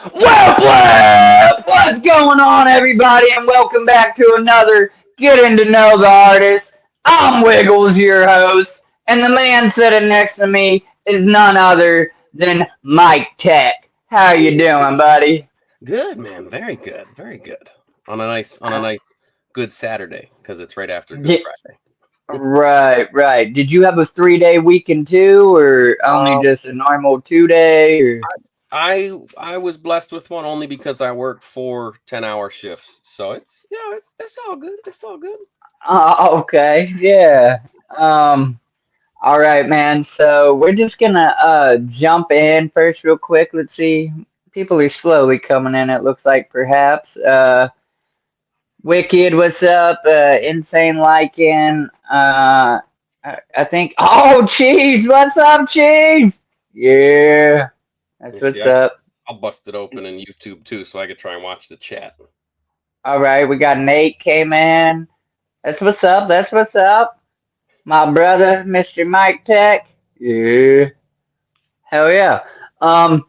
What's going on, everybody, and welcome back to another Getting to Know the Artist. I'm Wiggles, your host, and the man sitting next to me is none other than Mike-tek. How you doing, buddy? Good, man. Very good. Very good. On a Uh, nice, good Saturday because it's right after Good di- Friday. right. Did you have a 3-day weekend too, or only Um, just a normal 2-day? Or I was blessed with one only because I work 4 10-hour shifts, so it's all good. It's all good. okay, yeah. Um. All right, man. So we're just gonna jump in first real quick. Let's see. People are slowly coming in, it looks like perhaps. Wicked, what's up? Insane Lycan. I think Cheese, what's up, Cheese? Yeah, You that's see, what's up. I'll bust it open in YouTube too, so I could try and watch the chat. All right, we got Nate came in. That's what's up, that's what's up. My brother, Mr. Mike-tek. Yeah. Hell yeah. Um,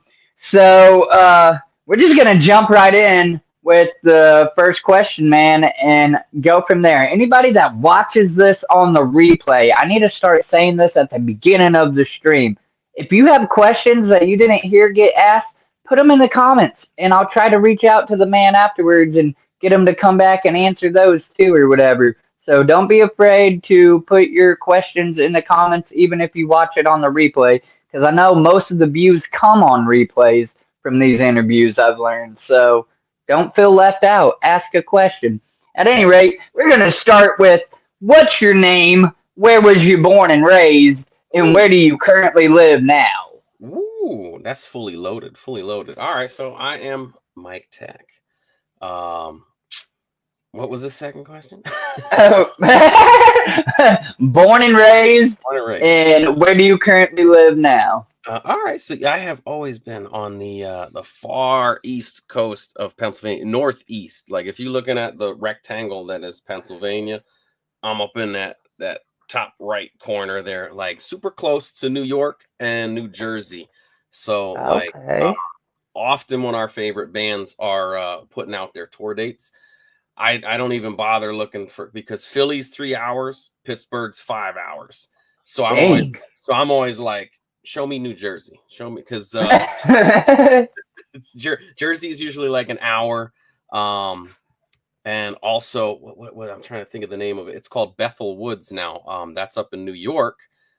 we're just gonna jump right in with the first question, man, and go from there. Anybody that watches this on the replay, I need to start saying this at the beginning of the stream. If you have questions that you didn't hear get asked, put them in the comments, and I'll try to reach out to the man afterwards and get him to come back and answer those too, or whatever. So don't be afraid to put your questions in the comments, even if you watch it on the replay because I know most of the views come on replays from these interviews I've learned. So don't feel left out. Ask a question. At any rate, we're going to start with what's your name? Where was you born and raised? And Ooh, where do you currently live now? ooh, that's fully loaded. Fully loaded. All right, so I am Mike Tech. Um, what was the second question? Oh. Born and raised. Born and raised. And where do you currently live now? All right, so I have always been on the far east coast of Pennsylvania, northeast. Like if you're looking at the rectangle that is Pennsylvania, I'm up in that top right corner there, like super close to New York and New Jersey. So Okay. often when our favorite bands are putting out their tour dates, I don't even bother looking for because Philly's 3 hours, Pittsburgh's 5 hours. So Dang. I'm always like, show me New Jersey, show me because Jersey is usually like an hour. And also what I'm trying to think of the name of it. It's called Bethel Woods now. That's up in New York.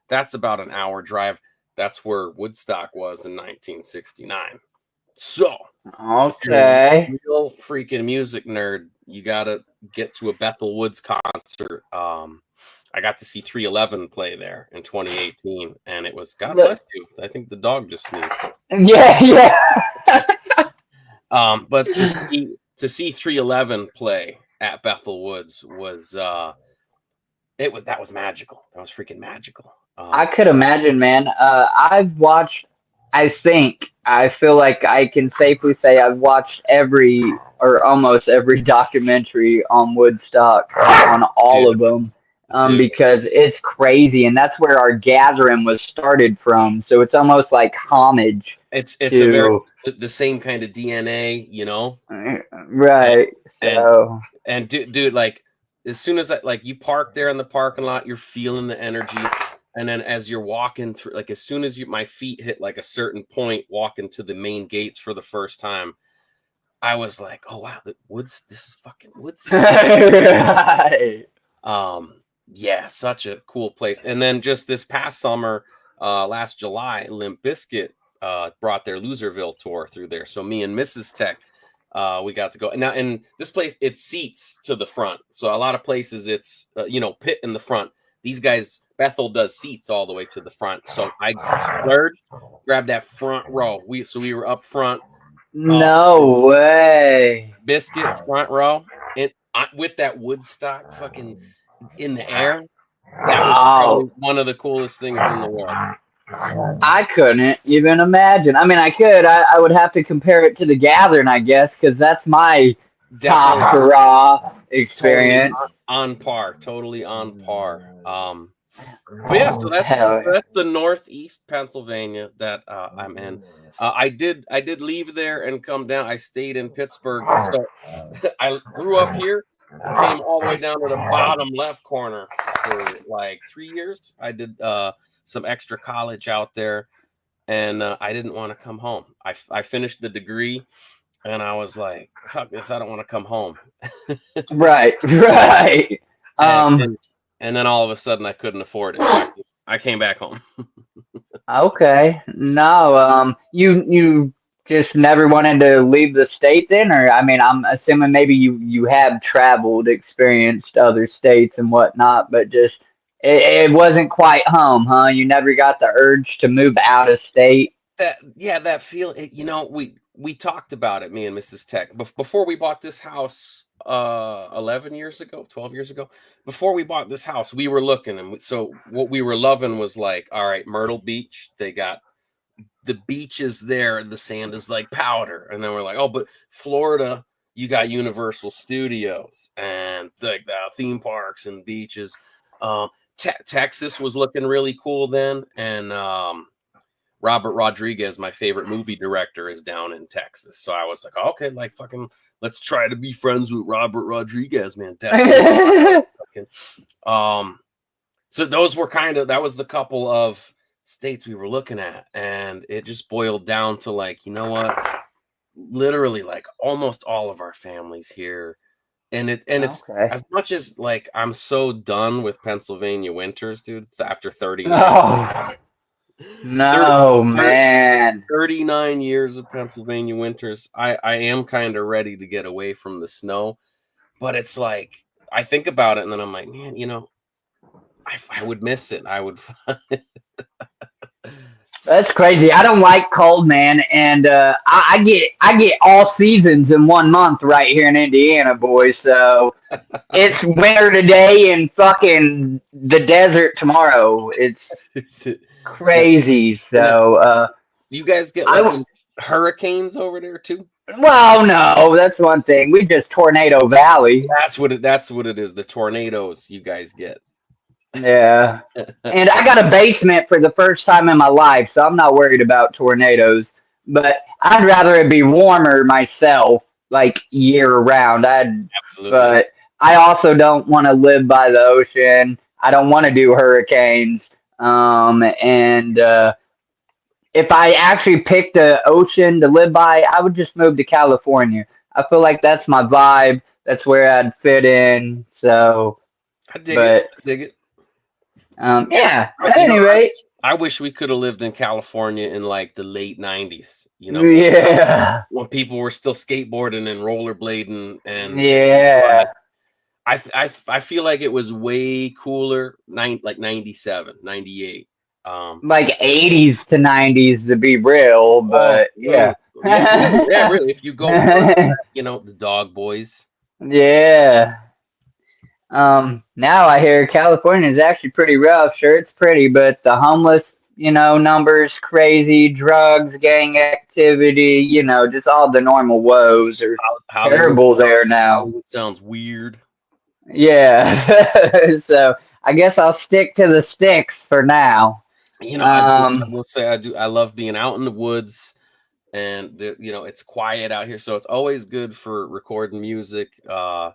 That's about an hour drive. That's where Woodstock was in 1969. So if you're a Okay. real freaking music nerd, you gotta get to a Bethel Woods concert. I got to see 311 play there in 2018, and it was God Look. bless you. I think the dog just sneezed. Yeah. But to see 311 play at Bethel Woods was that was magical. That was freaking magical. I could imagine, man. I've watched, I feel like I can safely say I've watched every or almost every documentary on Woodstock, on all dude, of them, dude, because it's crazy. And that's where our gathering was started from. So it's almost like homage it's a very to, the same kind of DNA, and right. and So, and dude, like as soon as like you park there in the parking lot, you're feeling the energy. And then as you're walking through, like as soon as my feet hit like a certain point, walking to the main gates for the first time, I was like, "Oh wow, this is fucking Woodstock." right. Yeah, such a cool place. And then just this past summer, last July, Limp Bizkit brought their Loserville tour through there. So me and Mrs. Tech, we got to go. Now, in this place, it's seats to the front. So a lot of places, it's pit in the front. These guys, Bethel does seats all the way to the front. So I splurged, grabbed that front row. We were up front. Uh, No way. Biscuit front row, and with that Woodstock fucking in the air. That was Oh, probably one of the coolest things in the world. I couldn't even imagine. I mean, I could. I would have to compare it to the Gathering, I guess, because that's my top Definitely, hurrah totally experience. on par. Totally on par. But yeah, so that's Hell, the Northeast Pennsylvania that I'm in. I did leave there and come down. I stayed in Pittsburgh. So I grew up here, came all the way down to the bottom left corner for like 3 years. I did some extra college out there, and I didn't want to come home. I finished the degree, and I was like, fuck this, I don't want to come home. Right, right. and, Um, and and then all of a sudden I couldn't afford it. So I came back home. okay. No, you just never wanted to leave the state then, or I mean, I'm assuming maybe you have traveled, experienced other states and whatnot, but just it wasn't quite home, huh? You never got the urge to move out of state. That feeling, we talked about it, me and Mrs. Tech, before we bought this house 11 years ago, 12 years ago. Before we bought this house, we were looking, and so what we were loving was like, all right, Myrtle Beach, they got the beaches there, and the sand is like powder. And then we're like, oh, but Florida, you got Universal Studios and like the theme parks and beaches. Texas was looking really cool then, and Robert Rodriguez, my favorite movie director, is down in Texas. So I was like, okay, like fucking, let's try to be friends with Robert Rodriguez, man. So those were that was the couple of states we were looking at, and it just boiled down to like, you know what? Literally, like almost all of our families here. And it's Okay. as much as like I'm so done with Pennsylvania winters, dude, after 39. Oh, no, man. 39 years of Pennsylvania winters. I am kind of ready to get away from the snow, but it's like I think about it and then I'm like, man, I would miss it. I would. That's crazy. I don't like cold, man, and I get all seasons in 1 month right here in Indiana, boys. So it's winter today and fucking the desert tomorrow. It's crazy. So you guys get hurricanes over there too? Well, no, that's one thing. We just Tornado Valley. That's what it is. The tornadoes you guys get. Yeah. And I got a basement for the first time in my life, so I'm not worried about tornadoes. But I'd rather it be warmer myself, like year round. Absolutely. But I also don't want to live by the ocean. I don't want to do hurricanes. And if I actually picked the ocean to live by, I would just move to California. I feel like that's my vibe. That's where I'd fit in. So, I dig it. Yeah. At any rate, I wish we could have lived in California in like the late 90s. Yeah. When people were still skateboarding and rollerblading, and yeah. I feel like it was way cooler. Like 97, 98. Like 80s to 90s to be real, but yeah. Yeah, really. If you go for, the Dog Boys. Yeah. Now I hear California is actually pretty rough. Sure, it's pretty, but the homeless, numbers crazy, drugs, gang activity, just all the normal woes are terrible there now. It sounds weird. Yeah. So I guess I'll stick to the sticks for now. I will say I love being out in the woods, and it's quiet out here, so it's always good for recording music. There's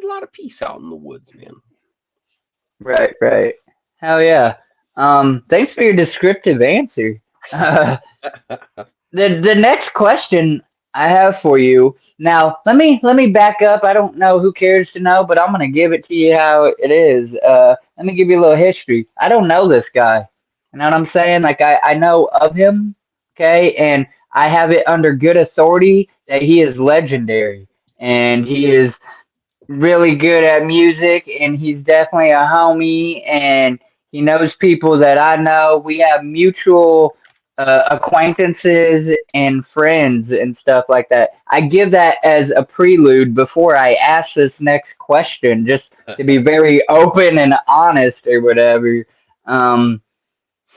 a lot of peace out in the woods, man. Right. Hell yeah. Thanks for your descriptive answer. The next question I have for you. Now, let me back up. I don't know who cares to know, but I'm gonna give it to you how it is. Let me give you a little history. I don't know this guy. You know what I'm saying? Like I know of him, okay, and I have it under good authority that he is legendary and he is really good at music, and he's definitely a homie, and he knows people that I know. We have mutual acquaintances and friends and stuff like that. I give that as a prelude before I ask this next question, just to be very open and honest or whatever.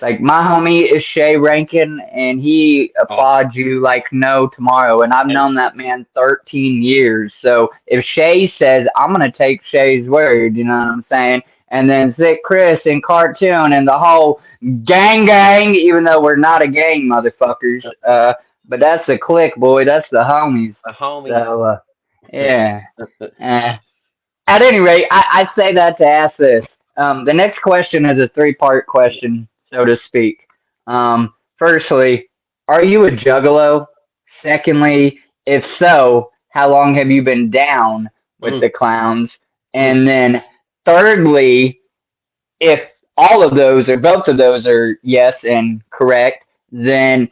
Like my homie is Shay Rankin, and he Oh, applauds you like no tomorrow. And I've and known that man 13 years. So if Shay says, I'm gonna take Shay's word, you know what I'm saying? And then Thick Chris and Cartoon and the whole gang, even though we're not a gang, motherfuckers. But that's the clique, boy. That's the homies. the homies. So yeah. Eh. At any rate, I say that to ask this. The next question is a three-part question, so to speak. Firstly, are you a juggalo? Secondly, if so, how long have you been down with Mhm, the clowns? mhm. And then thirdly, if all of those or both of those are yes and correct, then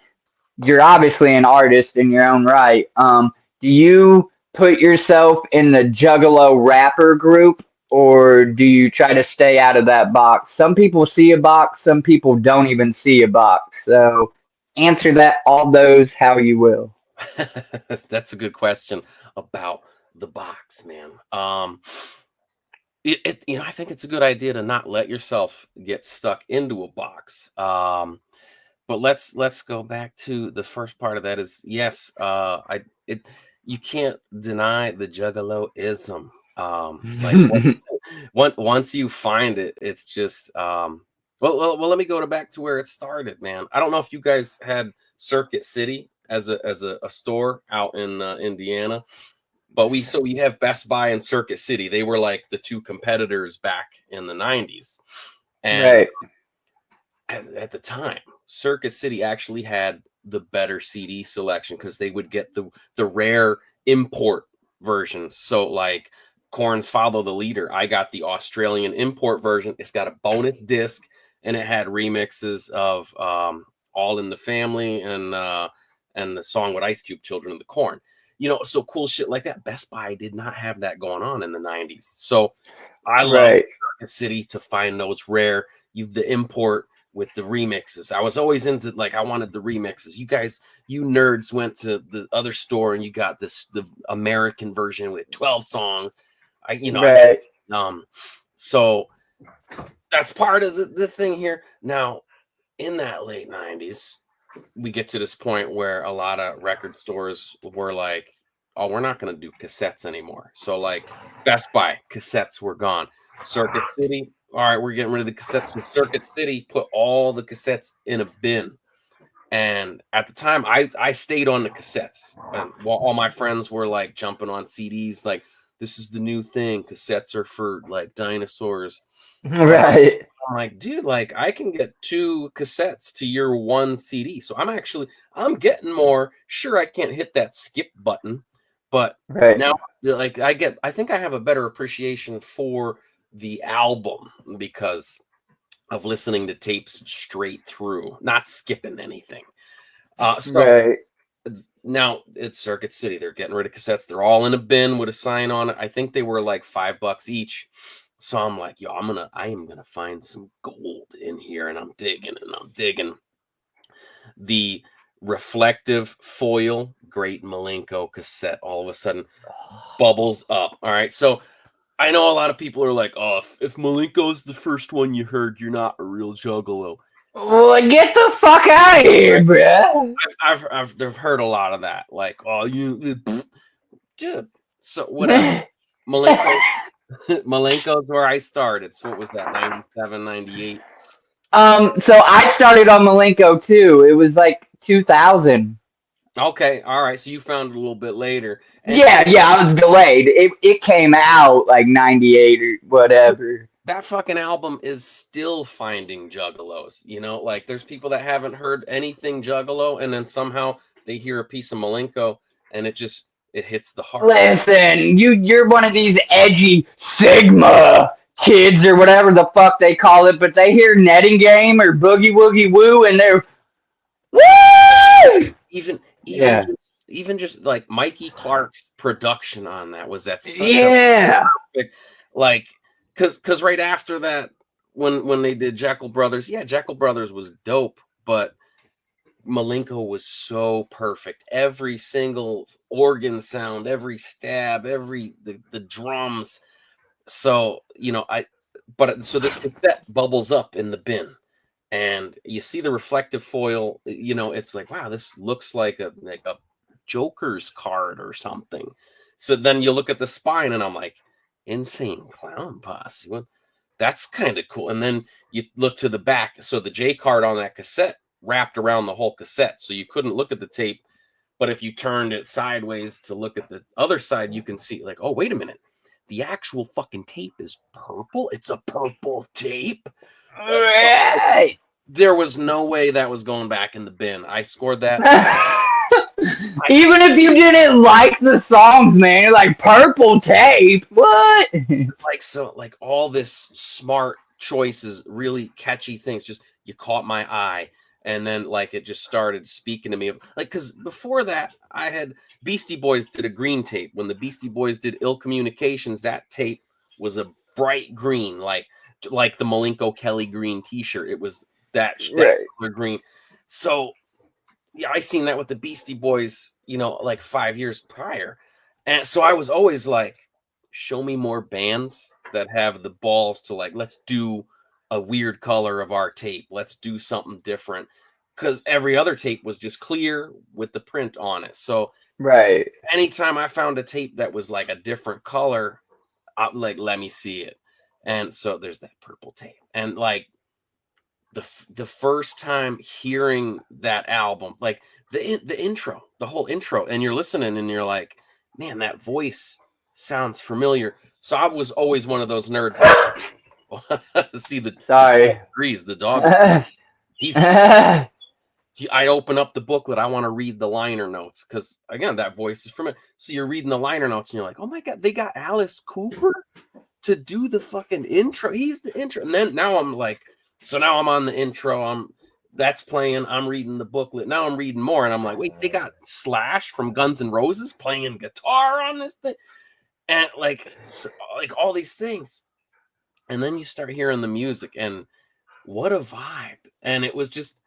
you're obviously an artist in your own right. Do you put yourself in the Juggalo rapper group, or do you try to stay out of that box? Some people see a box, some people don't even see a box. So answer that all those how you will. That's a good question about the box, man. I think it's a good idea to not let yourself get stuck into a box. But let's go back to the first part of that. Is yes, I it you can't deny the juggaloism. Like once you find it, it's just well, let me go back to where it started, man. I don't know if you guys had Circuit City as a store out in Indiana, but we have Best Buy and Circuit City. They were like the two competitors back in the 90s. And Right, at the time, Circuit City actually had the better CD selection because they would get the rare import versions. So like Korn's Follow the Leader, I got the Australian import version. It's got a bonus disc and it had remixes of All in the Family and the song with Ice Cube, Children of the Corn. So cool shit like that. Best Buy did not have that going on in the 90s. So I love right, Circuit City to find those rare, the import with the remixes. I was always into I wanted the remixes. You nerds went to the other store and you got the American version with 12 songs. right. So that's part of the thing here. Now, in that late 90s, we get to this point where a lot of record stores were like, oh, we're not going to do cassettes anymore. So like Best Buy, cassettes were gone. Circuit City, all right, we're getting rid of the cassettes. So Circuit City put all the cassettes in a bin. And at the time, I stayed on the cassettes. And while all my friends were like jumping on CDs, like this is the new thing. Cassettes are for like dinosaurs. But Right. I'm like, dude, like I can get 2 cassettes to your 1 CD. So I'm getting more. Sure, I can't hit that skip button, but Right. now like I think I have a better appreciation for the album because of listening to tapes straight through, not skipping anything. So Right. now it's Circuit City. They're getting rid of cassettes. They're all in a bin with a sign on it. I think they were like $5 each. So I'm like, yo, I am gonna find some gold in here, and I'm digging. The reflective foil, great Malenko cassette, all of a sudden bubbles up. All right, so I know a lot of people are like, oh, if Malenko's the first one you heard, you're not a real juggalo. Well, get the fuck out of here, bruh. I've heard a lot of that, like, oh, dude. So whatever. Malenko, Malenko's where I started. So what was that? 97, 98. So I started on Malenko too. It was like 2000. Okay, all right. So you found it a little bit later, and Yeah, I was delayed. It came out like 98 or whatever. that fucking album is still finding juggalos. Like there's people that haven't heard anything juggalo, and then somehow they hear a piece of Malenko, and it hits the heart. Listen, you're one of these edgy Sigma kids or whatever the fuck they call it, but they hear Netting Game or Boogie Woogie Woo and they're woo! Even even Yeah. just, even just like Mikey Clark's production on that was that such a Yeah. perfect, like, because right after that, when they did Jekyll Brothers, yeah, Jekyll Brothers was dope, but Malenko was so perfect. Every single organ sound, every stab, the drums. So so this cassette bubbles up in the bin, and you see the reflective foil, it's like, wow, this looks like a Joker's card or something. So then you look at the spine and I'm like, Insane Clown Posse. Well, that's kind of cool. And then you look to the back. So the J card on that cassette wrapped around the whole cassette. So you couldn't look at the tape. But if you turned it sideways to look at the other side, you can see like, oh, wait a minute. The actual fucking tape is purple. It's a purple tape. Right. There was no way that was going back in the bin. I scored that. Even if you didn't like the songs, man, you're like, purple tape. What? Like all this smart choices, really catchy things. Just you caught my eye. And then like it just started speaking to me of like, because before that I had Beastie Boys did a green tape. When the Beastie Boys did Ill Communications, that tape was a bright green, like the Malenko Kelly green t-shirt. It was that color green. So yeah, I seen that with the Beastie Boys, like 5 years prior. And so I was always like, show me more bands that have the balls to like, let's do a weird color of our tape. Let's do something different. Because every other tape was just clear with the print on it. So anytime I found a tape that was like a different color, I'm like, let me see it. And so there's that purple tape. And like the first time hearing that album, like the intro, the whole intro, and you're listening and you're like, man, that voice sounds familiar. So I was always one of those nerds. See the dog. I open up the booklet. I want to read the liner notes because again, that voice is from it. So you're reading the liner notes and you're like, oh my god, they got Alice Cooper to do the fucking intro. He's the intro. And then now I'm like, so now I'm on the intro. That's playing. I'm reading the booklet. Now I'm reading more, and I'm like, wait, they got Slash from Guns N' Roses playing guitar on this thing, and like all these things. And then you start hearing the music, and what a vibe! And it was just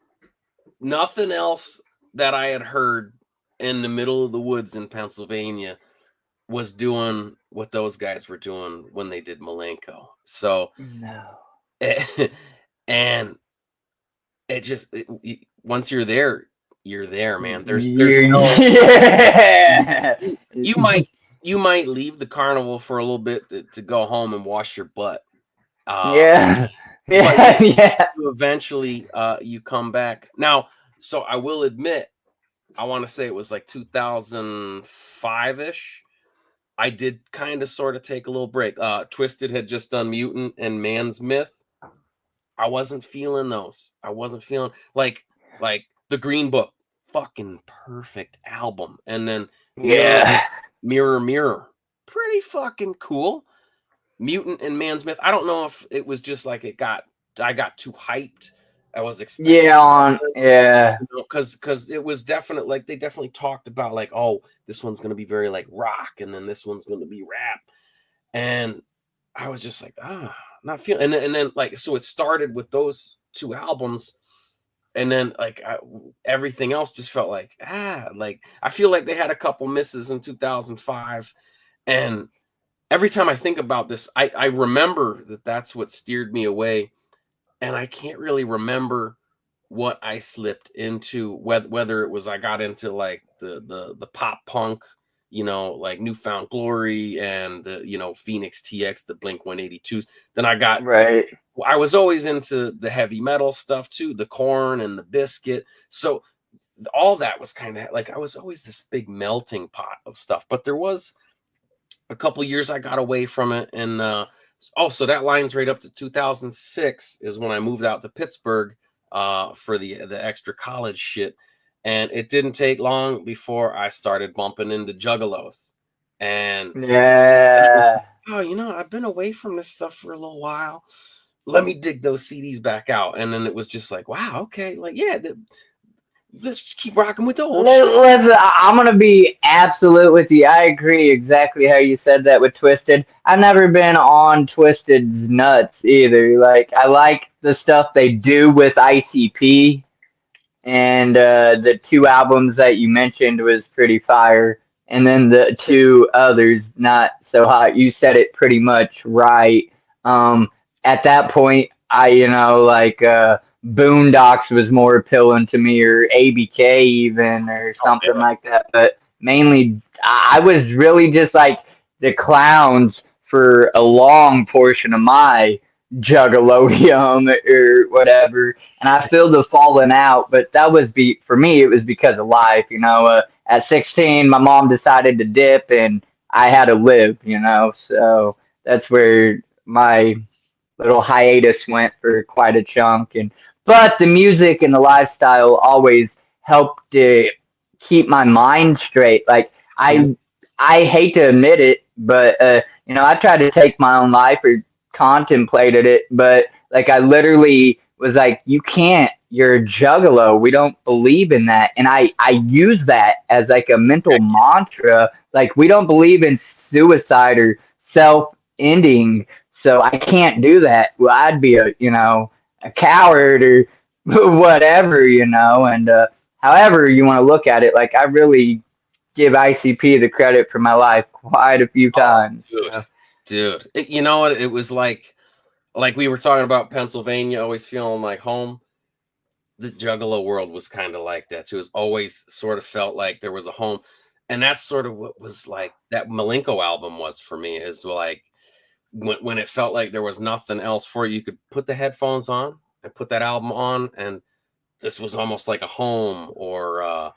nothing else that I had heard in the middle of the woods in Pennsylvania was doing what those guys were doing when they did Malenko. So and it just once you're there, man. There's no you might leave the carnival for a little bit to go home and wash your butt. Eventually you come back. Now, so I will admit, I want to say it was like 2005-ish. I did kind of sort of take a little break. Twisted had just done Mutant and Man's Myth. I wasn't feeling those. I wasn't feeling like the Green Book, fucking perfect album. And then Mirror Mirror, pretty fucking cool. Mutant and Man's Myth. I don't know if it was just like I got too hyped. I was expecting because it was definitely like they definitely talked about like, oh, this one's gonna be very like rock, and then this one's gonna be rap, and I was just like, not feeling. And then like, so it started with those two albums, and then like everything else just felt like like I feel like they had a couple misses in 2005, and every time I think about this, I remember that's what steered me away. And I can't really remember what I slipped into, whether it was I got into like the pop punk, like Newfound Glory and the, Phoenix TX, the Blink 182s. Then I got I was always into the heavy metal stuff too, the Korn and the Biscuit. So all that was kind of like I was always this big melting pot of stuff. But there was a couple years I got away from it, and so that lines right up to 2006 is when I moved out to Pittsburgh for the extra college shit. And it didn't take long before I started bumping into Juggalos. And I've been away from this stuff for a little while. Let me dig those CDs back out. And then it was just like, wow, okay, like, let's just keep rocking with the old shit. I'm going to be absolute with you. I agree exactly how you said that with Twisted. I've never been on Twisted's nuts either. Like, I like the stuff they do with ICP, and the two albums that you mentioned was pretty fire. And then the two others, not so hot. You said it pretty much right. At that point, Boondocks was more appealing to me, or ABK even, or Oh, something yeah. like that. But mainly, I was really just like the clowns for a long portion of my juggalodium or whatever. And I feel the falling out, but that was for me. It was because of life, you know. At 16, my mom decided to dip, and I had to live, you know. So that's where my little hiatus went for quite a chunk. And but the music and the lifestyle always helped to keep my mind straight. Like Absolutely. I hate to admit it, but you know, I tried to take my own life or contemplated it, but like I literally was like, you can't. You're a juggalo. We don't believe in that. And I use that as like a mental mantra. Like we don't believe in suicide or self ending, so I can't do that. Well, I'd be a, you know, a coward or whatever, you know. And however you want to look at it, like I really give ICP the credit for my life quite a few Oh, times. So. dude. You know what? It was like we were talking about Pennsylvania always feeling like home. The Juggalo world was kind of like that too. It was always sort of felt like there was a home, and that's sort of what was like that Malenko album was for me. Is like when it felt like there was nothing else for you, you could put the headphones on and put that album on, and this was almost like a home or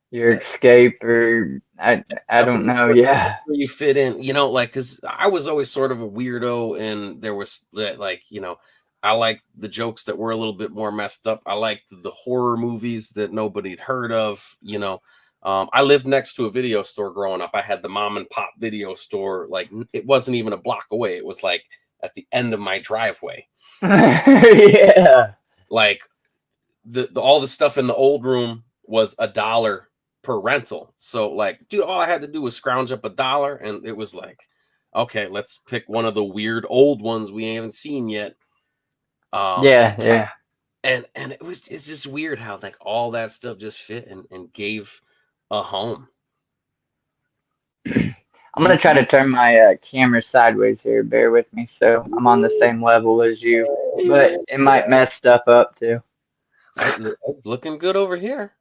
Your escape, or I yeah, but don't know. Yeah. where you fit in, you know, like because I was always sort of a weirdo, and there was like, you know, I like the jokes that were a little bit more messed up. I liked the horror movies that nobody'd heard of, you know. I lived next to a video store growing up. I had the mom and pop video store, like it wasn't even a block away. It was like at the end of my driveway. Yeah. Like the all the stuff in the old room was $1 per rental. So like, dude, all I had to do was scrounge up $1, and it was like, okay, let's pick one of the weird old ones we haven't seen yet. Yeah. Yeah. And it's just weird how like all that stuff just fit and gave a home. I'm gonna try to turn my camera sideways here. Bear with me, so I'm on the same level as you, but it might mess stuff up too. It's looking good over here.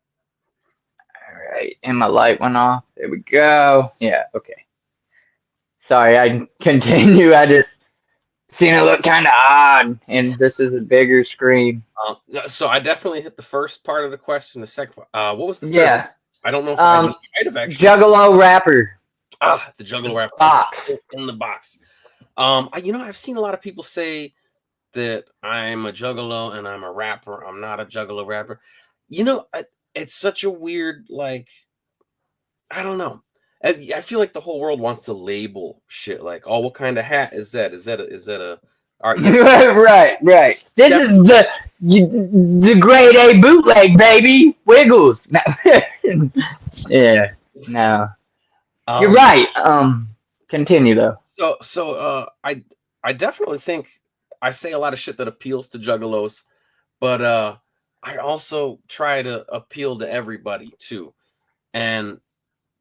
All right, and my light went off. There we go. Yeah. Okay. Sorry, I continue. I just seen it look kind of odd, and this is a bigger screen. So I definitely hit the first part of the question. The second part, what was the third? Yeah. I don't know if I might have actually. Juggalo rapper. The Juggalo rapper Box. in the box. You know, I've seen a lot of people say that I'm a juggalo and I'm a rapper. I'm not a juggalo rapper. You know, it's such a weird, like, I don't know. I feel like the whole world wants to label shit like, oh, what kind of hat is that? Is that a all right, yes. Right. This is the grade A bootleg, baby. Wiggles. No. Yeah. No. You're right. Continue though. So I definitely think I say a lot of shit that appeals to juggalos, but I also try to appeal to everybody too. And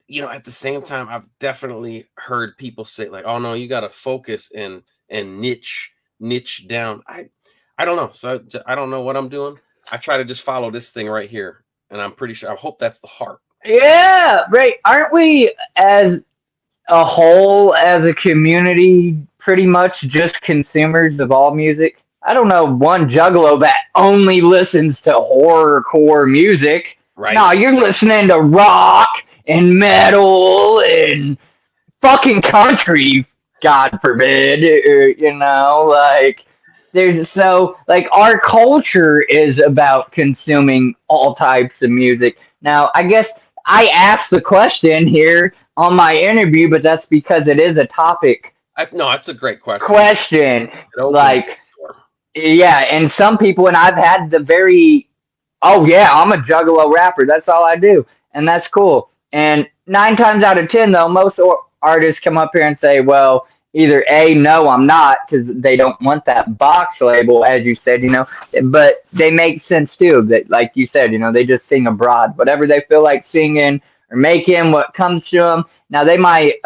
you know, at the same time, I've definitely heard people say like, "Oh no, you got to focus and niche down." I don't know. So I don't know what I'm doing. I try to just follow this thing right here, and I'm pretty sure. I hope that's the heart. Yeah, right. Aren't we as a whole, as a community, pretty much just consumers of all music? I don't know one juggalo that only listens to horrorcore music. Right. No, you're listening to rock and metal and fucking country, God forbid. You know, like there's so like our culture is about consuming all types of music. Now, I guess I asked the question here on my interview, but that's because it is a topic. No, that's a great question. Like, yeah, and some people, and I've had the very, oh yeah, I'm a juggalo rapper. That's all I do, and that's cool. And 9 times out of 10, though, most artists come up here and say, well, either A, no, I'm not, because they don't want that box label, as you said, you know, but they make sense too. That, like you said, you know, they just sing abroad, whatever they feel like singing or making, what comes to them. Now, they might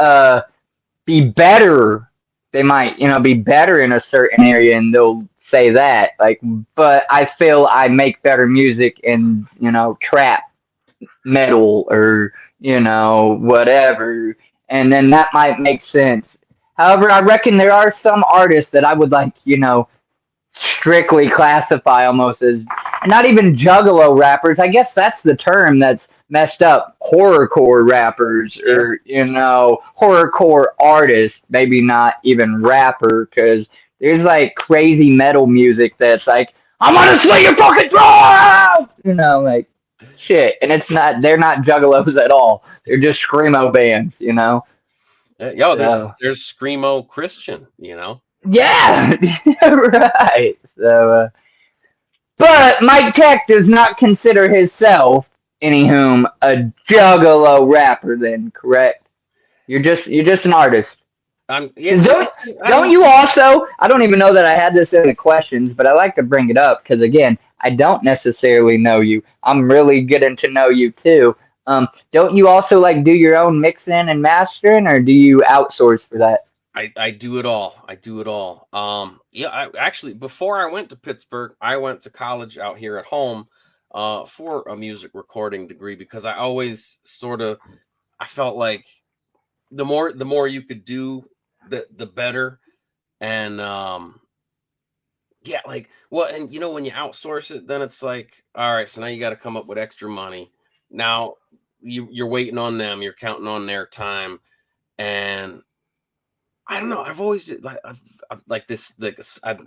be better they might, be better in a certain area and they'll say that. Like, but I feel I make better music in, trap metal or, whatever. And then that might make sense. However, I reckon there are some artists that I would like, strictly classify almost as not even juggalo rappers. I guess that's the term that's messed up. Horrorcore rappers Yeah. or horrorcore artists, maybe not even rapper, because there's like crazy metal music that's like I'm gonna slit your fucking throat, like shit, and it's not. They're not juggalos at all. They're just screamo bands, Yo, So. there's screamo Christian, Yeah, right. So, but mike-tek does not consider himself, anywhom, a juggalo rapper. Then, correct? You're just an artist. Yeah, 'Cause don't you also? I don't even know that I had this in the questions, but I like to bring it up because again, I don't necessarily know you. I'm really getting to know you too. Don't you also like do your own mixing and mastering, or do you outsource for that? I do it all. I do it all. Yeah, I actually before I went to Pittsburgh, I went to college out here at home for a music recording degree because I always I felt like the more you could do, the better. And yeah, like well, and when you outsource it, then it's like, all right, so now you got to come up with extra money. Now you're waiting on them, you're counting on their time, and I don't know. I've always I've like this. Like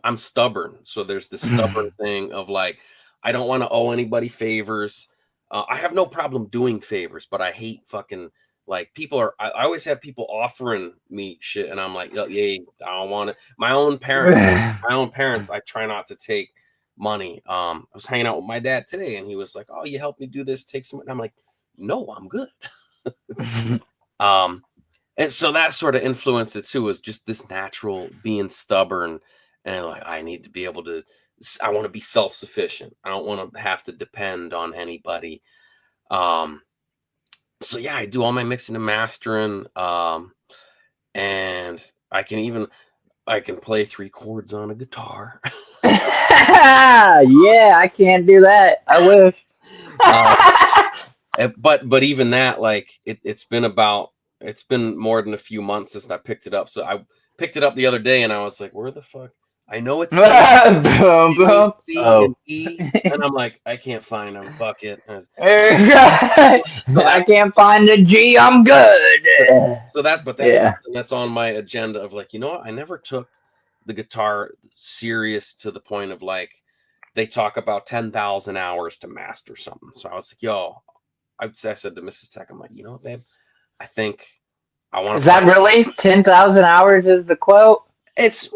I'm stubborn, so there's this stubborn thing of like I don't want to owe anybody favors. I have no problem doing favors, but I hate fucking like people are. I always have people offering me shit, and I'm like, yeah, I don't want it. My own parents. I try not to take money. I was hanging out with my dad today, and he was like, "Oh, you helped me do this. Take some." And I'm like, "No, I'm good." And so that sort of influenced it too, is just this natural being stubborn and like I need to be able to. I want to be self-sufficient. I don't want to have to depend on anybody. So yeah, I do all my mixing and mastering, and I can play 3 chords on a guitar. Yeah, I can't do that. I wish. But even that, like it's been more than a few months since I picked it up. So I picked it up the other day and I was like, where the fuck? I know it's Boom, boom. C Oh. and E, and I'm like, I can't find them. Fuck it. I can't find the G. I'm good. So that's Yeah. something that's on my agenda of like, what? I never took the guitar serious to the point of like they talk about 10,000 hours to master something. So I was like, yo, I said to Mrs. Tech, I'm like, you know what, babe? I think I want to. Is that really 10,000 hours? Is the quote? It's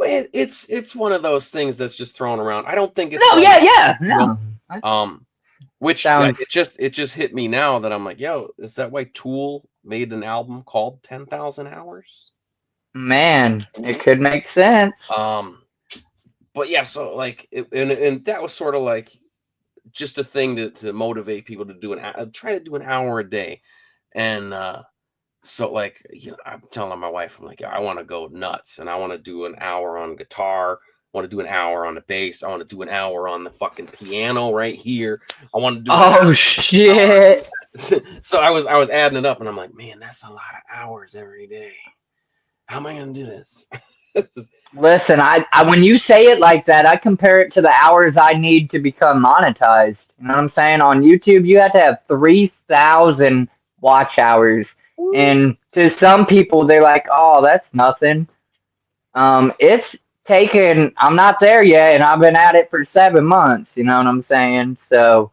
one of those things that's just thrown around. I don't think it's no. like, yeah. No. Which Sounds... it just hit me now that I'm like, yo, is that why Tool made an album called 10,000 Hours? Man, it could make sense. But yeah, so like, and that was sort of like just a thing to motivate people to try to do an hour a day, and so like I'm telling my wife, I'm like, I want to go nuts, and I want to do an hour on guitar. I want to do an hour on the bass. I want to do an hour on the fucking piano right here. I want to do. Oh shit! So I was adding it up, and I'm like, man, that's a lot of hours every day. How am I gonna do this? Listen, I when you say it like that, I compare it to the hours I need to become monetized. You know what I'm saying? On YouTube, you have to have 3,000 watch hours, and to some people, they're like, "Oh, that's nothing." It's taken. I'm not there yet, and I've been at it for 7 months. You know what I'm saying? So,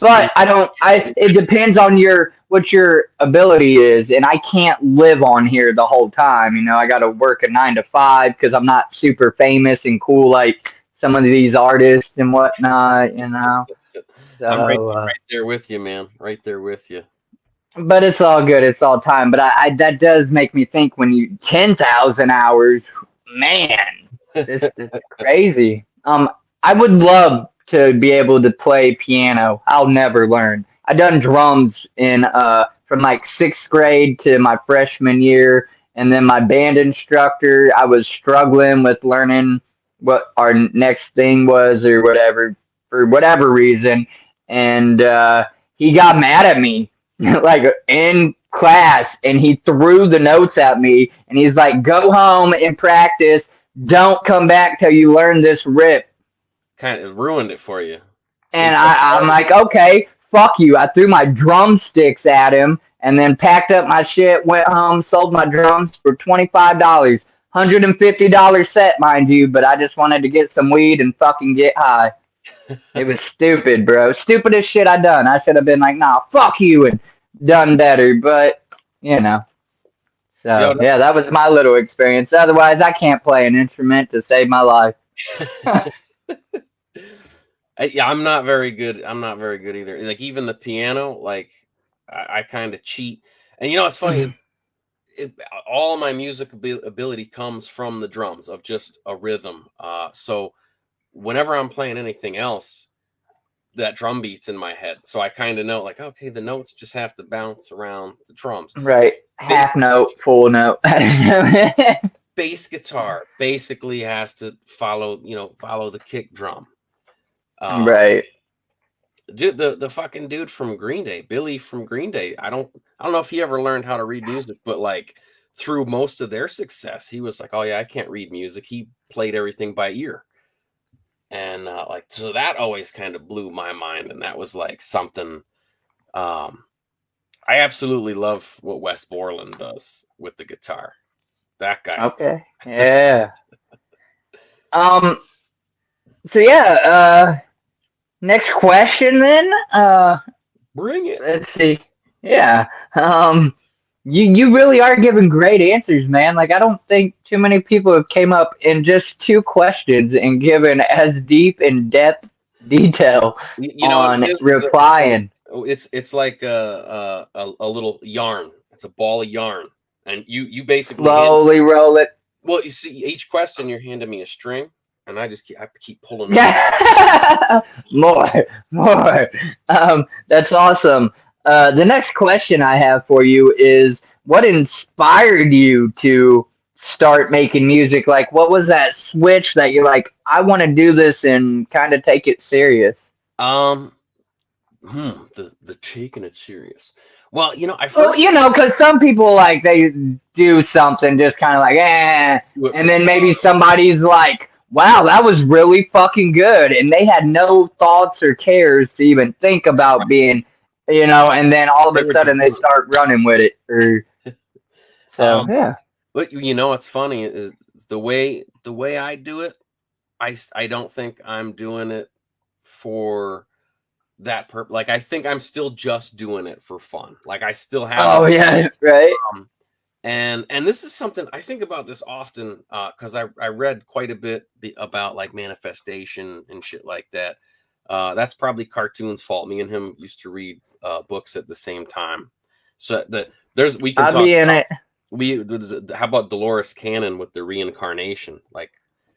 but I don't. It depends on what your ability is, and I can't live on here the whole time. I got to work a 9 to 5 because I'm not super famous and cool like some of these artists and whatnot. So, I'm right there with you, man. Right there with you. But it's all good. It's all time. But I that does make me think when 10,000 hours, man, this is crazy. I would love to be able to play piano. I'll never learn. I done drums in from like 6th grade to my freshman year, And then my band instructor, I was struggling with learning what our next thing was or whatever for whatever reason, and he got mad at me like in class, and he threw the notes at me, and he's like, "Go home and practice. Don't come back till you learn this rip." Kind of ruined it for you. And I'm like, okay, fuck you. I threw my drumsticks at him and then packed up my shit, went home, sold my drums for $25. $150 set, mind you, but I just wanted to get some weed and fucking get high. It was stupid, bro. Stupidest shit I done. I should have been like, nah, fuck you, and done better. But, you know. So, yeah, that was my little experience. Otherwise, I can't play an instrument to save my life. Yeah, I'm not very good. I'm not very good either. Like even the piano, like I kind of cheat. And you know, it's funny. All of my music ability comes from the drums of just a rhythm. So whenever I'm playing anything else, that drum beat's in my head. So I kind of know, like, okay, the notes just have to bounce around the drums. Right. Half note, full note. Bass guitar basically has to follow the kick drum. Right. Dude, the fucking dude from Green Day, Billy from Green Day. I don't know if he ever learned how to read music, but like through most of their success, he was like, "Oh yeah, I can't read music." He played everything by ear, and like so that always kind of blew my mind, and that was like something. I absolutely love what Wes Borland does with the guitar. That guy. Okay. Yeah. So yeah, next question then. Bring it. Let's see. Yeah. You really are giving great answers, man. Like I don't think too many people have came up in just 2 questions and given as deep in depth detail on replying. It's like a little yarn. It's a ball of yarn, and you basically slowly roll it. Well, you see, each question you're handing me a string, and I keep pulling. Yeah, more. That's awesome. The next question I have for you is, what inspired you to start making music? Like, what was that switch that you're like, I want to do this and kind of take it serious? The taking it serious. Well, because some people like they do something just kind of like, and then maybe somebody's like, wow, that was really fucking good, and they had no thoughts or cares to even think about being, and then all of a sudden they start running with it. Yeah. But what's funny is the way I do it. I don't think I'm doing it for that purpose. Like I think I'm still just doing it for fun. Like I still have. Oh yeah, right. And this is something I think about this often because I read quite a bit about like manifestation and shit like that. That's probably Cartoon's fault. Me and him used to read books at the same time. So we can I'll talk be in about, it. How about Dolores Cannon with the reincarnation? Like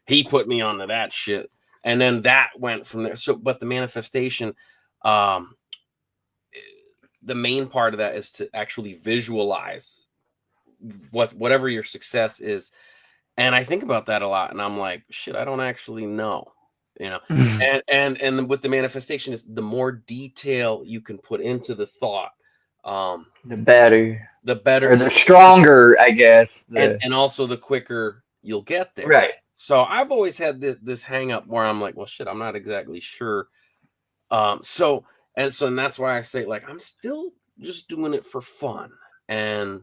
he put me onto that shit, and then that went from there. So, but the manifestation, the main part of that is to actually visualize whatever your success is. And I think about that a lot, and I'm like, shit, I don't actually know, and with the manifestation is the more detail you can put into the thought, the better, or the stronger, I guess, and also the quicker you'll get there. Right. So I've always had this hang up where I'm like, well, shit, I'm not exactly sure. So that's why I say, like, I'm still just doing it for fun, and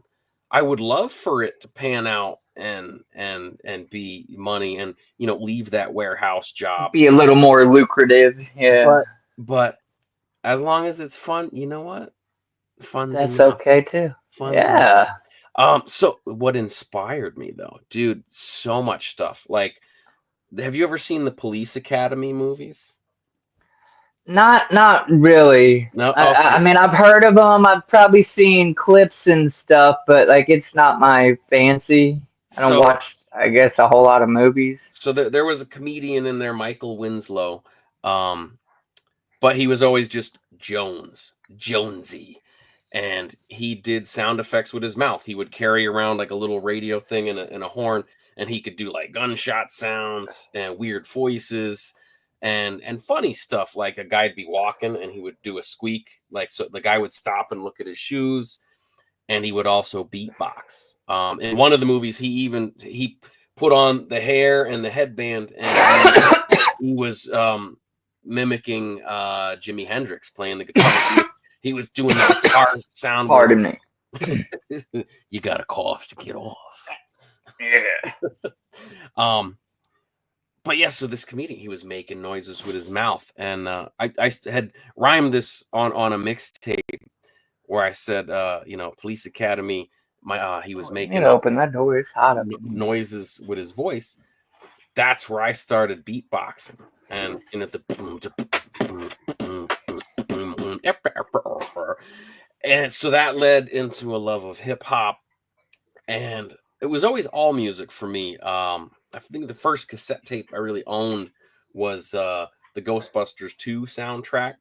I would love for it to pan out and be money, and leave that warehouse job, be a little more lucrative. Yeah, but as long as it's fun, you know what? Fun's that's enough. okay too. Fun's yeah. Enough. So what inspired me though, dude? So much stuff. Like, have you ever seen the Police Academy movies? Not really. No. Okay. I mean, I've heard of them. I've probably seen clips and stuff, but like, it's not my fancy. I don't watch, I guess, a whole lot of movies. So there was a comedian in there, Michael Winslow, but he was always just Jonesy, and he did sound effects with his mouth. He would carry around like a little radio thing and a horn, and he could do like gunshot sounds and weird voices and funny stuff. Like a guy'd be walking and he would do a squeak, like so the guy would stop and look at his shoes, and he would also beatbox. In one of the movies, he put on the hair and the headband, and he was mimicking Jimi Hendrix playing the guitar. He was doing the guitar sound. Pardon me. You got to cough to get off. Yeah. But yeah, so this comedian, he was making noises with his mouth, and I had rhymed this on a mixtape where I said, Police Academy. He was making open that door. It's hot up. Noises with his voice. That's where I started beatboxing, and and so that led into a love of hip hop, and it was always all music for me. I think the first cassette tape I really owned was the Ghostbusters 2 soundtrack.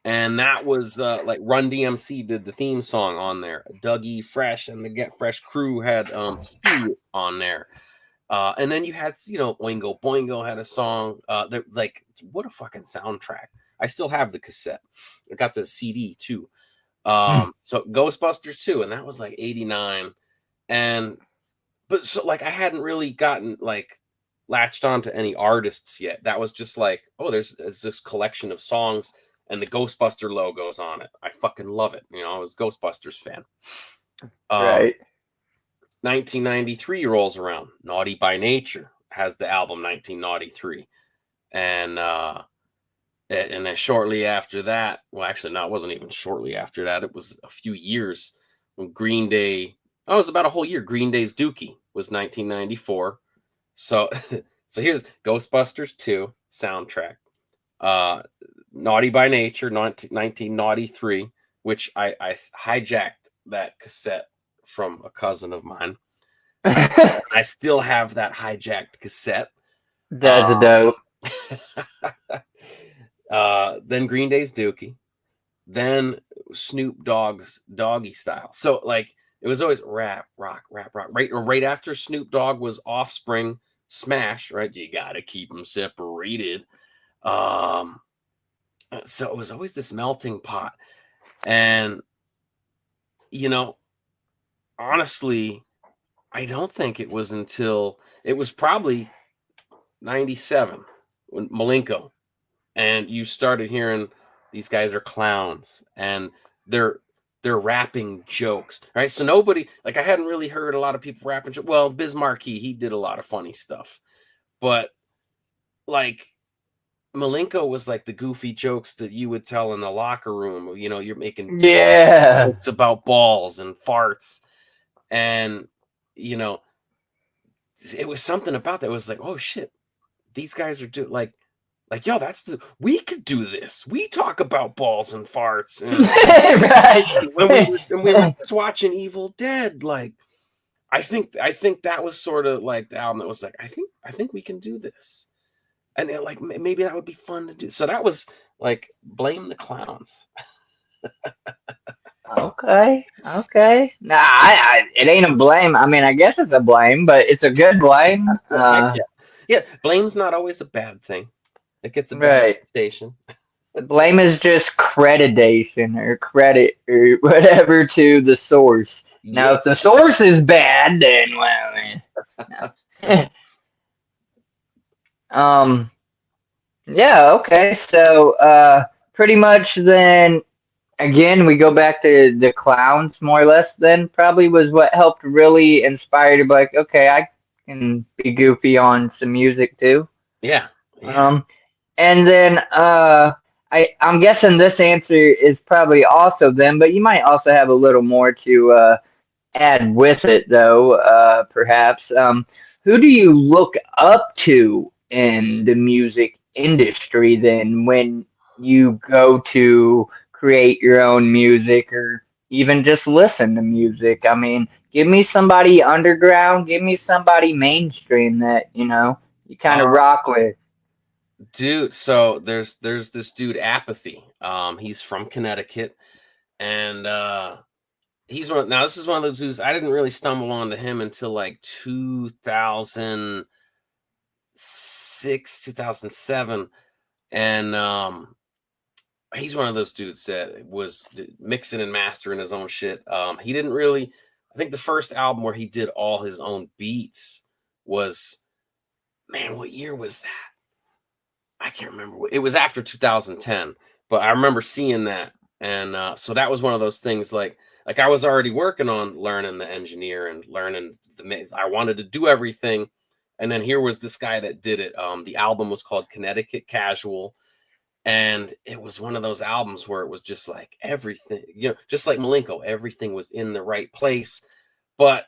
And that was like Run DMC did the theme song on there. Dougie Fresh and the Get Fresh crew had Stu on there. And then you had, Oingo Boingo had a song. Like, what a fucking soundtrack. I still have the cassette. I got the CD too. So Ghostbusters 2, and that was like 89. But so like I hadn't really gotten like latched onto any artists yet. That was just like, oh, there's this collection of songs and the Ghostbuster logo's on it. I fucking love it. I was a Ghostbusters fan. Right. 1993 rolls around. Naughty by Nature has the album 1993. And then shortly after that, well, actually, no, it wasn't even shortly after that. It was a few years when Green Day, it was about a whole year. Green Day's Dookie was 1994. So here's Ghostbusters 2 soundtrack. Naughty by Nature, 1993, which I hijacked that cassette from a cousin of mine. I still have that hijacked cassette. That's dope. Then Green Day's Dookie. Then Snoop Dogg's Doggy Style. So like it was always rap, rock. Right after Snoop Dogg was Offspring, Smash, right? You gotta keep them separated. So it was always this melting pot. And, honestly, I don't think it was until it was probably 97 when Malenko, and you started hearing these guys are clowns and they're rapping jokes, right? So nobody, like I hadn't really heard a lot of people rapping. Well, Biz Markie, he did a lot of funny stuff, but like Malenko was like the goofy jokes that you would tell in the locker room. You're making jokes about balls and farts, and it was something about that. It was like, oh shit, these guys are like yo, we could do this. We talk about balls and farts, and Right. when we were just watching Evil Dead, like I think that was sort of like the album that was like, I think we can do this. And like maybe that would be fun to do. So that was like Blame the Clowns. Okay. Nah, it ain't a blame. I mean, I guess it's a blame, but it's a good blame. Yeah, blame's not always a bad thing. It gets a bad reputation. Blame is just creditation or credit or whatever to the source. Now, if the source is bad, then well, yeah, okay. So, pretty much then, again, we go back to the clowns more or less. Then probably was what helped really inspire you to be like, okay, I can be goofy on some music too. Yeah. And then I'm guessing this answer is probably also them, but you might also have a little more to add with it, though. Perhaps. Who do you look up to in the music industry then when you go to create your own music or even just listen to music? I mean, give me somebody underground, give me somebody mainstream that you kind of rock with. Dude, so there's this dude Apathy. He's from Connecticut, and He's one. Now this is one of those dudes. I didn't really stumble onto him until like 2006, 2007, and he's one of those dudes that was mixing and mastering his own shit. He didn't really. I think the first album where he did all his own beats was, man, what year was that? I can't remember. It was after 2010, but I remember seeing that, and so that was one of those things. Like I was already working on learning the engineer and learning the. I wanted to do everything, and then here was this guy that did it. The album was called Connecticut Casual. And it was one of those albums where it was just like everything, just like Malenko, everything was in the right place. But,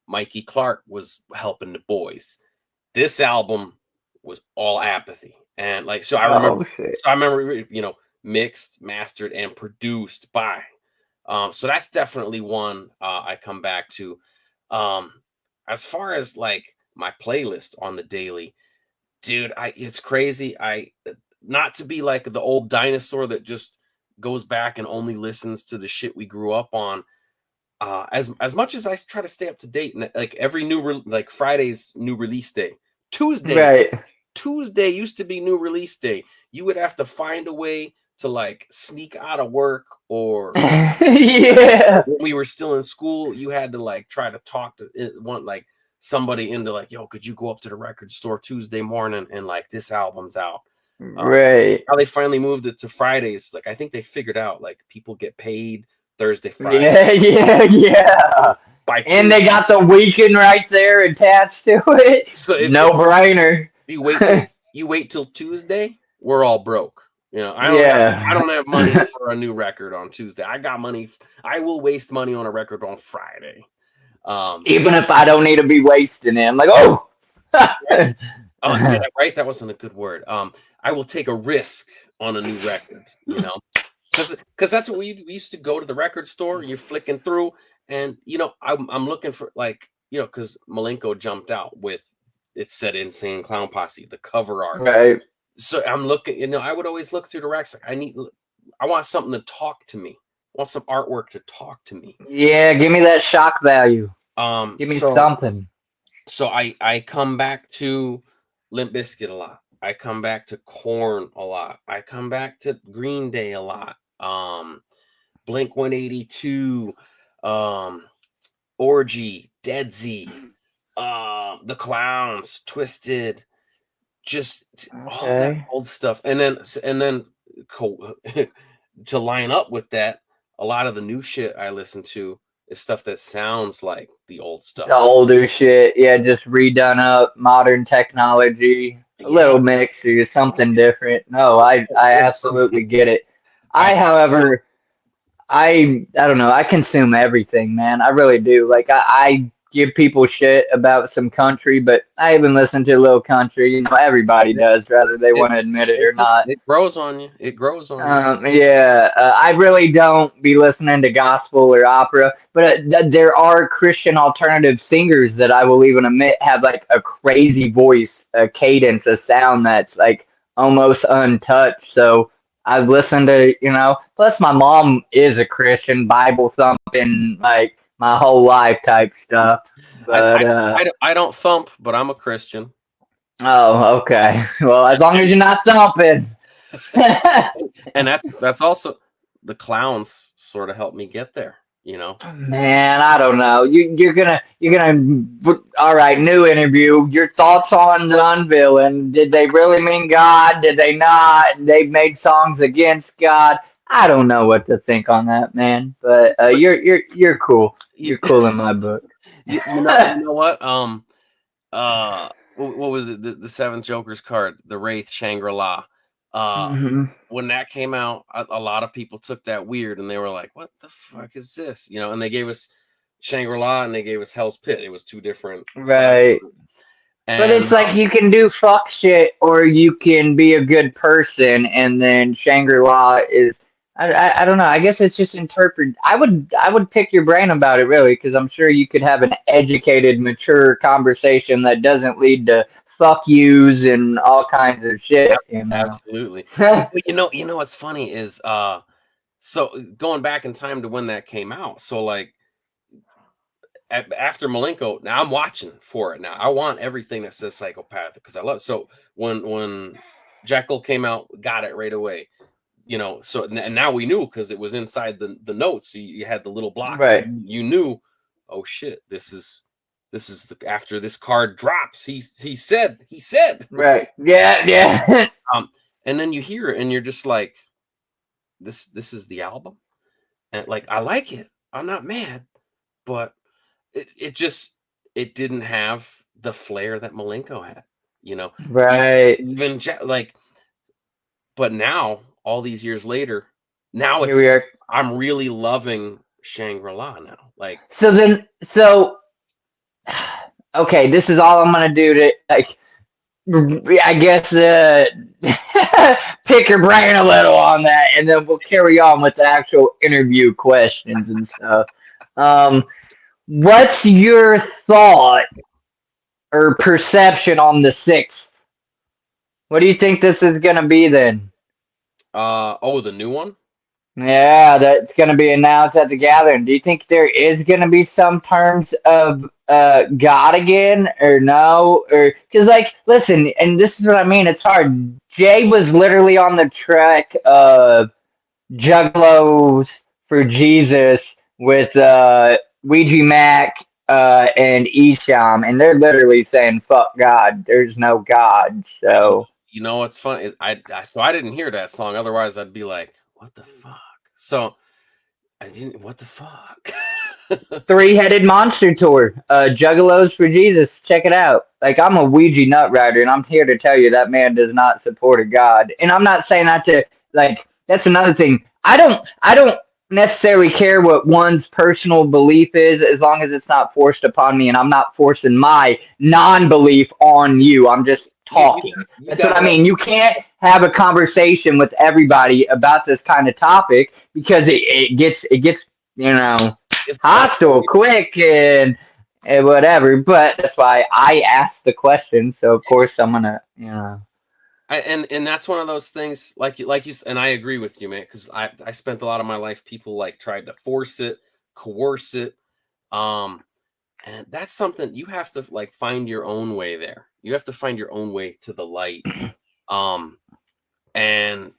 Mikey Clark was helping the boys. This album was all apathy. And so I remember, mixed, mastered, and produced by. So that's definitely one I come back to. As far as like my playlist on the daily, dude, it's crazy. Not to be like the old dinosaur that just goes back and only listens to the shit we grew up on. As much as I try to stay up to date, and like every like Friday's new release day, Tuesday used to be new release day. You would have to find a way to like sneak out of work, or yeah, when we were still in school, you had to like try to talk to like somebody into like, yo, could you go up to the record store Tuesday morning and like this album's out. Right. How they finally moved it to Fridays. Like I think they figured out like people get paid Thursday, Friday. Yeah. And they got the weekend right there attached to it. So no brainer. You wait till Tuesday, we're all broke. I don't have money for a new record on Tuesday. I got money. I will waste money on a record on Friday. Even if I don't need to be wasting it. I'm like, oh. Yeah, right. That wasn't a good word. I will take a risk on a new record, because that's what we used to go to the record store. You're flicking through, and I'm looking for like because Malenko jumped out with it said Insane Clown Posse, the cover art, right? So I'm looking. I would always look through the racks. Like I want something to talk to me. I want some artwork to talk to me. Yeah, give me that shock value. Give me something. So I come back to Limp Bizkit a lot. I come back to Korn a lot. I come back to Green Day a lot. Blink 182, Orgy, Dead Z, The Clowns, Twisted, just all that old stuff. And then to line up with that, a lot of the new shit I listen to is stuff that sounds like the old stuff. The older shit, yeah, just redone up, modern technology, a little mix or something different. No, I absolutely get it. However, I don't know. I consume everything, man. I really do. Like I give people shit about some country, but I even listen to a little country. Everybody does, whether they want to admit it or not. It grows on you. It grows on you. Yeah, I really don't be listening to gospel or opera, but there are Christian alternative singers that I will even admit have like a crazy voice, a cadence, a sound that's like almost untouched. So I've listened to, plus my mom is a Christian, Bible thumping, like my whole life type stuff. But I don't thump, but I'm a Christian. Oh, okay. Well, as long as you're not thumping. And that's also the Clowns sort of helped me get there. Man, I don't know. You're gonna. All right, new interview. Your thoughts on the unveiling? Did they really mean God? Did they not? They made songs against God. I don't know what to think on that, man. But you're cool. You're cool in my book. You know what? What was it? The Seventh Joker's card, the Wraith Shangri-La. When that came out, a lot of people took that weird and they were like, what the fuck is this? And they gave us Shangri-La and they gave us Hell's Pit. It was two different right styles. But it's like you can do fuck shit or you can be a good person, and then Shangri-La is I don't know. I guess it's just interpreted. I would pick your brain about it, really, because I'm sure you could have an educated, mature conversation that doesn't lead to fuck yous and all kinds of shit. Absolutely. You know what's funny is So going back in time to when that came out, so like after Malenko, now I'm watching for it. Now I want everything that says psychopathic because I love it. So when Jekyll came out, got it right away. You know, so and now we knew because it was inside the notes. So you had the little blocks. Right. You knew, oh shit, this is the after this card drops. He said. Right. Yeah. Yeah. And then you hear it and you're just like, this is the album, and like I like it. I'm not mad, but it didn't have the flair that Malenko had. You know, Right. even like, but now all these years later, now Here we are. I'm really loving Shangri-La now. Like, so okay, this is all I'm gonna do to like, I guess, pick your brain a little on that, and then we'll carry on with the actual interview questions and stuff. What's your thought or perception on the 6th? What do you think this is gonna be then? the new one. Yeah, that's going to be announced at the gathering. Do you think there is going to be some terms of God again, or no? Or because, like, listen, and this is what I mean. It's hard. Jay was literally on the track Juggalos for Jesus with Ouija Mac and Esham, and they're literally saying "fuck God." There's no God, so. You know what's funny is so I didn't hear that song. Otherwise, I'd be like, "What the fuck?" So I didn't. What the fuck? Three-headed monster tour, Juggalos for Jesus. Check it out. Like, I'm a Ouija nut rider, and I'm here to tell you that man does not support a God. And I'm not saying that to like. That's another thing. I don't necessarily care what one's personal belief is, as long as it's not forced upon me, and I'm not forcing my non-belief on you. I'm just talking. That's what I mean. You can't have a conversation with everybody about this kind of topic because it gets hostile quick and whatever. But that's why I asked the question. So of course I'm gonna and that's one of those things like you and I agree with you, man, because I spent a lot of my life, people like tried to force it, coerce it, and that's something you have to like find your own way there. You have to find your own way to the light, and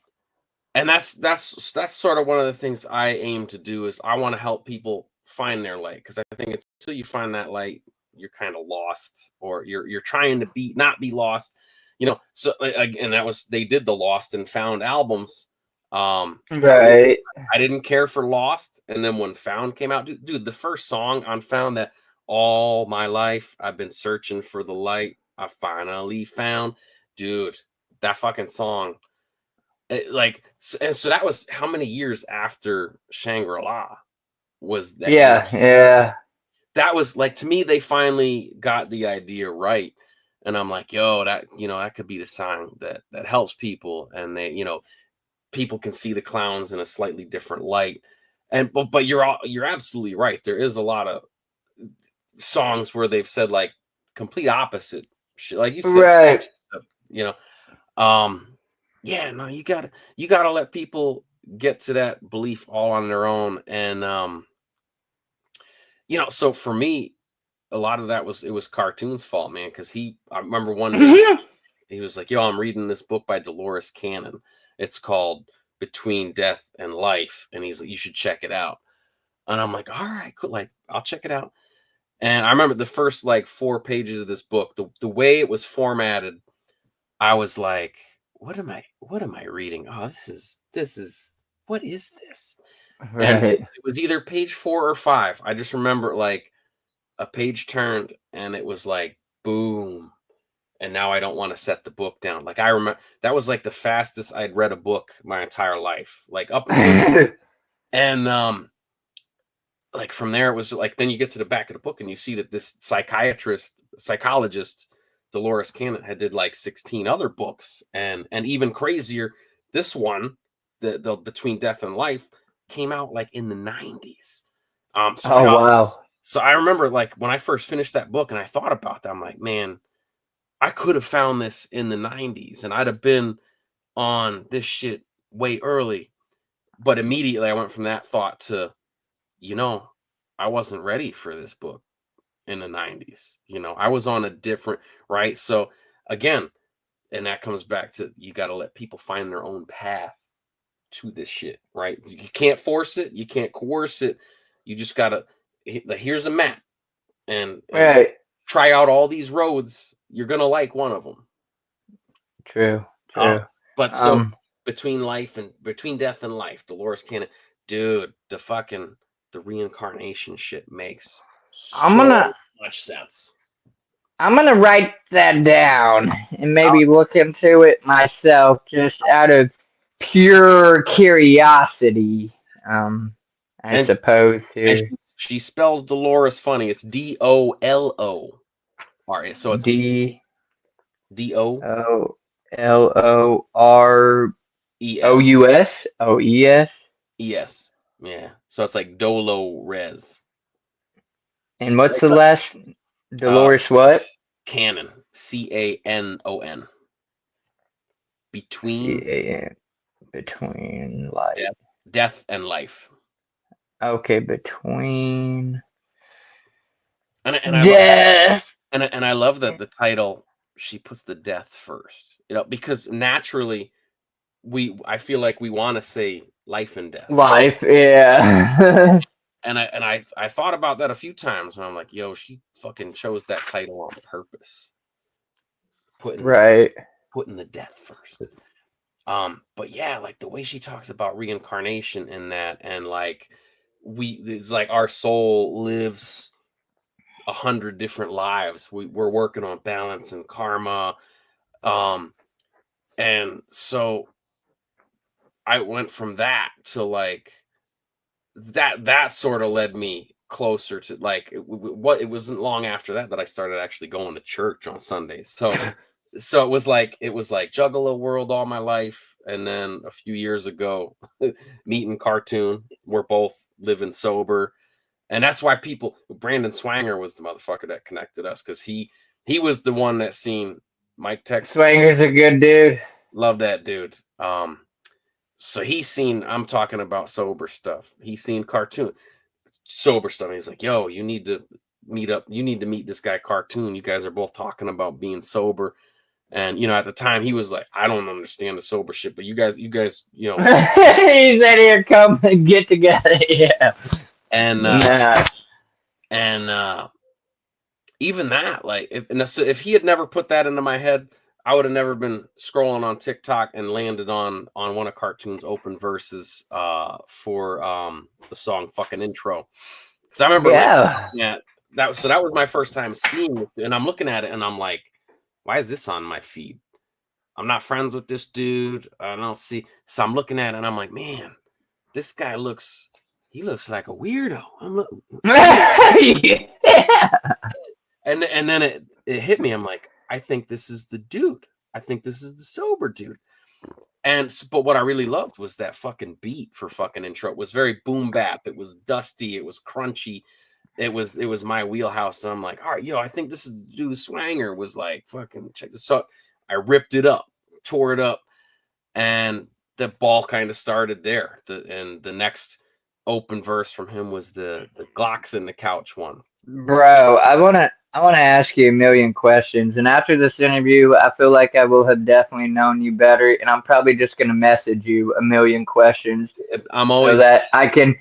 that's sort of one of the things I aim to do is I want to help people find their light, because I think until you find that light, you're kind of lost, or you're trying to not be lost, you know. So and that was, they did the Lost and Found albums. right. I didn't care for Lost, and then when Found came out, dude, the first song on Found, that all my life I've been searching for the light, I finally found, dude, that fucking song. And so that was how many years after Shangri-La was that? Yeah. That was like, to me, they finally got the idea right, and I'm like, yo, that that could be the song that helps people, and they people can see the clowns in a slightly different light. And but you're absolutely right. There is a lot of songs where they've said like complete opposite shit, like you said, Right. you know. Yeah, no, you gotta let people get to that belief all on their own. And so for me, a lot of that was Cartoon's fault, man, because I remember one day he was like, yo, I'm reading this book by Dolores Cannon. It's called Between Death and Life, and he's like, you should check it out. And I'm like, all right, cool, like I'll check it out. And I remember the first like 4 pages of this book, the way it was formatted, I was like, what am I reading? Oh, this is what is this? And Right. it was either page 4 or 5. I just remember like a page turned and it was like boom. And now I don't want to set the book down. Like I remember that was like the fastest I'd read a book my entire life. Like up until and like from there it was like, then you get to the back of the book and you see that this psychologist Dolores Cannon had did like 16 other books, and even crazier, this one, the Between Death and Life, came out like in the 90s. Wow. So I remember like when I first finished that book and I thought about that, I'm like, man, I could have found this in the 90s and I'd have been on this shit way early. but immediately I went from that thought to, I wasn't ready for this book in the 90s. I was on a different, right? So again, and that comes back to, you got to let people find their own path to this shit, right? You can't force it, you can't coerce it. You just got to, here's a map, and Right. try out all these roads. You're going to like one of them. True. But so between death and life, Dolores Cannon, dude, the reincarnation shit makes much sense. I'm gonna write that down and maybe look into it myself, just out of pure curiosity. I suppose And here. she spells Dolores funny. It's DOLO. All right, so it's DOLORES. ES. Yeah. So it's like Dolores. And what's the last? Dolores what? Cannon. CANON. Between life. Death and life. Okay, between and death. I love that the title, she puts the death first. Because naturally I feel like we want to say life and death. Life, yeah. And I thought about that a few times, and I'm like, yo, she fucking chose that title on purpose. Putting the death first. But yeah, like the way she talks about reincarnation in that, and like it's like our soul lives 100 different lives. We're working on balance and karma. And so I went from that to like that sort of led me closer to like it wasn't long after that I started actually going to church on Sundays. So it was like Juggalo world all my life, and then a few years ago meeting Cartoon, we're both living sober, and that's why Brandon Swanger was the motherfucker that connected us, because he was the one that seen mike-tek. Swanger's a good dude. Love that dude. So he's seen, I'm talking about sober stuff. He's seen Cartoon sober stuff. And he's like, yo, you need to meet up. You need to meet this guy Cartoon. You guys are both talking about being sober. And, at the time he was like, I don't understand the sober shit, but you guys, He said, here, come and get together. Yeah. And, even that, like, if he had never put that into my head, I would have never been scrolling on TikTok and landed on one of Cartoon's open verses for the song "Fucking Intro." Because I remember, that was my first time seeing it, and I'm looking at it and I'm like, why is this on my feed? I'm not friends with this dude. I don't see. So I'm looking at it and I'm like, man, this guy looks like a weirdo. And then it hit me. I'm like, I think this is the dude. I think this is the sober dude. But what I really loved was that fucking beat for Fucking Intro. It was very boom bap. It was dusty. It was crunchy. It was my wheelhouse. And I'm like, all right, I think this is dude Swanger was like, fucking check this out. I ripped it up, tore it up, and the ball kind of started there. The next open verse from him was the Glocks in the couch one. Bro, I wanna ask you a million questions, and after this interview, I feel like I will have definitely known you better, and I'm probably just gonna message you a million questions. I'm always so that I can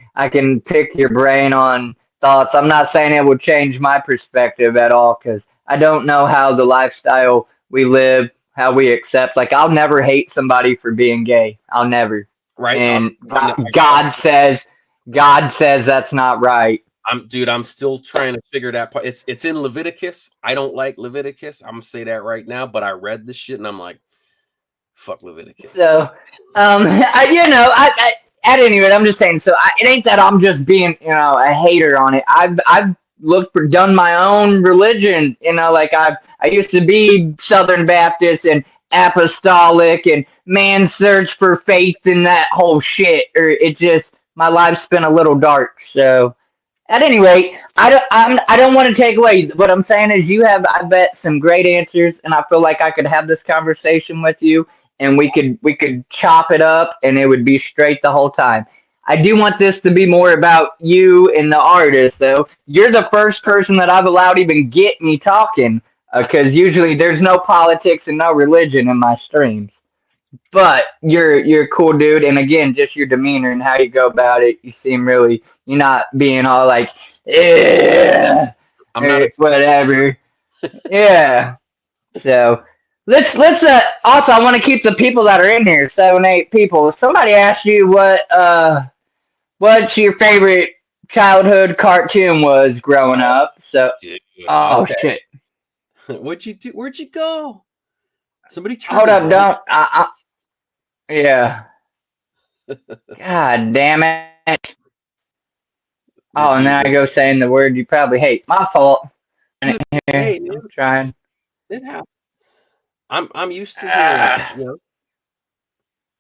pick your brain on thoughts. I'm not saying it will change my perspective at all, because I don't know how the lifestyle we live, how we accept. Like, I'll never hate somebody for being gay. I'll never. Right. And God says that's not right. I'm still trying to figure that part. It's in Leviticus. I don't like Leviticus. I'm gonna say that right now, but I read this shit and I'm like, fuck Leviticus. So, at any rate, I'm just saying. So it ain't that I'm just being, a hater on it. I've done my own religion. Like I used to be Southern Baptist and apostolic and man's search for faith and that whole shit. Or it just, my life's been a little dark. So. At any rate, I don't want to take away. What I'm saying is, you have, I bet, some great answers, and I feel like I could have this conversation with you and we could chop it up, and it would be straight the whole time. I do want this to be more about you and the artist, though. You're the first person that I've allowed even get me talking, because usually there's no politics and no religion in my streams. But you're a cool dude, and again, just your demeanor and how you go about it, you seem really, you're not being all like, yeah, I'm not or a whatever. Yeah. So let's also, I want to keep the people that are in here, 7, 8 people. Somebody asked you what's your favorite childhood cartoon was growing up. So dude. oh Okay. shit. What'd you do? Where'd you go? Somebody turned Hold his up, don't yeah. God damn it. Did Oh, and you then I go saying the word you probably hate. My fault. dude, Here, hey man, I'm trying. it happened. I'm used to hearing it, Ah. you know.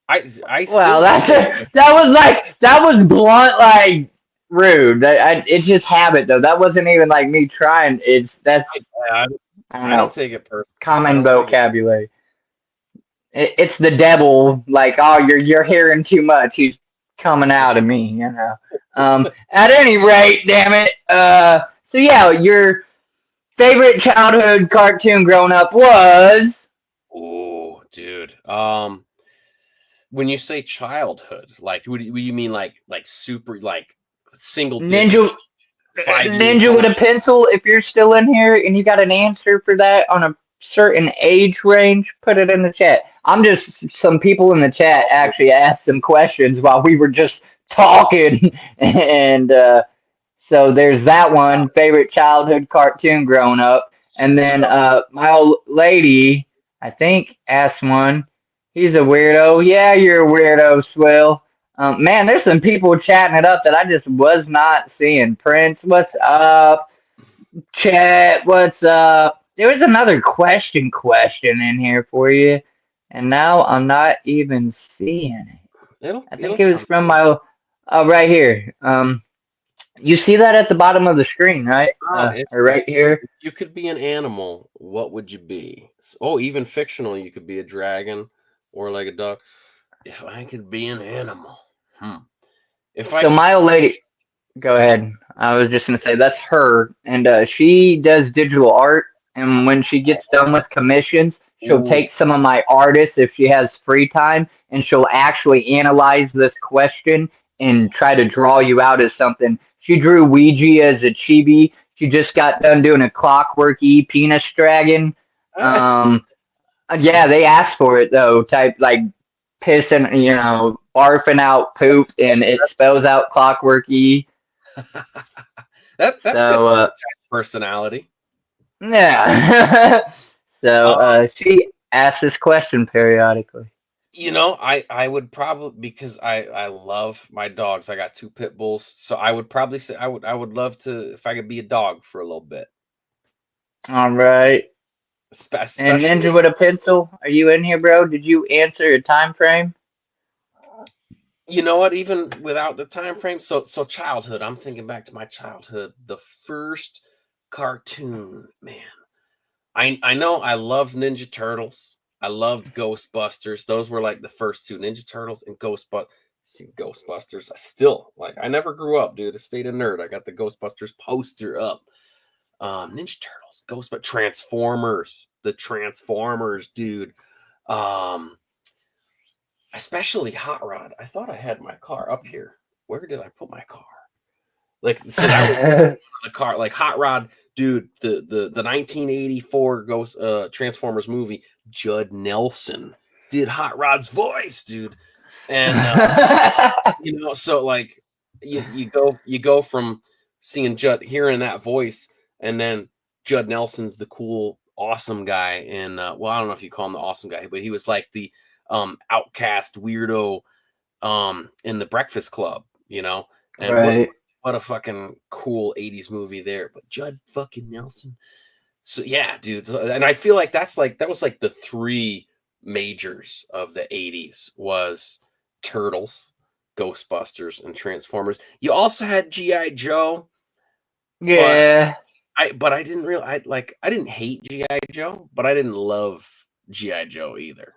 I Well, still say it. that was blunt, like rude. It's just habit though. That wasn't even like me trying. That's I, I don't I don't know, take it personal. I common don't take it. vocabulary. It's the devil. Like, oh, you're hearing too much. He's coming out of me. At any rate, damn it. So yeah, your favorite childhood cartoon growing up was Oh, dude. When you say childhood, like, what do you mean, like super, like single digit, Ninja 5 years Ninja with old? a pencil. If you're still in here and you got an answer for that on a certain age range, put it in the chat. I'm just, some people in the chat actually asked some questions while we were just talking, and so there's that one favorite childhood cartoon growing up, and then So, my old lady, I think, asked one. He's a weirdo. Yeah, you're a weirdo, Swill. Man, there's some people chatting it up that I just was not seeing. Prince, what's up? Chat, what's up? There was another question in here for you, and now I'm not even seeing it. I think it'll it was come from to me. my right here. You see that at the bottom of the screen, right? Oh, Or if right here. you could be an animal, what would you be? Oh, even fictional, you could be a dragon or like a duck. If I could be an animal, if I So could, my old lady, go ahead. I was just gonna say that's her, and she does digital art. And when she gets done with commissions, she'll ooh, take some of my artists if she has free time, and she'll actually analyze this question and try to draw you out as something. She drew Ouija as a chibi. She just got done doing a Clockwork E penis dragon. Um, yeah, they asked for it though. Type like pissing, barfing out poop, that's and it that's spells out Clockwork E. that fits So my personality. yeah. So Um, she asks this question periodically. I would probably, because I love my dogs. I got 2 pit bulls, so I would probably say I would love to, if I could be a dog for a little bit, All right. And especially. Ninja with a pencil, are you in here, bro? Did you answer a time frame? You know what? Even without the time frame, so childhood. I'm thinking back to my childhood. The first cartoon, man. I know I loved Ninja Turtles. I loved Ghostbusters. Those were like the first two, Ninja Turtles and Ghostbusters. See, Ghostbusters. I still like. I never grew up, dude. I stayed a nerd. I got the Ghostbusters poster up. Ninja Turtles, Ghostbusters, Transformers, the Transformers, dude. Um, Especially Hot Rod. I thought I had my car up here. Where did I put my car? Like, so that was the car, like Hot Rod, dude. The 1984 Ghost Transformers movie. Judd Nelson did Hot Rod's voice, dude, and so like you go from seeing Judd, hearing that voice, and then Judd Nelson's the cool, awesome guy, and well, I don't know if you call him the awesome guy, but he was like the outcast weirdo in the Breakfast Club, and Right. what a fucking cool 80s movie there. But Judd fucking Nelson. So yeah, dude. And I feel like that was like the three majors of the 80s was Turtles, Ghostbusters, and Transformers. You also had G.I. Joe, but Yeah. I didn't I didn't hate G.I. Joe, but I didn't love G.I. Joe either.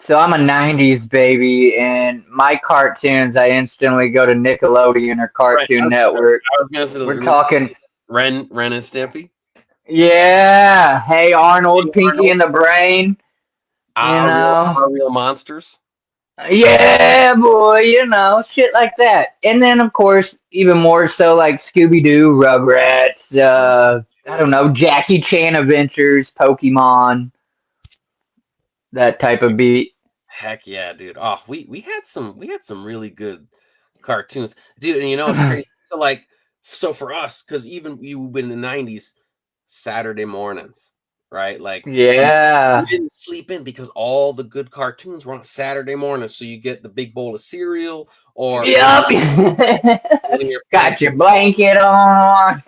So I'm a '90s baby, and my cartoons, I instantly go to Nickelodeon or Right. Cartoon Network. I was gonna say We're talking, Ren and Stimpy. yeah. Hey Hey, Arnold, Pinky Arnold. and the Brain. You know, Our real monsters. yeah, boy. You know, shit like that. And then of course, even more so, like Scooby Doo, Rugrats. I don't know, Jackie Chan Adventures, Pokemon, that type of beat. Heck yeah, dude. Oh, we had some really good cartoons, dude. And you know it's crazy. So for us, because even you've been in the '90s, Saturday mornings, right? Like you Yeah. didn't sleep in because all the good cartoons were on Saturday morning. So you get the big bowl of cereal, or Yup. one of your Got parents, your blanket on.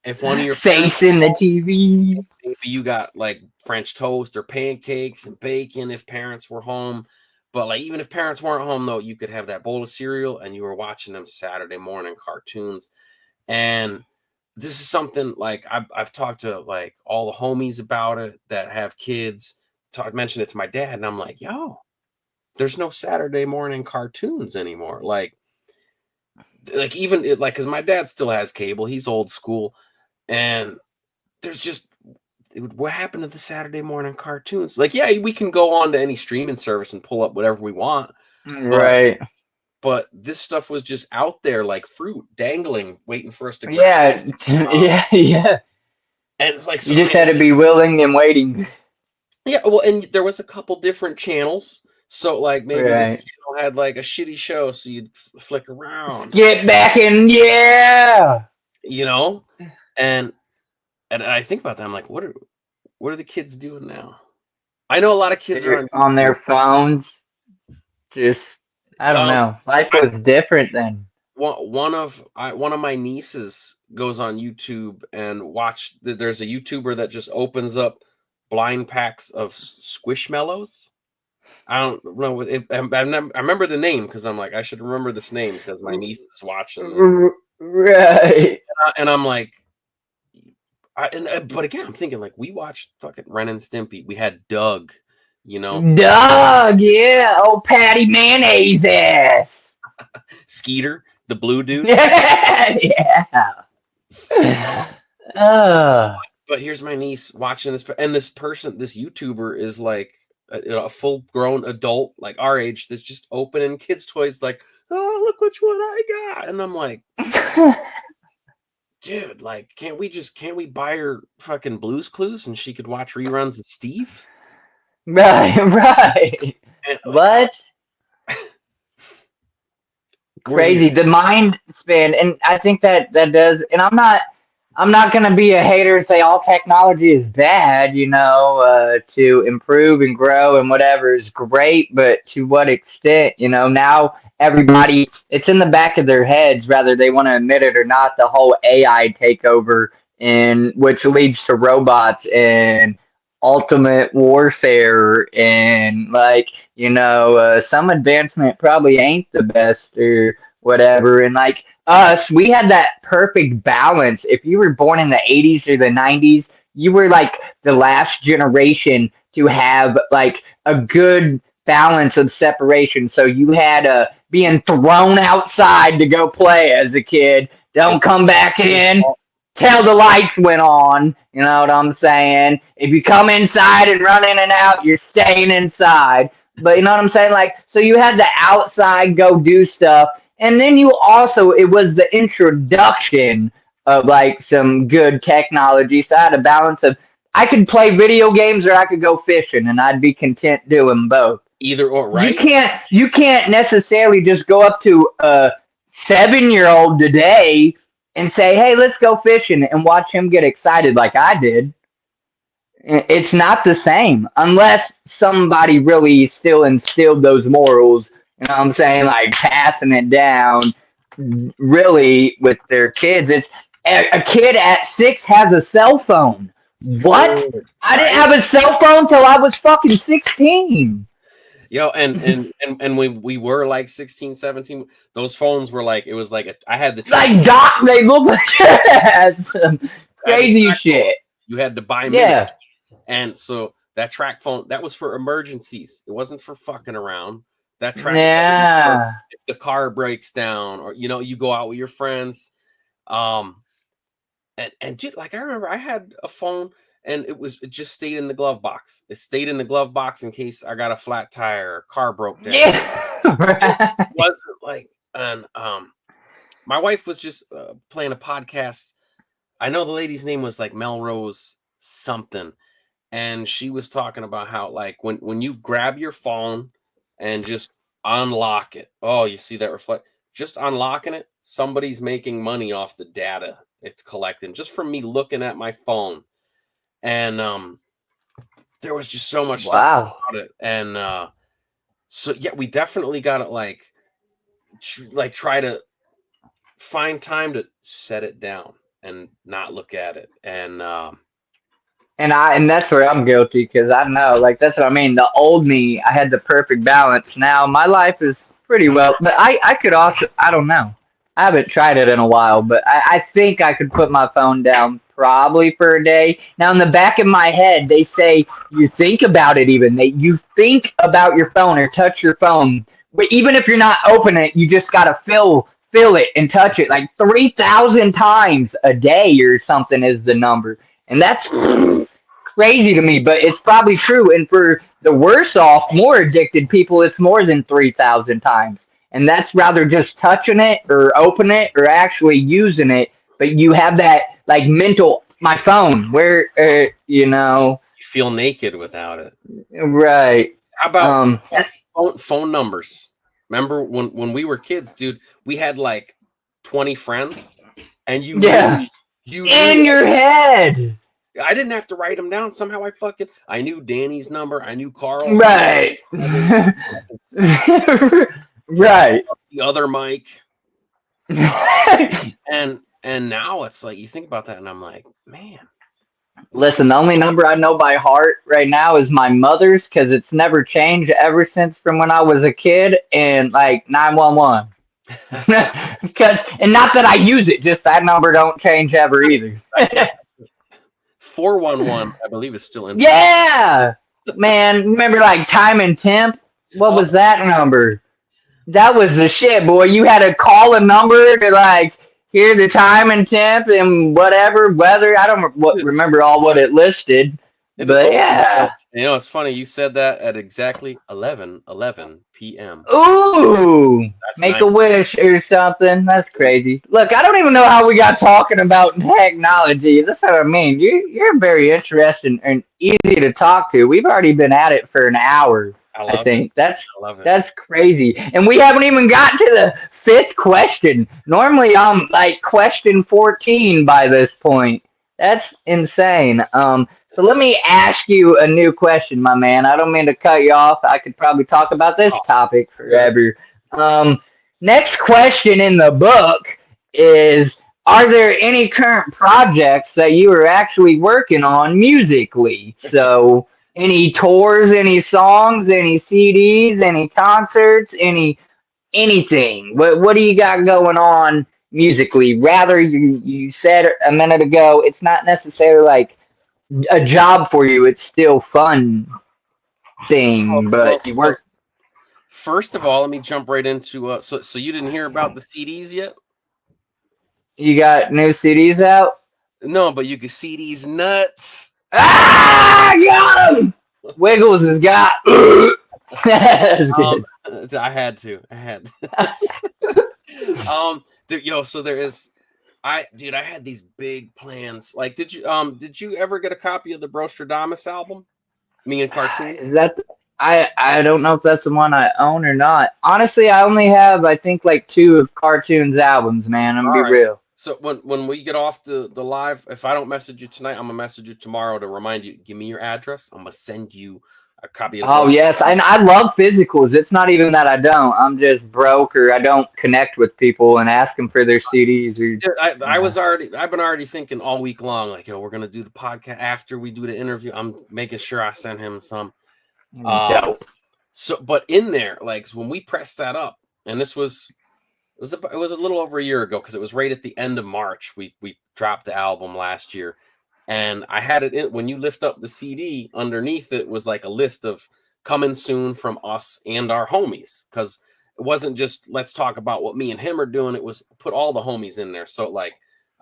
if one of your parents, Facing the TV. maybe you got like French toast or pancakes and bacon if parents were home. But like even if parents weren't home though, you could have that bowl of cereal and you were watching them Saturday morning cartoons. And this is something like I've talked to like all the homies about it that have kids. Mentioned it to my dad, and I'm like, yo, there's no Saturday morning cartoons anymore. Like even like because my dad still has cable, he's old school, and there's just what happened to the Saturday morning cartoons? Like, yeah, we can go on to any streaming service and pull up whatever we want, but Right. this stuff was just out there like fruit dangling, waiting for us to grab. Yeah. Yeah. Yeah. And it's like You so, just had to be willing and waiting. yeah. Well, and there was a couple different channels, so like maybe this Right. channel had like a shitty show, so you'd flick around, Get back in. Yeah. you know, and I think about that. I'm like, what are the kids doing now? I know a lot of kids are They're on on YouTube. their phones. Just, I don't know. Life I, was different then. one of my nieces goes on YouTube and watch. There's a YouTuber that just opens up blind packs of Squishmallows. I don't know. I remember the name because I'm like I should remember this name because my niece is watching this, Right. and I'm like, but again, I'm thinking like we watched fucking Ren and Stimpy. We had Doug, you know, Doug, yeah. Oh, Patty Mayonnaise ass. Skeeter, the blue dude. Yeah. But here's my niece watching this, and this YouTuber is like a full grown adult, like our age, that's just opening kids' toys, like, oh, look which one I got. And I'm like, dude, like, can't we buy her fucking Blue's Clues and she could watch reruns of Steve? Right. And, What? Crazy. The mind span, and I think that does. And I'm not gonna be a hater and say all technology is bad. You know, to improve and grow and whatever is great, but to what extent? You know, now everybody, it's in the back of their heads, whether they want to admit it or not. The whole AI takeover, and which leads to robots and ultimate warfare, and like, you know, some advancement probably ain't the best or whatever. And like us, we had that perfect balance. If you were born in the 80s or the 90s, you were like the last generation to have like a good balance of separation. So you had being thrown outside to go play as a kid. Don't come back in till the lights went on. You know what I'm saying? If you come inside and run in and out, you're staying inside. But you know what I'm saying? Like, so you had the outside go do stuff. And then you also, it was the introduction of like some good technology. So I had a balance of, I could play video games or I could go fishing, and I'd be content doing both. either or, right? You can't necessarily just go up to a 7-year-old today and say, "Hey, let's go fishing," and watch him get excited like I did. It's not the same unless somebody really still instilled those morals. You know what I'm saying? Like passing it down really with their kids. It's a kid at 6 has a cell phone. What? I didn't have a cell phone till I was fucking 16. Yo, and we were like 16, 17, those phones were like, it was like I had the like doc, they look like crazy shit. You had to buy minutes. Yeah. And so That track phone, that was for emergencies. It wasn't for fucking around. That track Yeah. if the car breaks down, or you go out with your friends. And like I remember I had a phone and it just stayed in the glove box. It stayed in the glove box in case I got a flat tire or car broke down. Yeah. It wasn't like, and my wife was just playing a podcast. I know the lady's name was like Melrose something, and she was talking about how like when you grab your phone and just unlock it, oh, you see that reflect, just unlocking it, somebody's making money off the data it's collecting just from me looking at my phone. And there was just so much stuff Wow. about it. And so yeah, we definitely got to like try to find time to set it down and not look at it. And And that's where I'm guilty because I know, like that's what I mean. The old me, I had the perfect balance. Now my life is pretty well, but I could also, I don't know. I haven't tried it in a while, but I think I could put my phone down probably for a day. Now in the back of my head, they say you think about it. Even you think about your phone or touch your phone, but even if you're not opening it, you just gotta feel it and touch it like 3,000 times a day or something is the number. And that's crazy to me, but it's probably true. And for the worse off, more addicted people, it's more than 3,000 times. And that's rather just touching it or opening it or actually using it. But you have that like mental, my phone, where, you feel naked without it. Right. How about phone numbers? Remember when we were kids, dude, we had like 20 friends and you in your head. I didn't have to write them down. Somehow I knew Danny's number. I knew Carl's right. number. Right. The other Mike. and now it's like you think about that and I'm like, man. Listen, the only number I know by heart right now is my mother's because it's never changed ever since from when I was a kid, and like 911. Because and not that I use it, just that number don't change ever either. 411, I believe, is still in. Yeah, man. Remember like time and temp? What was that number? That was the shit, boy. You had to call a number to like hear the time and temp and whatever weather. I don't remember all what it listed, but yeah. It's funny you said that at exactly 11:11 p.m. Ooh, make a wish or something. That's crazy. Look, I don't even know how we got talking about technology. That's what I mean. You're very interesting and easy to talk to. We've already been at it for an hour. I think that's crazy, and we haven't even got to the 5th question. Normally, I'm like question 14 by this point. That's insane. So let me ask you a new question, my man. I don't mean to cut you off. I could probably talk about this topic forever. Next question in the book is: are there any current projects that you are actually working on musically? So. Any tours, any songs, any CDs, any concerts, anything? What do you got going on musically? Rather, you said a minute ago, it's not necessarily like a job for you. It's still fun thing, but you work. First of all, let me jump right into so you didn't hear about the CDs yet? You got new CDs out? No, but you can see these nuts. Ah, got him. Wiggles has got. That's good. I had to. So there is. I had these big plans. Like, did you ever get a copy of the Brostradamus album? Me and Cartoon. Is that? I don't know if that's the one I own or not. Honestly, I only have I think like 2 of Cartoon's albums, man. I'm gonna be real. So when we get off the live, if I don't message you tonight, I'm gonna message you tomorrow to remind you. Give me your address. I'm gonna send you a copy of. Oh yes, and I love physicals. It's not even that I don't. I'm just broke or I don't connect with people and ask them for their CDs. Or I've been already thinking all week long, like, we're gonna do the podcast after we do the interview. I'm making sure I send him some. So, but in there, like when we pressed that up, and this was. It was a little over a year ago because it was right at the end of March. We dropped the album last year. And I had it in, when you lift up the CD, underneath it was like a list of coming soon from us and our homies, because it wasn't just let's talk about what me and him are doing. It was put all the homies in there. So like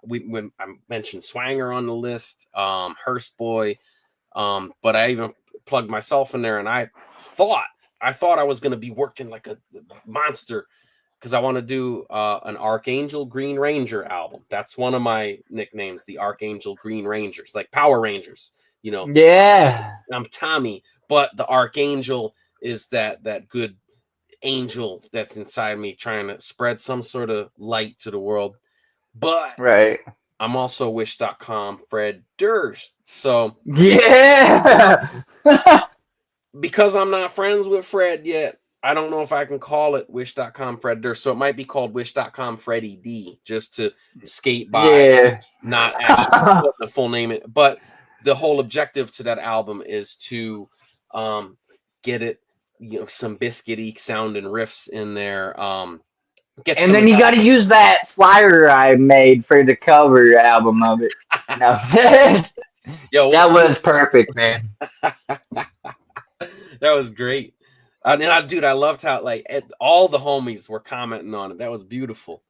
when I mentioned Swanger on the list, Hearst Boy, but I even plugged myself in there, and I thought I was going to be working like a monster, because I want to do an Archangel Green Ranger album. That's one of my nicknames, the Archangel Green Rangers, like Power Rangers. You know, Yeah. I'm Tommy, but the Archangel is that good angel that's inside me, trying to spread some sort of light to the world. But Right. I'm also Wish.com Fred Durst. So Yeah. because I'm not friends with Fred yet, I don't know if I can call it Wish.com Fred Durst. So it might be called Wish.com Freddie D, just to skate by, Yeah. not actually put the full name in. But the whole objective to that album is to get it, some biscuity sound and riffs in there. Get And some then of you got to use that flyer I made for the cover album of it. No. Yo, we'll That was perfect, man. That was great. Dude, I loved how all the homies were commenting on it. That was beautiful.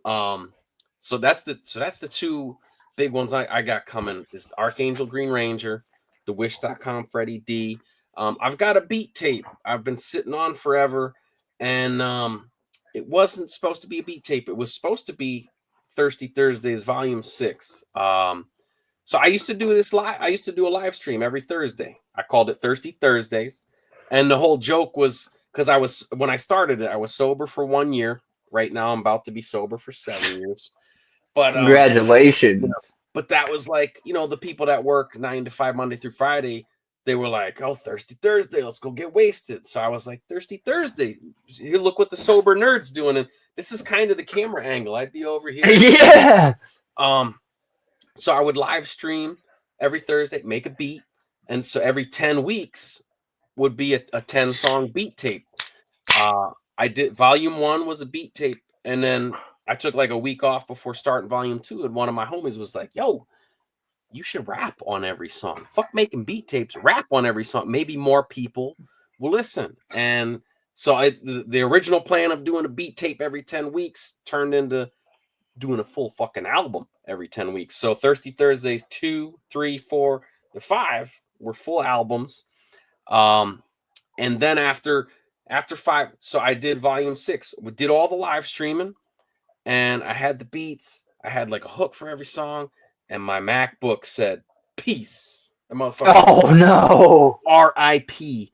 So that's the two big ones I got coming. Is Archangel Green Ranger, the Wish.com Freddie D. I've got a beat tape I've been sitting on forever, and it wasn't supposed to be a beat tape. It was supposed to be Thirsty Thursdays Volume 6. So I used to do this live. I used to do a live stream every Thursday. I called it Thirsty Thursdays. And the whole joke was because when I started it, I was sober for 1 year. Right now, I'm about to be sober for 7 years. But Congratulations. but that was like, the people that work 9 to 5 Monday through Friday, they were like, "Oh, Thirsty Thursday, let's go get wasted." So I was like, "Thirsty Thursday, you look what the sober nerd's doing." And this is kind of the camera angle. I'd be over here. Yeah. So I would live stream every Thursday, make a beat, and so every 10 weeks would be a 10-song beat tape. I did Volume 1 was a beat tape, and then I took like a week off before starting Volume 2, and one of my homies was like, "Yo, you should rap on every song. Fuck making beat tapes, rap on every song. Maybe more people will listen." And so the original plan of doing a beat tape every 10 weeks turned into doing a full fucking album every 10 weeks. So Thirsty Thursdays 2, 3, 4, and 5 were full albums. And then after 5, so I did Volume 6. We did all the live streaming, and I had the beats. I had like a hook for every song, and my MacBook said peace. The motherfucker. Oh no. RIP.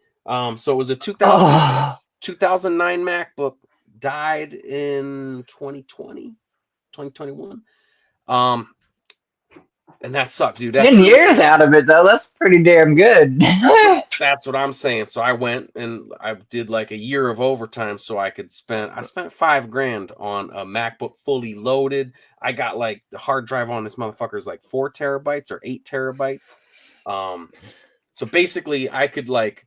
So it was a 2009 MacBook, died in 2021. And that sucked, dude. 10 years out of it though. That's pretty damn good. That's what I'm saying. So I went and I did like a year of overtime so I spent $5,000 on a MacBook fully loaded. I got like the hard drive on this motherfucker is like 4 terabytes or 8 terabytes. So basically I could like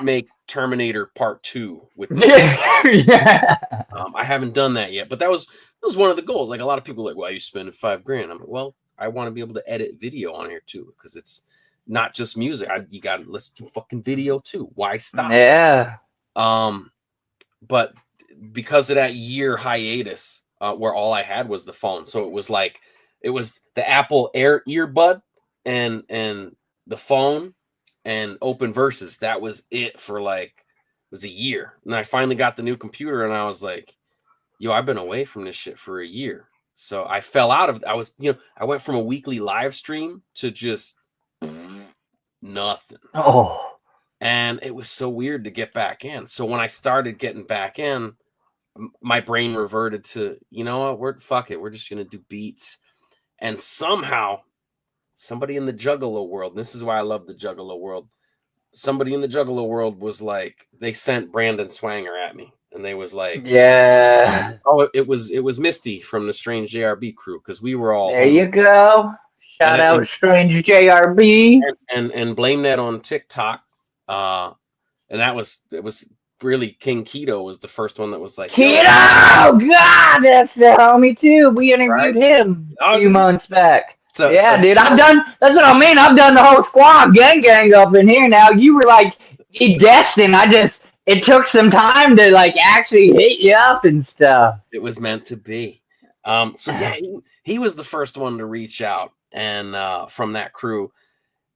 make Terminator Part 2 with this. Yeah. I haven't done that yet, but that was one of the goals. Like a lot of people are like, "Why are you spending $5,000?" I'm like, well, I want to be able to edit video on here too, because it's not just music. Let's do fucking video too. Why stop? Yeah. But because of that year hiatus, where all I had was the phone, so it was the Apple earbud and the phone and Open Verses. That was it for it was a year. And I finally got the new computer, and I was like, "Yo, I've been away from this shit for a year." So I fell out of. I went from a weekly live stream to just nothing. Oh. And it was so weird to get back in. So when I started getting back in, my brain reverted to, fuck it. We're just going to do beats. And somehow somebody in the Juggalo world, and this is why I love the Juggalo world. Somebody in the Juggalo world was like, they sent Brandon Swanger at me. And they was like, yeah. Oh, it was Misty from the Strange JRB crew, because we were all there. You go. Shout out Strange JRB. And blame that on TikTok. And it was really King Keto was the first one that was like, Keto! God, that's the homie too. We interviewed him a few months back. So Yeah, dude, I've done. That's what I mean. I've done the whole squad gang up in here. Now you were like destined. It took some time to like actually hit you up and stuff. it was meant to be. So yeah, he was the first one to reach out and from that crew,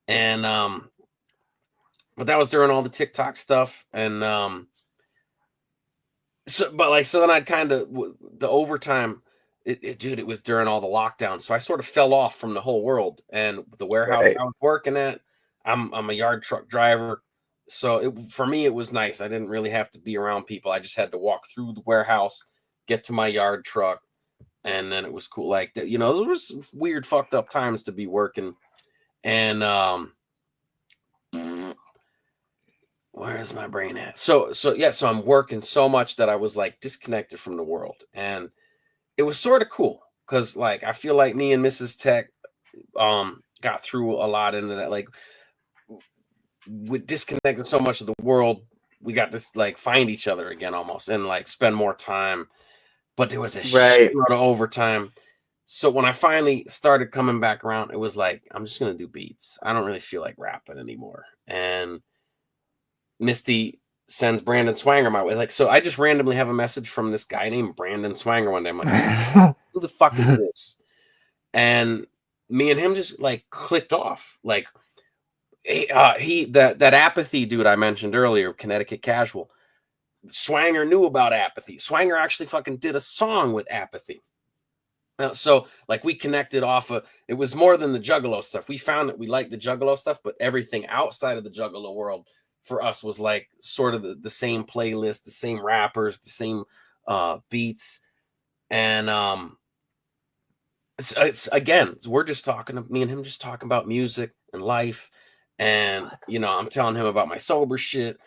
and but that was during all the TikTok stuff, and so then I'd kind of the overtime. Dude, it was during all the lockdowns, so I sort of fell off from the whole world. And the warehouse Right. I was working at, I'm a yard truck driver, so for me it was nice. I didn't really have to be around people. I just had to walk through the warehouse, get to my yard truck, and then it was cool. Like that, there was weird, fucked up times to be working, and where is my brain at? So I'm working so much that I was like disconnected from the world, and it was sort of cool because like I feel like me and Mrs. Tech got through a lot into that. Like we disconnected so much of the world, we got to like find each other again almost and like spend more time. But there was a shitload of overtime. So when I finally started coming back around, it was like, I'm just gonna do beats. I don't really feel like rapping anymore. And Misty sends Brandon Swanger my way. Like, so I just randomly have a message from this guy named Brandon Swanger one day. I'm like, who the fuck is this? And me and him just like clicked off. Like that apathy dude I mentioned earlier, Connecticut Casual. Swanger knew about apathy. Swanger actually fucking did a song with apathy. So like we connected off of, it was more than the Juggalo stuff. We found that we liked the Juggalo stuff, but everything outside of the Juggalo world for us was like sort of the same playlist, the same rappers, the same beats. And it's again, we're just talking, me and him just talking about music and life. And I'm telling him about my sober shit.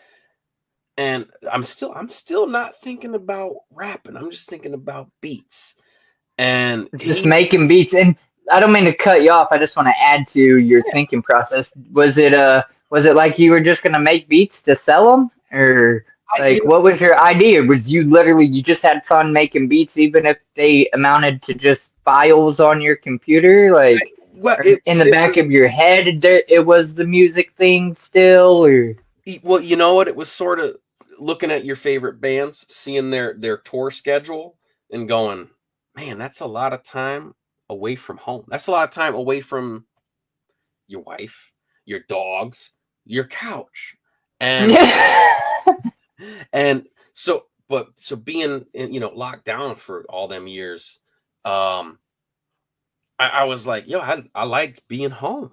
And I'm still not thinking about rapping. I'm just thinking about beats. And just making beats. And I don't mean to cut you off. I just want to add to your thinking process. Was it like you were just gonna make beats to sell them, or like what was your idea? Was you just had fun making beats, even if they amounted to just files on your computer, like in the back of your head? It was the music thing still, or well, you know what? It was sort of looking at your favorite bands, seeing their tour schedule, and going, man, that's a lot of time away from home. That's a lot of time away from your wife, your dogs, your couch. And and so being locked down for all them years, I was like, I liked being home.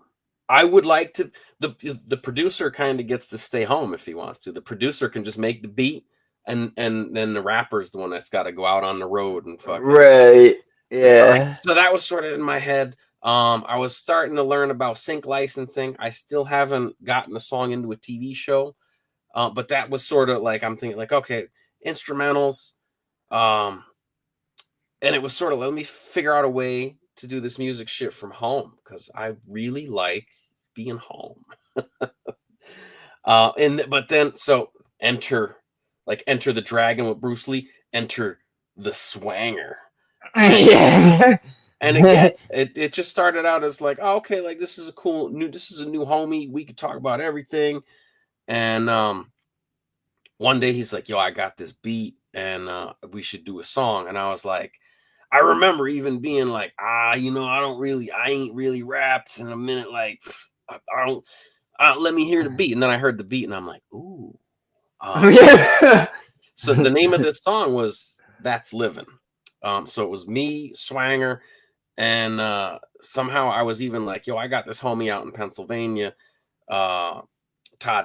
I would like to, the producer kind of gets to stay home if he wants to. The producer can just make the beat, and then the rapper's the one that's got to go out on the road and fucking. Right. Yeah. So that was sort of in my head. I was starting to learn about sync licensing. I still haven't gotten a song into a TV show, but that was sort of like, I'm thinking like, okay, instrumentals. And it was sort of, let me figure out a way to do this music shit from home, because I really like being home. But then enter the dragon with Bruce Lee, enter the Swanger. Yeah. And again, it just started out as like, oh, okay, like this is a new homie. We could talk about everything. And one day he's like, yo, I got this beat and we should do a song. And I was like, I remember even being like, I ain't really rapped in a minute. Like, I don't, let me hear the beat. And then I heard the beat and I'm like, ooh. So the name of this song was That's Living. So it was me, Swanger, and somehow I was even like, yo, I got this homie out in Pennsylvania, Todd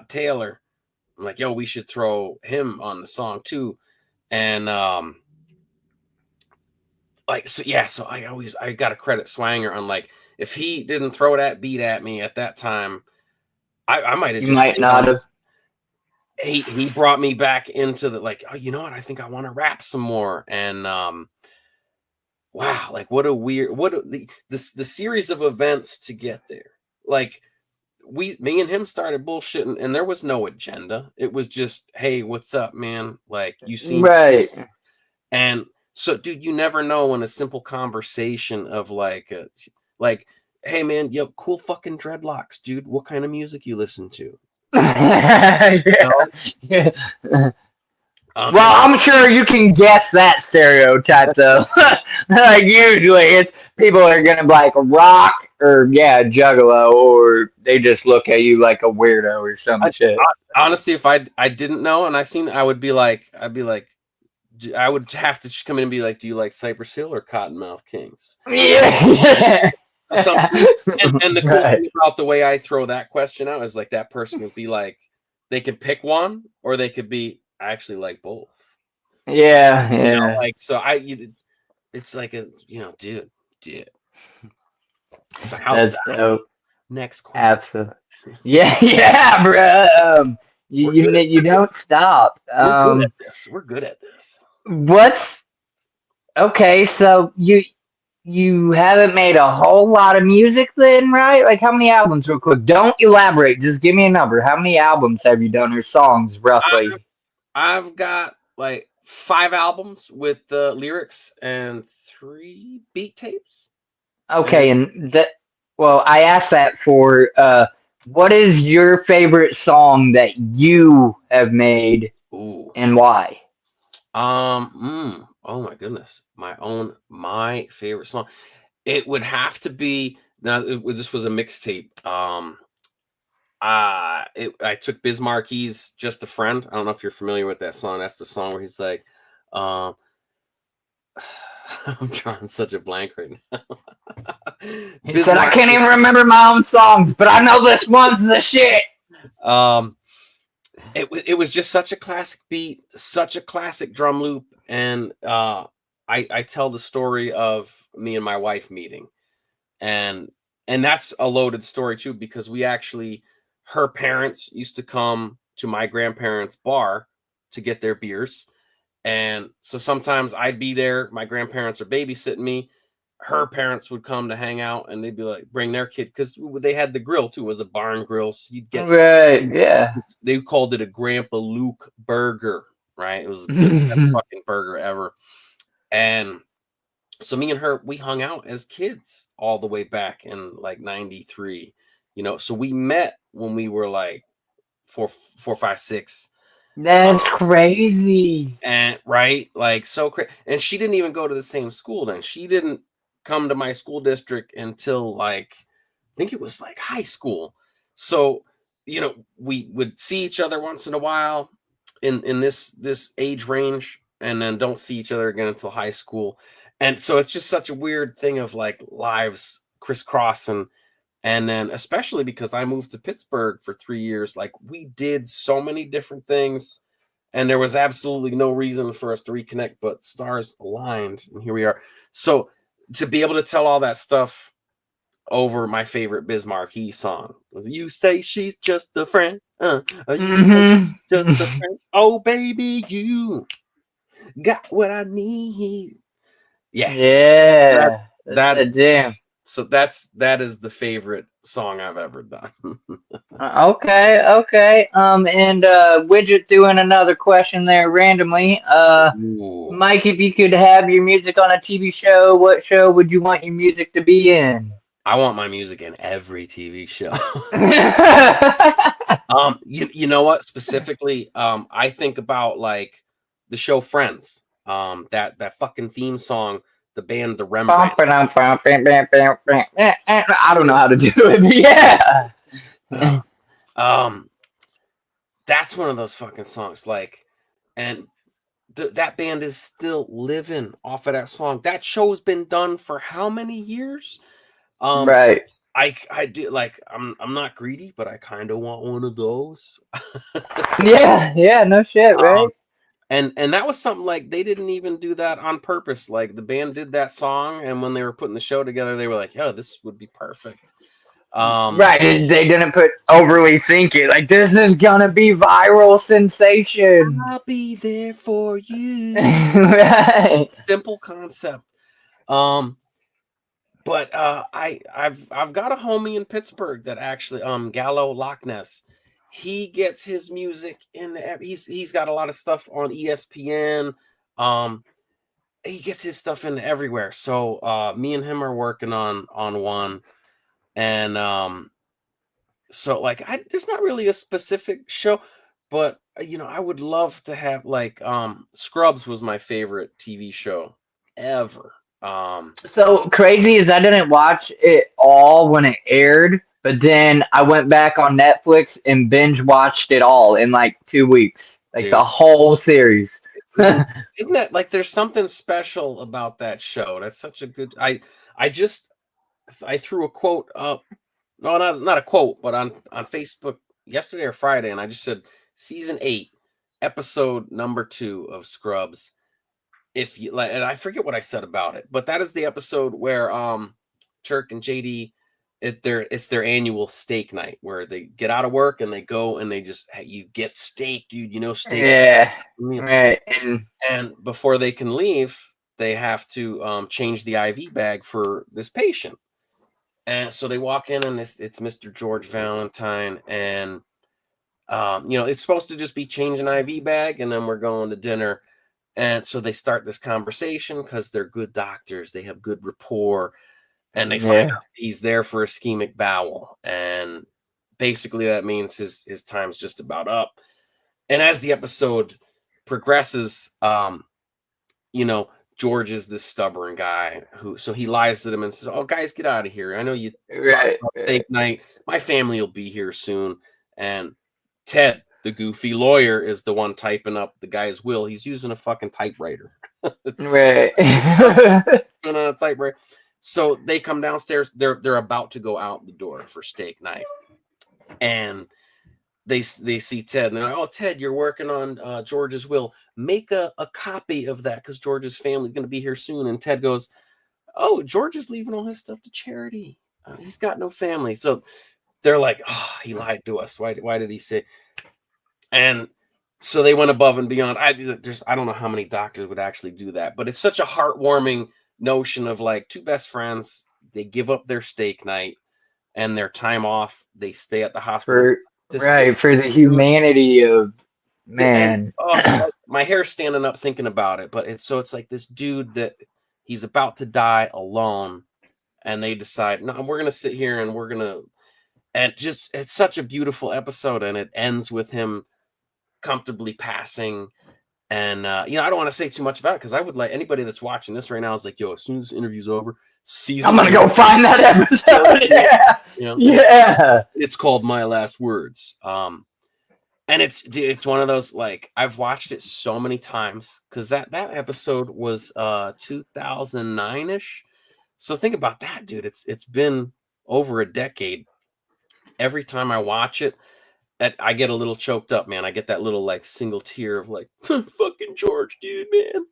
Taylor. I'm like, yo, we should throw him on the song too. And so I gotta credit Swanger on, like, if he didn't throw that beat at me at that time, I might have You might not have. He brought me back into the, like, oh, you know what? I think I want to rap some more. And wow, like what a weird, the series of events to get there. Like me and him started bullshitting, and there was no agenda. It was just, hey, what's up, man? Like, you seem right. And so, dude, you never know when a simple conversation of like hey man, yo, cool fucking dreadlocks, dude. What kind of music you listen to? Yeah. No. Yeah. And Well, I'm sure you can guess that stereotype though. Like usually it's people are gonna be like rock or yeah, juggalo, or they just look at you like a weirdo or some shit. honestly, if I didn't know and I'd be like, I would have to just come in and be like, do you like Cypress Hill or Cottonmouth Kings? Yeah. Some, and the cool Right. thing about the way I throw that question out is like that person could be like, they could pick one, or they could be, I actually like both. Yeah, You know, yeah. like so it's like a dude. So how's That's that? dope. Next question. Absolutely. Yeah, yeah, bro. You We're good at you don't stop. we're good at this. We're good at this. What's okay? So you haven't made a whole lot of music then, right? Like how many albums, real quick? Don't elaborate. Just give me a number. How many albums have you done or songs, roughly? I've got like 5 albums with lyrics and 3 beat tapes. And Okay, and that. Well, I asked that for. What is your favorite song that you have made ooh, and why? oh my goodness, my favorite song. It would have to be now. This was a mixtape. I took Biz Marquis' "Just a Friend." I don't know if you're familiar with that song. That's the song where he's like, um, I'm drawing such a blank right now. He said, "I can't even remember my own songs, but I know this one's the shit." It was just such a classic beat, such a classic drum loop, and I tell the story of me and my wife meeting, and that's a loaded story too because we actually her parents used to come to my grandparents' bar to get their beers, and so sometimes I'd be there. My grandparents are babysitting me. Her parents would come to hang out, and they'd be like, bring their kid because they had the grill too. It was a barn grill, so you'd get. Right, yeah. They called it a Grandpa Luke burger, right? It was the best fucking burger ever. And so me and her, we hung out as kids all the way back in like '93. So we met when we were like four, 5, 6. That's crazy. And right, like so crazy. And she didn't even go to the same school then. She didn't come to my school district until like I think it was like high school. So, we would see each other once in a while in this age range and then don't see each other again until high school. And so it's just such a weird thing of like lives crisscrossing. And then especially because I moved to Pittsburgh for 3 years, like we did so many different things and there was absolutely no reason for us to reconnect, but stars aligned and here we are. So to be able to tell all that stuff over my favorite Biz Marquis song was "You Say She's Just a Friend, you say just a friend, oh baby, you got what I need." Yeah, so Yeah, that's that a jam. so that is the favorite song I've ever done. Okay, okay. And Widget doing another question there randomly. Ooh, Mike, if you could have your music on a TV show, what show would you want your music to be in? I want my music in every TV show. Yeah. You know what? Specifically, I think about like the show Friends. That fucking theme song, the band The Rembrandt. I don't know how to do it, but yeah. Uh, um, that's one of those fucking songs. Like, and that band is still living off of that song. That show's been done for how many years? Um, Right. I do like I'm not greedy, but I kind of want one of those. Yeah, yeah, no shit, um, right? and that was something like they didn't even do that on purpose. Like the band did that song, and when they were putting the show together, they were like, "Yo, this would be perfect." Right. They didn't put overly think it. Like this is gonna be viral sensation. I'll be there for you. Right. Simple concept. Um, but I've got a homie in Pittsburgh that actually Gallo Loch Ness. He gets his music he's got a lot of stuff on ESPN. Um, he gets his stuff into everywhere. So me and him are working on one. And so like there's not really a specific show, but I would love to have like Scrubs was my favorite TV show ever. So crazy is I didn't watch it all when it aired, but then I went back on Netflix and binge watched it all in like 2 weeks, like the Dude, whole series. isn't isn't that like there's something special about that show? That's such a good I just I threw a quote up. No, not a quote, but on Facebook yesterday or Friday, and I just said season 8, episode number 2 of Scrubs. If you like, and I forget what I said about it, but that is the episode where Turk and JD it's their annual steak night where they get out of work and they go and they just hey, you get steak, dude. Steak. Yeah, right. And before they can leave, they have to change the IV bag for this patient. And so they walk in and it's Mr. George Valentine. And, it's supposed to just be changing IV bag and then we're going to dinner. And so they start this conversation because they're good doctors. They have good rapport. And they find out he's there for ischemic bowel. And basically that means his time's just about up. And as the episode progresses, George is this stubborn guy so he lies to them and says, "Oh, guys, get out of here. I know you talk about steak night. My family will be here soon." And Ted, the goofy lawyer, is the one typing up the guy's will. He's using a fucking typewriter. Right. On a typewriter. So they come downstairs. They're about to go out the door for steak night. And they see Ted and they're like, "Oh, Ted, you're working on George's will. Make a copy of that because George's family's going to be here soon." And Ted goes, "Oh, George is leaving all his stuff to charity. He's got no family." So they're like, "Oh, he lied to us. Why did he say?" And so they went above and beyond. I don't know how many doctors would actually do that, but it's such a heartwarming notion of like two best friends. They give up their steak night and their time off. They stay at the hospital for the humanity of and man. my hair's standing up thinking about it. But it's like this dude that he's about to die alone, and they decide, no, we're gonna sit here and it's such a beautiful episode, and it ends with him comfortably passing. And I don't want to say too much about it because I would like anybody that's watching this right now is like, yo, as soon as this interview's over, I'm gonna go find that episode. Yeah. It's called My Last Words. And it's one of those, like, I've watched it so many times because that episode was 2009-ish. So think about that, dude. It's been over a decade. Every time I watch it, I get a little choked up, man. I get that little like single tear of like, fucking George, dude, man.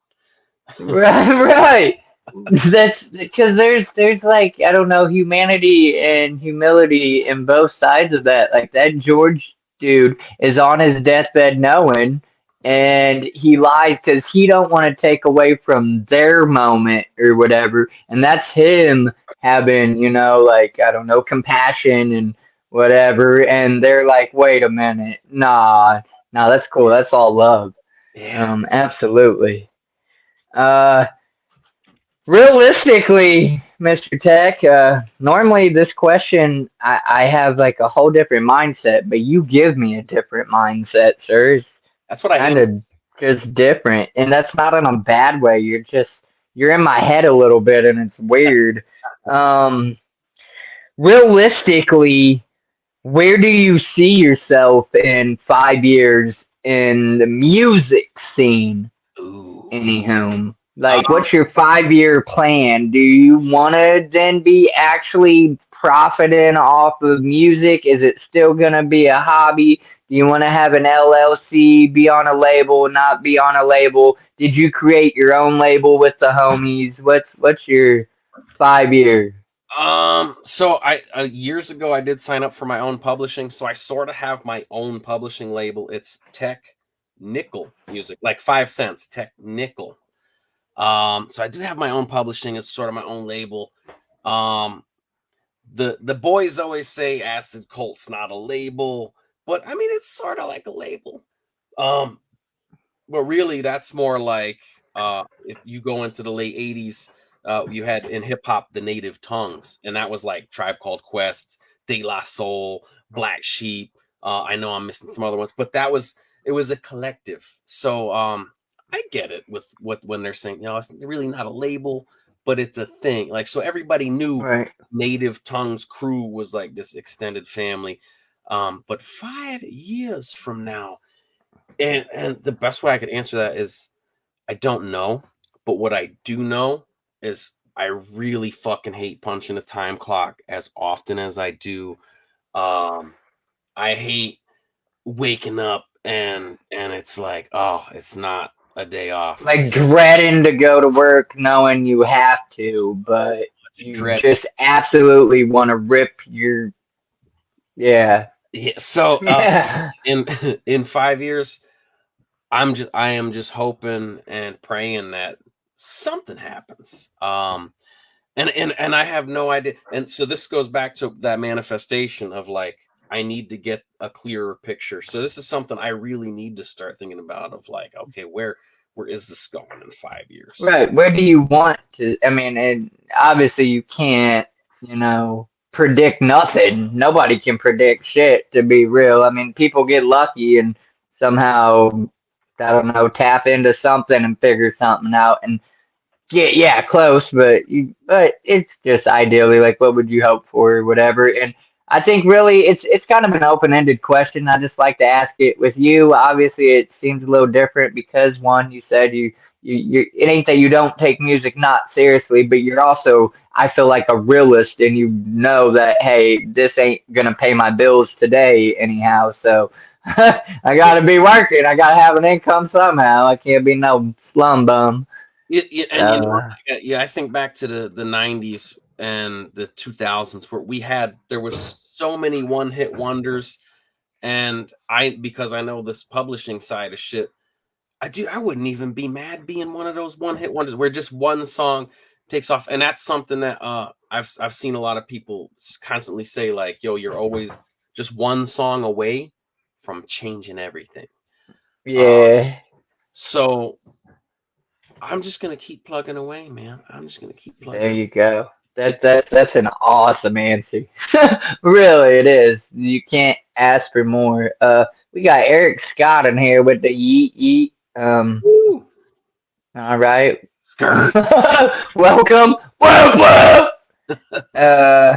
Right. That's because there's like, I don't know, humanity and humility in both sides of that. Like that George dude is on his deathbed knowing, and he lies because he don't want to take away from their moment or whatever. And that's him having, like, I don't know, compassion and whatever. And they're like, wait a minute, nah, that's cool. That's all love. Yeah. Absolutely. Uh, Realistically, Mr. Tech, normally this question, I have like a whole different mindset, but you give me a different mindset, sir. It's That's what I kind am. of just different. And that's not in a bad way. You're in my head a little bit and it's weird. Um, Realistically, where do you see yourself in 5 years in the music scene? Ooh. Anywho, like, what's your 5 year plan? Do you want to then be actually profiting off of music? Is it still gonna be a hobby? Do you want to have an LLC, be on a label, not be on a label? Did you create your own label with the homies? What's your 5 year? So I years ago I did sign up for my own publishing, so I sort of have my own publishing label. It's Tech Nickel Music, like 5 cents, Tech Nickel. So I do have my own publishing. It's sort of my own label. The boys always say Acid Cult's not a label, but I mean it's sort of like a label. But really that's more like if you go into the late 80s, you had in hip hop the native tongues, and that was like Tribe Called Quest, De La Soul, Black Sheep. I know I'm missing some other ones, but it was a collective. So I get it with what when they're saying, it's really not a label, but it's a thing. Like, so everybody knew Right. Native Tongues crew was like this extended family. But 5 years from now, and the best way I could answer that is I don't know, but what I do know is I really fucking hate punching a time clock as often as I do. I hate waking up and it's like, oh, it's not a day off. Like It's dreading to go to work knowing you have to, so but much you dread. just absolutely want to rip your, yeah. Yeah, so Yeah. in in 5 years, I am just hoping and praying that something happens. And I have no idea. And so this goes back to that manifestation of like I need to get a clearer picture. So this is something I really need to start thinking about of like, okay, where is this going in 5 years? Right. Where do you want to? I mean, and obviously you can't, predict nothing. Nobody can predict shit, to be real. I mean, people get lucky and somehow, I don't know, tap into something and figure something out. And yeah, close, but it's just ideally like what would you hope for or whatever. And I think really it's kind of an open-ended question. I just like to ask it with you. Obviously, it seems a little different because one, you said you it ain't that you don't take music not seriously, but you're also, I feel like, a realist, and you know that, hey, this ain't gonna pay my bills today anyhow. So I Yeah, gotta be working. I gotta have an income somehow. I can't be no slum bum. and you know, So I think back to the 90s and the 2000s where there was so many one-hit wonders. And because I know this publishing side of shit, I wouldn't even be mad being one of those one-hit wonders where just one song takes off. And that's something that I've seen a lot of people constantly say, like, yo, you're always just one song away from changing everything. Uh, yeah. so I'm just gonna keep plugging away, man. I'm just gonna keep There plugging. you go. It, That's an awesome answer. Really, it is. You can't ask for more. We got Eric Scott in here with the yeet yeet. woo, All right. skirt. Welcome. Whoop, whoop. Uh,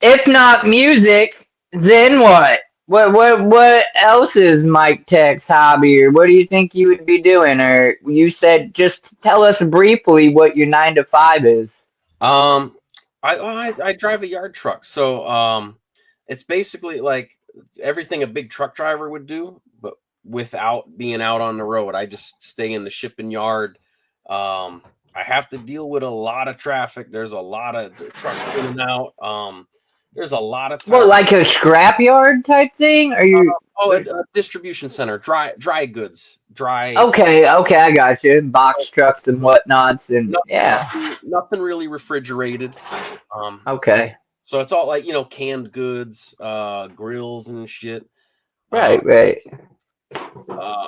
if not music, then what? What else is mike-tek's hobby, or what do you think you would be doing? Or you said just tell us briefly what your 9 to 5 is. Um, I drive a yard truck, so it's basically like everything a big truck driver would do, but without being out on the road. I just stay in the shipping yard. Um, I have to deal with a lot of traffic. There's a lot of trucks in and out. There's a lot of What, time. like a scrapyard type thing? Are you Oh, a distribution center, dry goods, dry. okay? Okay, I got you. Box trucks and whatnots, and yeah. Nothing really refrigerated. Um, Okay, So it's all like, canned goods, grills and shit. Uh, right, right.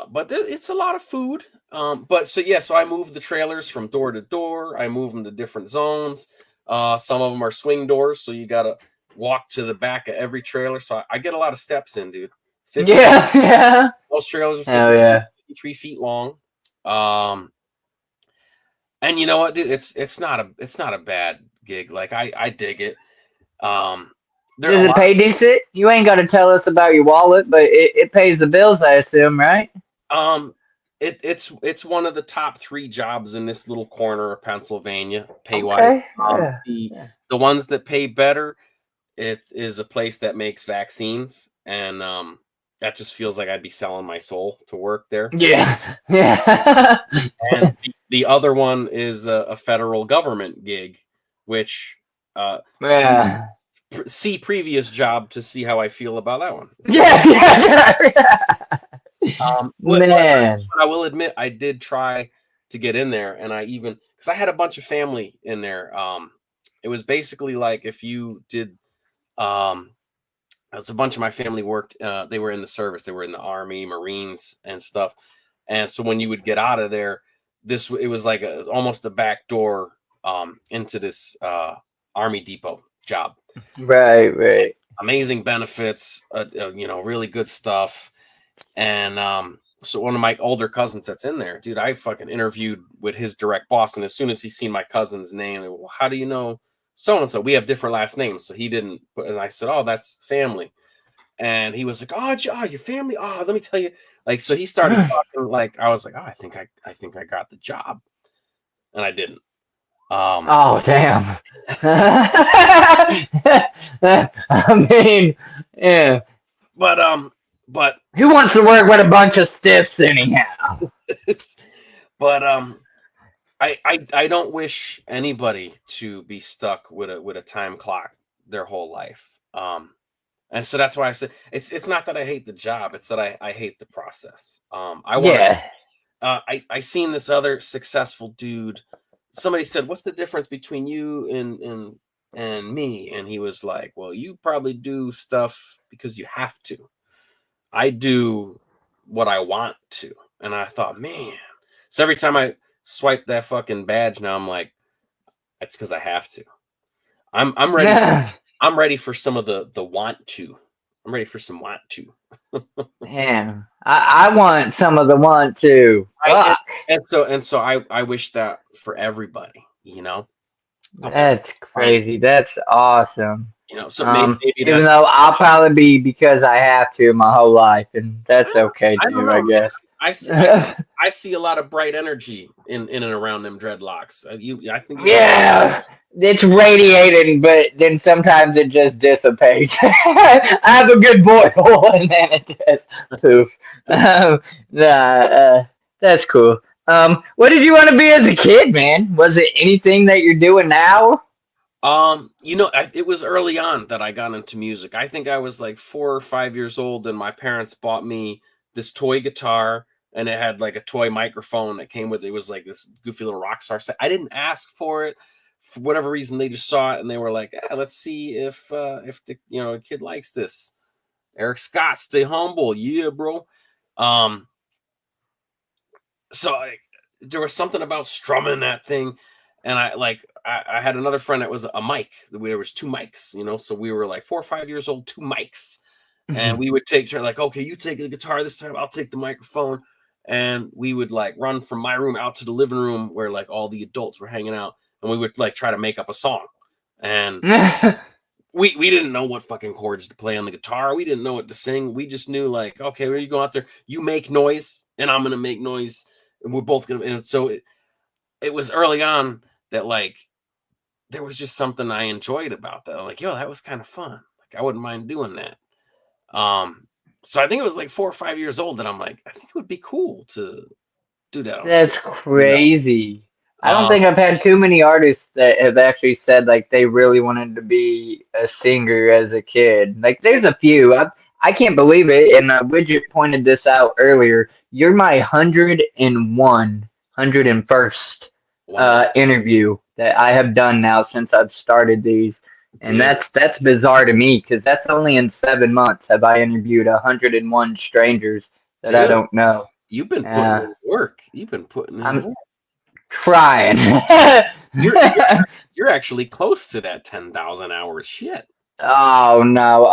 but it's a lot of food. But so yeah, so I move the trailers from door to door. I move them to different zones. Some of them are swing doors, so you gotta walk to the back of every trailer. So I get a lot of steps in, dude. 50. Yeah, yeah. Most trailers are Hell 50, yeah. 53 feet long. And you know what, dude? It's not a bad gig. Like I dig it. Um, there Does a it lot. pay decent? You ain't got to tell us about your wallet, but it pays the bills, I assume, right? Um, it's one of the top 3 jobs in this little corner of Pennsylvania, pay wise. Okay. Yeah. Yeah. The ones that pay better, it is a place that makes vaccines, and that just feels like I'd be selling my soul to work there. Yeah. Yeah. And the other one is a federal government gig, which see Yeah. see previous job to see how I feel about that one. Yeah. Yeah. But Man. I will admit, I did try to get in there, and I even because I had a bunch of family in there. It was basically like if you did, as a bunch of my family worked. They were in the service. They were in the Army, Marines, and stuff. And so when you would get out of there, it was like almost a back door into this Army Depot job. Right, right. Amazing benefits, really good stuff. And so one of my older cousins that's in there, dude, I fucking interviewed with his direct boss, and as soon as he seen my cousin's name, well, how do you know so and so? We have different last names, so he didn't. And I said, oh, that's family. And he was like, oh, your family. Oh, let me tell you. Like, so he started talking. Like, I was like, oh, I think I got the job, and I didn't. Oh, damn. I mean, yeah. But who wants to work with a bunch of stiffs anyhow? But I don't wish anybody to be stuck with a time clock their whole life. And so that's why I said it's not that I hate the job, it's that I hate the process. I seen this other successful dude. Somebody said, "What's the difference between you and me?" And he was like, "Well, you probably do stuff because you have to. I do what I want to." And I thought, man. So every time I swipe that fucking badge now, I'm like, it's because I have to. I'm ready. I'm ready for some of the want to. I'm ready for some want to. Man, I want some of the want to. Fuck. And so I wish that for everybody, That's crazy. That's awesome. So maybe even though I'll probably be because I have to my whole life, and that's okay too, I guess. I see a lot of bright energy in and around them dreadlocks. I think. Yeah, it's radiating, but then sometimes it just dissipates. I have a good boil, and then it just poof. That's cool. What did you want to be as a kid, man? Was it anything that you're doing now? It was early on that I got into music. I think I was like 4 or 5 years old, and my parents bought me this toy guitar, and it had like a toy microphone that came with it. It was like this goofy little rock star set. I didn't ask for it. For whatever reason, they just saw it and they were like, let's see if the a kid likes this. Eric Scott, stay humble. Yeah, bro. So there was something about strumming that thing. And I had another friend that was a mic. There was 2 mics, so we were like 4 or 5 years old, 2 mics. And we would take turn, like, okay, you take the guitar this time, I'll take the microphone. And we would like run from my room out to the living room where like all the adults were hanging out. And we would like try to make up a song. And we didn't know what fucking chords to play on the guitar. We didn't know what to sing. We just knew like, okay, when you go out there, you make noise and I'm going to make noise. And we're both going to. And so it was early on that like, there was just something I enjoyed about that. I'm like, yo, that was kind of fun. Like I wouldn't mind doing that. So I think it was like 4 or 5 years old that I'm like, I think it would be cool to do that. That's crazy. I don't think I've had too many artists that have actually said like they really wanted to be a singer as a kid. Like there's a few. I can't believe it. And Widget pointed this out earlier. You're my 101st interview that I have done now since I've started these. And that's bizarre to me because that's only in 7 months have I interviewed 101 strangers that I don't know. You've been putting in work. You've been putting in work. Trying. You're actually close to that 10,000 hours shit. Oh no,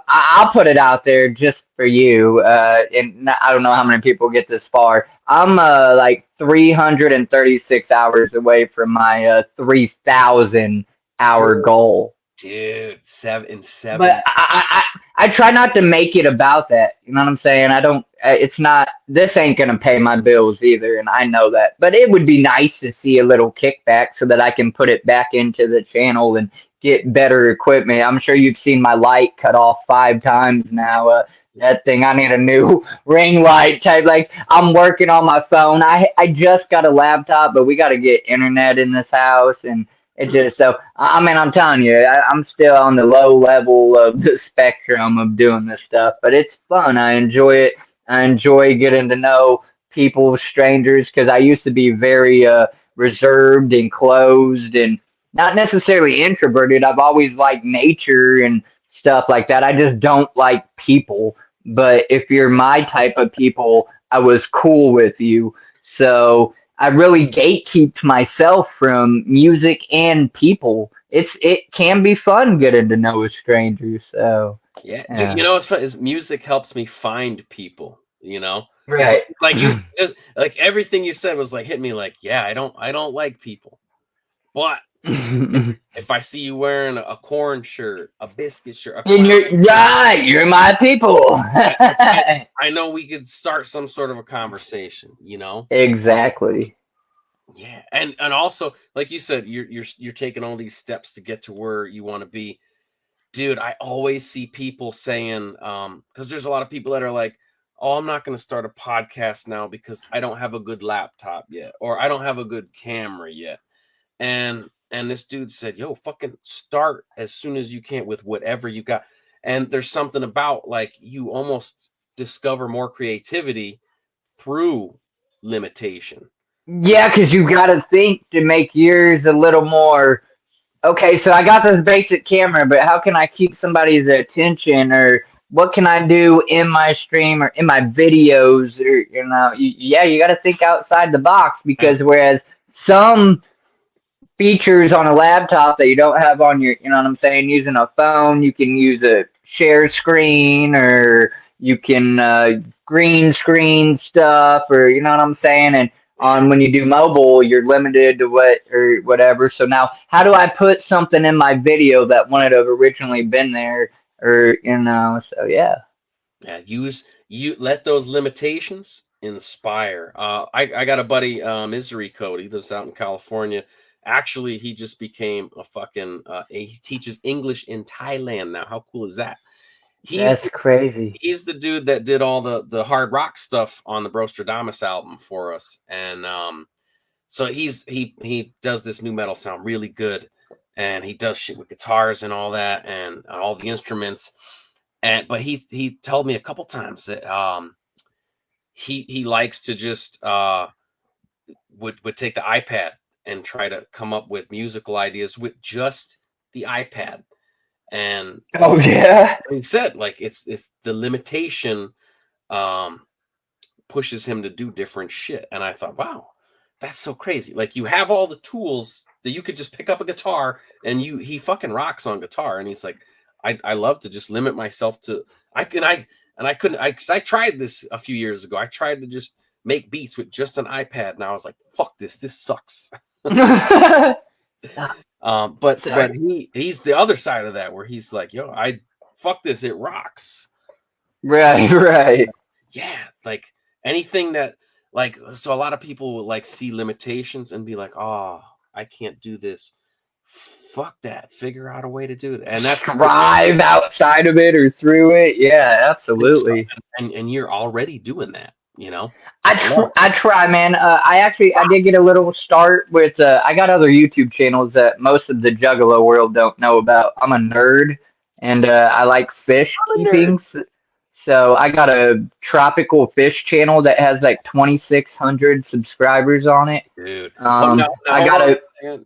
I'll put it out there just for you. And I don't know how many people get this far. I'm like 336 hours away from my 3,000 hour goal. Dude, 7. But I try not to make it about that. You know what I'm saying? I don't. It's not. This ain't gonna pay my bills either, and I know that. But it would be nice to see a little kickback so that I can put it back into the channel and get better equipment. I'm sure you've seen my light cut off 5 times now. That thing, I need a new ring light type. Like I'm working on my phone. I just got a laptop, but we got to get internet in this house and. It just so I mean I'm telling you I'm still on the low level of the spectrum of doing this stuff, but it's fun. I enjoy it. I enjoy getting to know people, strangers, because I used to be very reserved and closed and not necessarily introverted. I've always liked nature and stuff like that. I just don't like people. But if you're my type of people, I was cool with you. So I really gatekeeped myself from music and people. It can be fun getting to know a stranger. So Yeah, yeah, you know what's fun is music helps me find people. You know, it's right. like you like everything you said was like hit me like, yeah, I don't like people, but if I see you wearing a corn shirt, a biscuit shirt, a And clown you're shirt, right. You're my people. I know we could start some sort of a conversation. You know. Exactly. Yeah, and also like you said, you're taking all these steps to get to where you want to be. Dude, I always see people saying, because there's a lot of people that are like, oh, I'm not going to start a podcast now because I don't have a good laptop yet, or I don't have a good camera yet. And this dude said, yo, fucking start as soon as you can with whatever you got. And there's something about like you almost discover more creativity through limitation. Yeah, because you got to think to make yours a little more. Okay, so I got this basic camera, but how can I keep somebody's attention, or what can I do in my stream or in my videos, or yeah, you got to think outside the box Yeah. because whereas some features on a laptop that you don't have on your, you know what I'm saying, using a phone, you can use a share screen or you can green screen stuff or you know what I'm saying, and on when you do mobile you're limited to what or whatever. So now how do I put something in my video that wouldn't have originally been there, or so yeah. Yeah, you let those limitations inspire. I got a buddy, Misery Code. He lives out in California. Actually, he just became a fucking. He teaches English in Thailand now. How cool is that? He's That's crazy. he's the dude that did all the hard rock stuff on the Brostradamus album for us, and so he does this new metal sound really good, and he does shit with guitars and all that, and all the instruments. And but he told me a couple times that he likes to just would take the iPad and try to come up with musical ideas with just the iPad. And Oh yeah. he said like it's the limitation um pushes him to do different shit. And I thought, wow, that's so crazy. Like you have all the tools that you could just pick up a guitar and he fucking rocks on guitar. And he's like, I love to just limit myself to I can I and I couldn't I cause I tried this a few years ago. I tried to just make beats with just an iPad and I was like, fuck this sucks. Stop. But Sorry. he's the other side of that where he's like, yo, I fuck this, it rocks. Right, right. Yeah, like anything that like so a lot of people will like see limitations and be like, oh, I can't do this. Fuck that. Figure out a way to do it. And that's Strive outside of it or through it. Yeah, absolutely. and you're already doing that, you know? I try, man. I did get a little start with. I got other YouTube channels that most of the Juggalo world don't know about. I'm a nerd, and I like fish I'm a nerd. keeping. So I got a tropical fish channel that has like 2,600 subscribers on it. Dude. Oh, now I hold got on a. a second.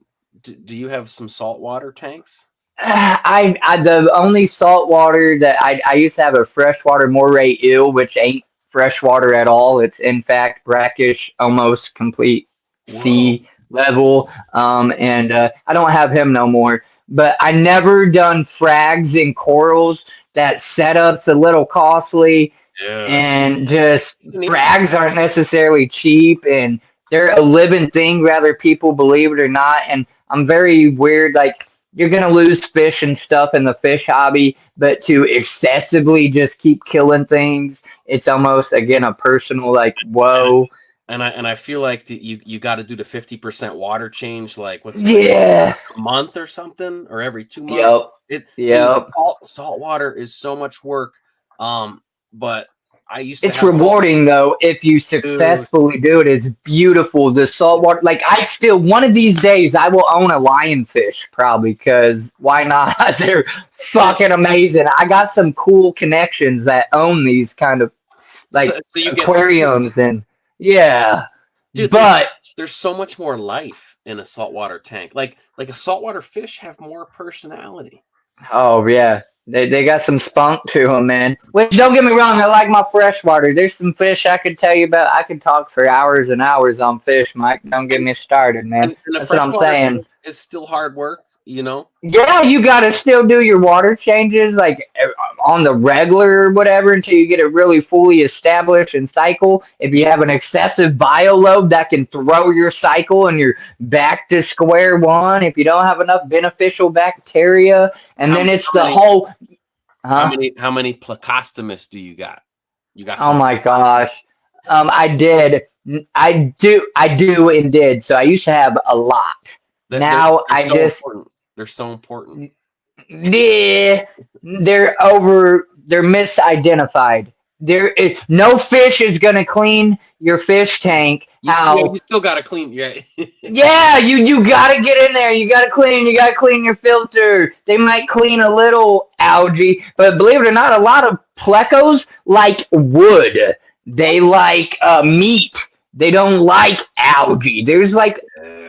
Do you have some saltwater tanks? I the only salt water that I used to have a freshwater moray eel, which ain't freshwater at all. It's in fact brackish, almost complete Whoa. sea level. And I don't have him no more. But I never done frags and corals. That setup's a little costly, Yeah. and just You can even frags aren't necessarily cheap, and they're a living thing, whether people believe it or not. And I'm very weird, like you're gonna lose fish and stuff in the fish hobby, but to excessively just keep killing things, it's almost again a personal like whoa. and I feel like that you got to do the 50% water change, like what's it like Yeah. a month or something, or every 2 months. Yep. It dude, Yep. salt water is so much work. But I used to It's have rewarding though if you dude, successfully do it. It's beautiful. The saltwater, like I still one of these days I will own a lionfish probably because why not? They're dude, fucking amazing. I got some cool connections that own these kind of like so you get aquariums and yeah, dude. but There's so much more life in a saltwater tank. Like a saltwater fish have more personality. oh yeah, They got some spunk to them, man. Which don't get me wrong, I like my freshwater. There's some fish I could tell you about. I could talk for hours and hours on fish, Mike. Don't get And me started, man. and the That's what I'm freshwater saying. is still hard work, you know. Yeah, you gotta still do your water changes like on the regular or whatever until you get it really fully established and cycle. If you Yeah, have an excessive bioload, that can throw your cycle and you're back to square one. If you don't have enough beneficial bacteria, and how then it's how the many whole, huh? how many plecostomus do you got? You got Oh some my plecostomus. gosh. I did. I do and did. So I used to have a lot. Now They're I so just important. They're so important. yeah, they're misidentified. No fish is gonna clean your fish tank. You How still got to clean. Yeah. yeah, you gotta get in there. You gotta clean your filter. They might clean a little algae, but believe it or not, a lot of plecos like wood. They like meat. They don't like algae. There's like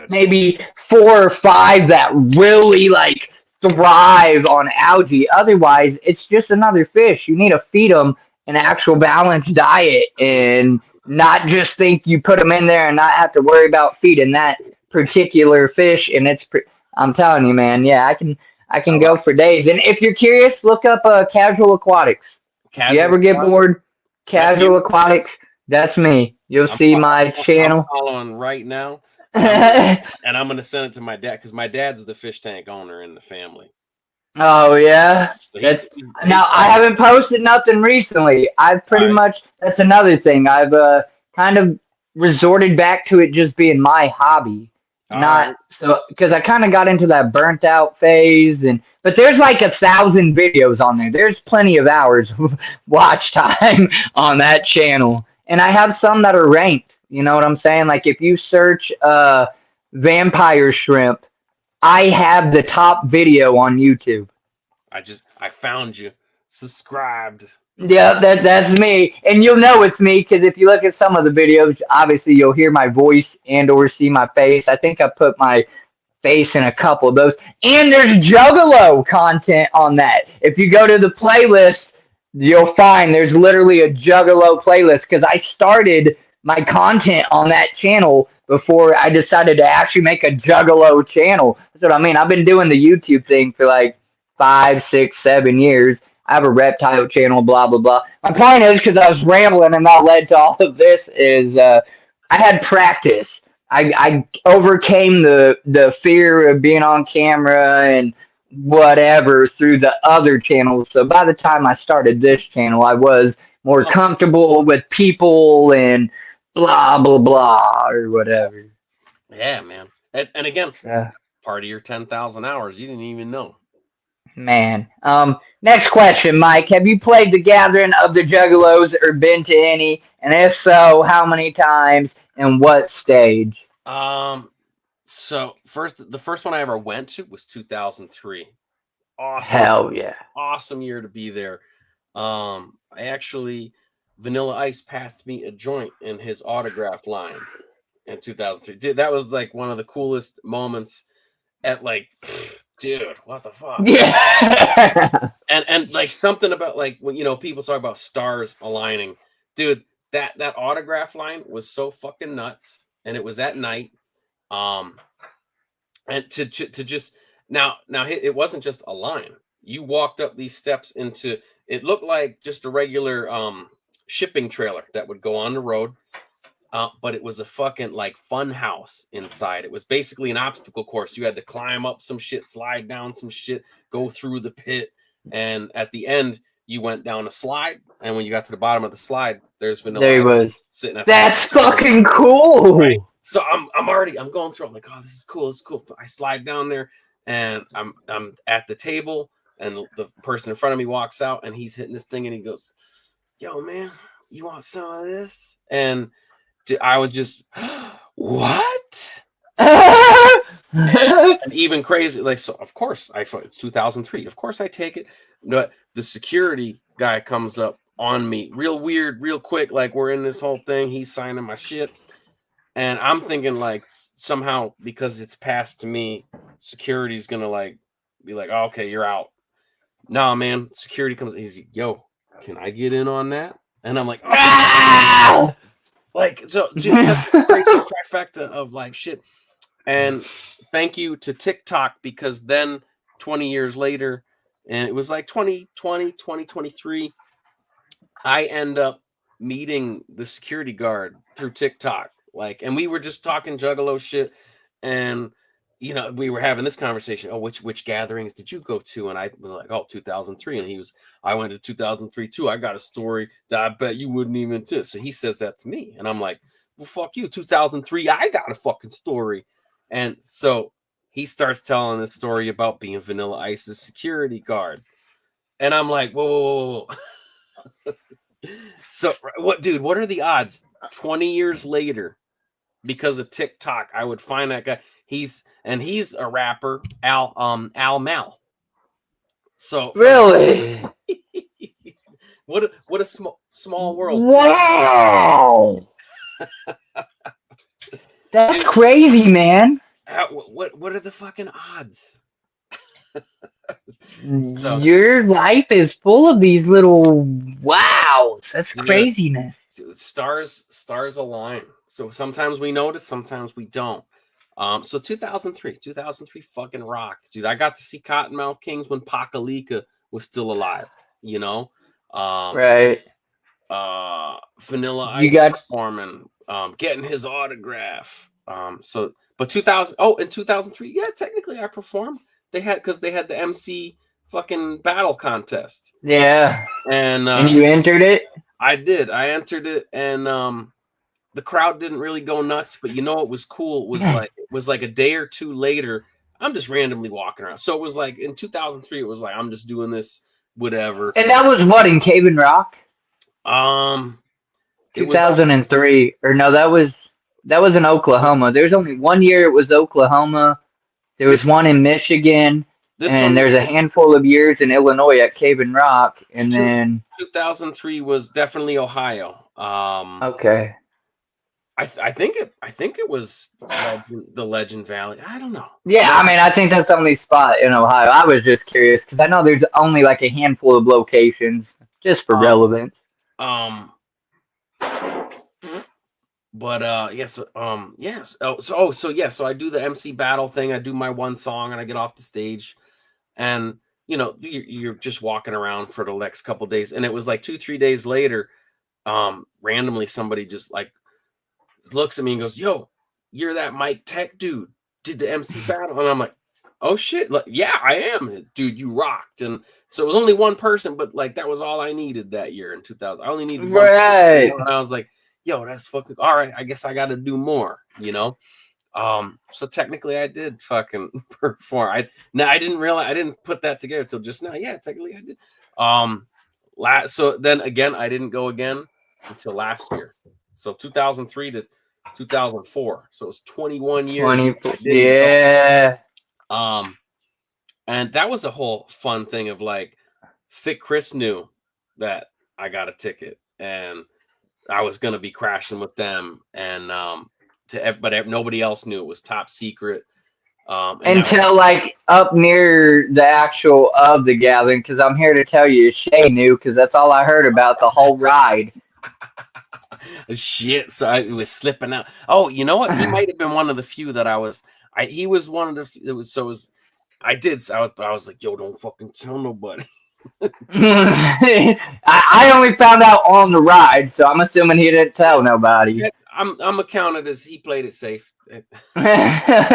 maybe four or five that really like thrive on algae. Otherwise, it's just another fish. You need to feed them an actual balanced diet and not just think you put them in there and not have to worry about feeding that particular fish. And I'm telling you, man, yeah, I I can go love for days. And if you're curious, look up casual aquatics. If you casual ever get aquatics. bored, That's casual you. aquatics, that's me. You'll see my I'm channel. following right now, and I'm gonna send it to my dad because my dad's the fish tank owner in the family. Oh yeah, So that's he's now I probably haven't posted nothing recently. I've all pretty right. much that's another thing. I've kind of resorted back to it just being my hobby, All not right. so because I kind of got into that burnt out phase and but there's like 1,000 videos on there. There's plenty of hours of watch time on that channel, and I have some that are ranked. You know what I'm saying? Like if you search vampire shrimp, I have the top video on YouTube. I found you. Subscribed. Yeah, that's me, and you'll know it's me because if you look at some of the videos, obviously you'll hear my voice and or see my face. I think I put my face in a couple of those, and there's Juggalo content on that. If you go to the playlist, you'll find there's literally a Juggalo playlist because I started my content on that channel before I decided to actually make a Juggalo channel. That's what I mean. I've been doing the YouTube thing for like 5, 6, 7 years. I have a reptile channel, blah blah blah. My point is because I was rambling and that led to all of this is I had practice. I overcame the fear of being on camera and whatever through the other channels. So by the time I started this channel, I was more comfortable with people and blah blah blah or whatever. Yeah, man. And again, So, part of your 10,000 hours you didn't even know. man. Next question, Mike. Have you played the Gathering of the Juggalos or been to any? And if so, how many times and what stage? So the first one I ever went to was 2003. Hell yeah. Awesome year to be there. I actually Vanilla Ice passed me a joint in his autograph line in 2003. Dude, that was like one of the coolest moments at like dude, what the fuck? Yeah. And like something about like when people talk about stars aligning. Dude, that autograph line was so fucking nuts and it was at night. Um and to just now it wasn't just a line. You walked up these steps into it looked like just a regular shipping trailer that would go on the road. But it was a fucking like fun house inside. It was basically an obstacle course. You had to climb up some shit, slide down some shit, go through the pit, and at the end you went down a slide. And when you got to the bottom of the slide, there's Vanilla There he Ice was. sitting at the That's bottom. fucking Right. cool. So I'm going through. I'm like, oh, this is cool. It's cool. I slide down there, and I'm at the table, and the person in front of me walks out, and he's hitting this thing, and he goes, "Yo, man, you want some of this?" And I was just, what? And even crazy, like, so of course, it's 2003. Of course, I take it. But the security guy comes up on me, real weird, real quick. Like, we're in this whole thing. He's signing my shit. And I'm thinking, like, somehow because it's passed to me, security's going to, like, be like, oh, okay, you're out. nah, man, security comes. He's like, yo, can I get in on that? And I'm like, oh. Ah! Like, so just such a crazy trifecta of like shit. And thank you to TikTok, because then 20 years later, and it was like 2020, 2023, I end up meeting the security guard through TikTok. Like, and we were just talking Juggalo shit, and we were having this conversation. Oh, which gatherings did you go to? And I was like, oh, 2003. And I went to 2003 too. I got a story that I bet you wouldn't even do. So he says that to me, and I'm like, well, fuck you, 2003. I got a fucking story. And so he starts telling this story about being Vanilla Ice's security guard, and I'm like, whoa, whoa, whoa, whoa. So what are the odds 20 years later, because of TikTok, I would find that guy? He's a rapper, Al Mal. So Really? what a small world. Wow. That's crazy, man. What are the fucking odds? So, your life is full of these little wows. That's dude, craziness. stars align. So sometimes we notice, sometimes we don't. So 2003 fucking rocked, dude. I got to see Cottonmouth Kings when Pakalika was still alive, Right. Vanilla You Ice got performing, getting his autograph. But 2003, yeah, technically I performed. They had the MC fucking battle contest. yeah. And you entered it? I did. I entered it, and the crowd didn't really go nuts, but what was cool was it was like a day or two later, I'm just randomly walking around. So it was like in 2003, it was like I'm just doing this, whatever. And that was what, in Cave and Rock? 2003, or no, that was in Oklahoma. There's only one year it was Oklahoma. There was one in Michigan, and there's a handful of years in Illinois at Cave and Rock, and then 2003 was definitely Ohio. Okay. I think it was the Legend Valley. I don't know. Yeah, I mean, I think that's the only spot in Ohio. I was just curious because I know there's only like a handful of locations, just for relevance. But yes, yes. So I do the MC battle thing. I do my one song, and I get off the stage, and you're just walking around for the next couple of days. And it was like 2-3 days later, randomly somebody just like looks at me and goes, "Yo, you're that mike-tek dude, did the MC battle?" And I'm like, "Oh shit, like, yeah, I am, dude. You rocked." And so it was only one person, but like that was all I needed that year in 2000. I only needed one person, and I was like, yo, that's fucking all right. I guess I got to do more, So technically, I did fucking perform. I didn't realize, I didn't put that together till just now. Yeah, technically, I did. So then again, I didn't go again until last year. So 2003 to 2004. So it was 21 years. Yeah. And that was a whole fun thing of like, Thick Chris knew that I got a ticket, and I was going to be crashing with them, and but nobody else knew. It was top secret. Until like up near the actual of the gathering, because I'm here to tell you, Shay knew, because that's all I heard about the whole ride. Shit, so it was slipping out. Oh, you know what? He might have been one of the few that he was one of the. It was so. It was, I did. I was like, yo, don't fucking tell nobody. I only found out on the ride, so I'm assuming he didn't tell nobody. I'm accounted as he played it safe. And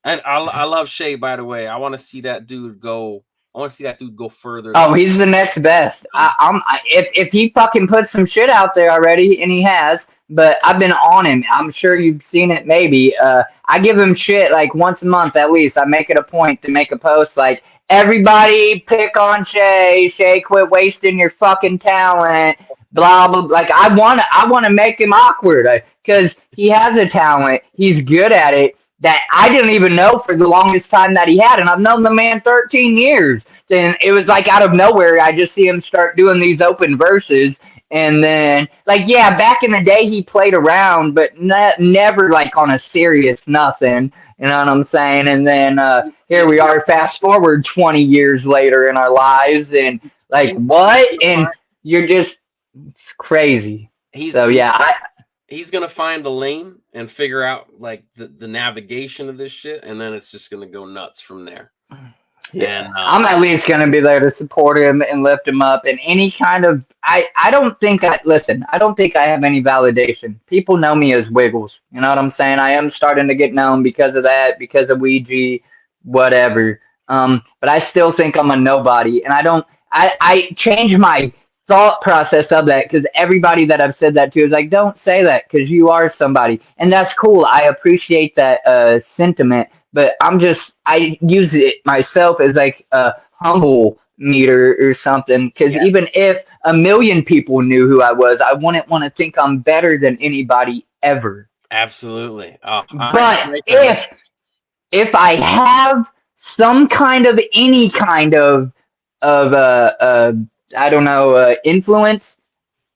I love Shay, by the way. I want to see that dude go. I want to see that dude go further. Oh, he's the next best. If he fucking put some shit out there already, and he has, but I've been on him. I'm sure you've seen it. Maybe I give him shit like once a month at least. I make it a point to make a post like, everybody pick on Shay. Shay, quit wasting your fucking talent. Blah blah. Like I want to make him awkward because he has a talent. He's good at it. That I didn't even know for the longest time that he had, and I've known the man 13 years. Then it was like out of nowhere, I just see him start doing these open verses, And then, like, yeah, back in the day, he played around, but never like on a serious nothing. You know what I'm saying? And then here we are, fast forward 20 years later in our lives, and like, what? And you're just, it's crazy. So yeah, he's gonna find the lane and figure out like the navigation of this shit, and then it's just gonna go nuts from there. Yeah, and, I'm at least going to be there to support him and lift him up. And any kind of, I don't think I don't think I have any validation. People know me as Wiggles. You know what I'm saying? I am starting to get known because of that, because of Ouija, whatever. But I still think I'm a nobody, and I changed my thought process of that, because everybody that I've said that to is like, don't say that, because you are somebody, and that's cool. I appreciate that sentiment, but I use it myself as like a humble meter or something, because even if a million people knew who I was, I wouldn't want to think I'm better than anybody ever. Absolutely. But if I have some kind of any kind of I don't know, influence,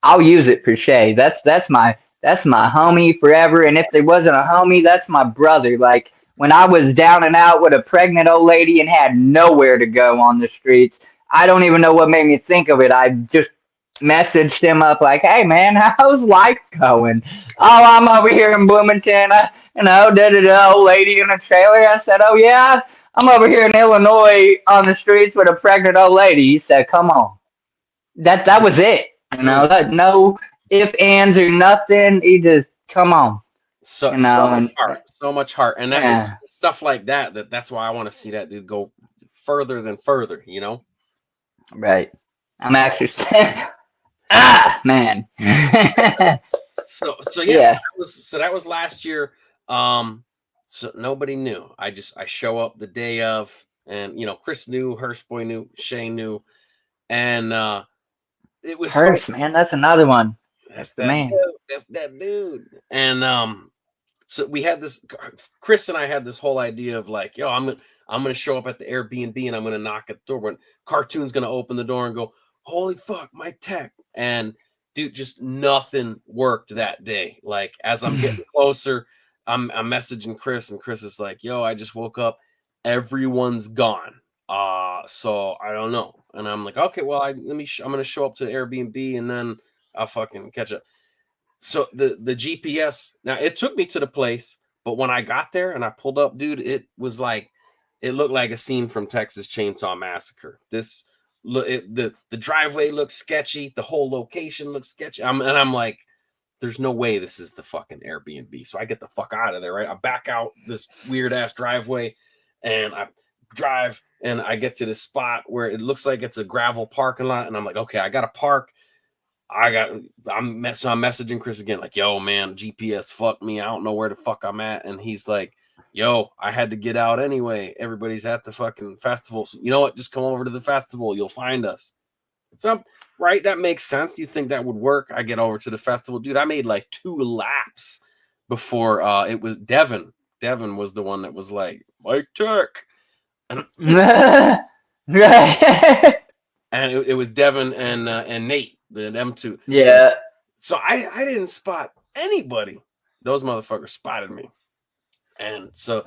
I'll use it for Shay. That's my homie forever. And if there wasn't a homie, that's my brother. Like when I was down and out with a pregnant old lady and had nowhere to go on the streets, I don't even know what made me think of it. I just messaged him up like, "Hey man, how's life going?" "Oh, I'm over here in Bloomington. Old lady in a trailer." I said, "Oh yeah, I'm over here in Illinois on the streets with a pregnant old lady." He said, "Come on." That was it. No ifs, ands, or nothing. He just, come on. So much heart, and that stuff like that's why I want to see that dude go further than further. You know, right? I'm actually man. so yeah. So that was last year. So nobody knew. I show up the day of, and Chris knew, Hirsch boy knew, Shane knew, and it was Hirsch, man. That's another one. That's that man. Dude. That's that dude. And so we had this. Chris and I had this whole idea of like, yo, I'm gonna show up at the Airbnb and I'm gonna knock at the door. When Cartoon's gonna open the door and go, "Holy fuck, mike-tek!" And dude, just nothing worked that day. Like as I'm getting closer, I'm messaging Chris, and Chris is like, "Yo, I just woke up. Everyone's gone. So I don't know." And I'm like, "Okay, well, I'm gonna show up to the Airbnb and then I'll fucking catch up." So the GPS, now it took me to the place, but when I got there and I pulled up, dude, it looked like a scene from Texas Chainsaw Massacre. The driveway looks sketchy, the whole location looks sketchy. I'm like, there's no way this is the fucking Airbnb. So I get the fuck out of there, right? I back out this weird ass driveway and I drive and I get to this spot where it looks like it's a gravel parking lot, and I'm like, okay, I gotta park. I'm messaging Chris again, like, "Yo, man, GPS fucked me. I don't know where the fuck I'm at." And he's like, "Yo, I had to get out anyway. Everybody's at the fucking festival. So you know what? Just come over to the festival. You'll find us." So, right, that makes sense. You think that would work? I get over to the festival, dude. I made like 2 laps before it was Devin. Devin was the one that was like, "mike-tek," and right. And it was Devin and Nate. Them two. Yeah. So I didn't spot anybody. Those motherfuckers spotted me. And so,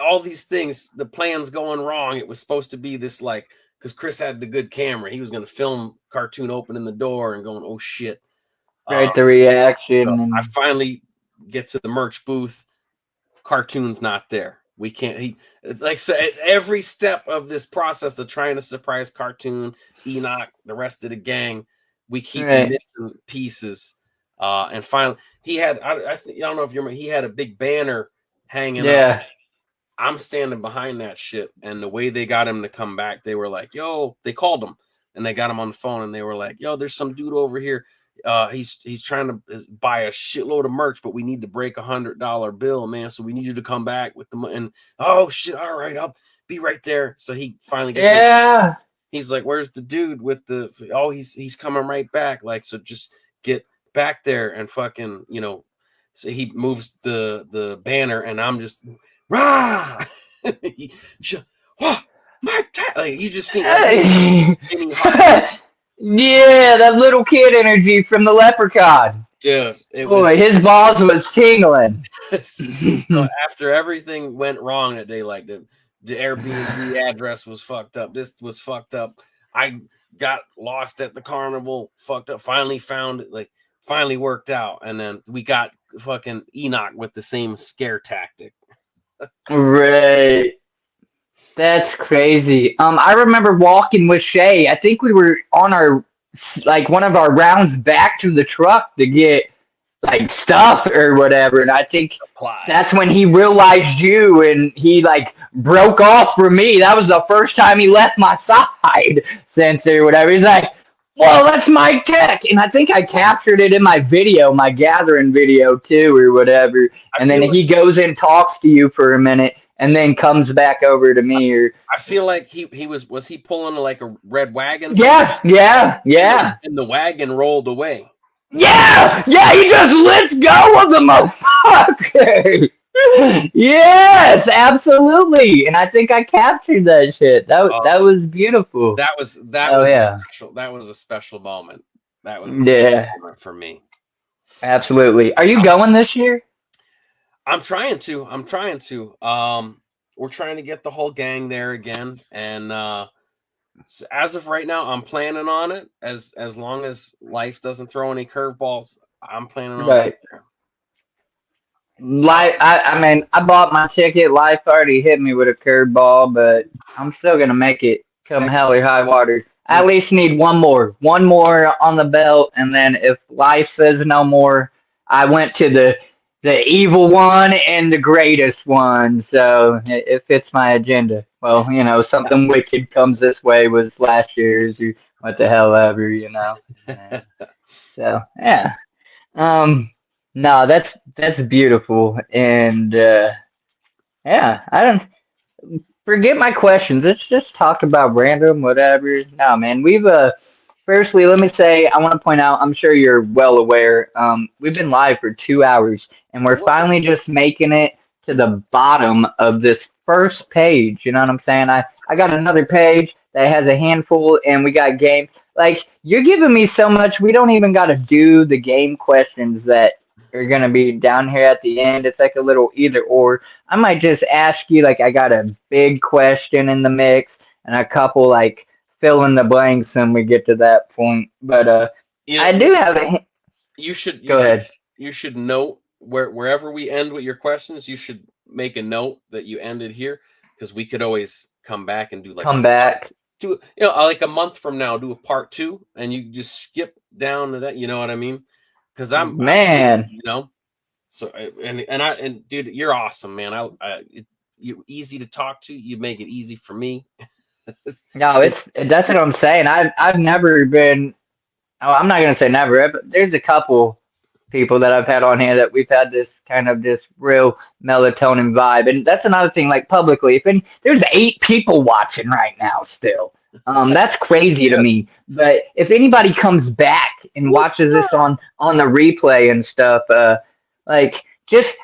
all these things, the plan's going wrong. It was supposed to be this like, because Chris had the good camera. He was going to film Cartoon opening the door and going, "Oh shit." Right, the reaction. So I finally get to the merch booth. Cartoon's not there. We can't. So at every step of this process of trying to surprise Cartoon, Enoch, the rest of the gang, we keep missing pieces. And finally, he had. I don't know if you remember. He had a big banner hanging up. I'm standing behind that shit, and the way they got him to come back, they were like, "Yo," they called him, and they got him on the phone, and they were like, "Yo, there's some dude over here. He's trying to buy a shitload of merch, but we need to break $100 bill, man. So we need you to come back with the money." And oh shit, all right, I'll be right there. So he finally gets he's like, "Where's the dude with the?" "Oh, he's coming right back." Like, so just get back there and fucking, So he moves the banner, and I'm just rah. Mike-tek. Like, you just see Yeah, that little kid energy from the Leprechaun. Dude, it was. Boy, his balls was tingling. So after everything went wrong that day, like the Airbnb address was fucked up, this was fucked up. I got lost at the carnival, fucked up. Finally found it, like finally worked out, and then we got fucking Enoch with the same scare tactic. Right. That's crazy. I remember walking with Shay. I think we were on our like one of our rounds back to the truck to get like stuff or whatever, and I think Supplies. that's when he realized you, and he like broke off from me. That was the first time he left my side since or whatever. He's like, "Whoa, that's mike-tek," and I think I captured it in my video, my gathering video too, or whatever. And then he goes and talks to you for a minute, and then comes back over to me. Or I feel like he was he pulling like a red wagon? yeah, And the wagon rolled away. Yeah, he just lets go of the motherfucker. Yes, absolutely. And I think I captured that shit. That was beautiful. That was special. That was a special moment. That was a special moment for me. Absolutely. Are you going this year? I'm trying to. We're trying to get the whole gang there again, and so as of right now, I'm planning on it. As long as life doesn't throw any curveballs, I'm planning on it. Life, I mean, I bought my ticket. Life already hit me with a curveball, but I'm still gonna make it come hell or high water. I at least need one more on the belt, and then if life says no more, I went to the evil one and the greatest one, so it fits my agenda. Well, you know, something wicked comes this way was last year's, or what the hell ever, you know. So yeah, no, that's beautiful, and yeah, I don't forget my questions. Let's just talk about random whatever. No, man, we've firstly, let me say, I want to point out, I'm sure you're well aware, we've been live for 2 hours, and we're finally just making it to the bottom of this first page. You know what I'm saying? I got another page that has a handful, and we got game. Like, you're giving me so much, we don't even got to do the game questions that are going to be down here at the end. It's like a little either or. I might just ask you, like, I got a big question in the mix, and a couple, like, fill in the blanks when we get to that point. But I do have a. You should go ahead. You should note wherever we end with your questions. You should make a note that you ended here, because we could always come back and do like do like a month from now, do a part 2, and you just skip down to that. You know what I mean? Because I'm you know. So and dude, you're awesome, man. You're easy to talk to. You make it easy for me. No, that's what I'm saying. I've never been. Oh, I'm not gonna say never, but there's a couple people that I've had on here that we've had this kind of just real melatonin vibe, and that's another thing. Like publicly, there's 8 people watching right now still. That's crazy to me. But if anybody comes back and watches this on the replay and stuff, like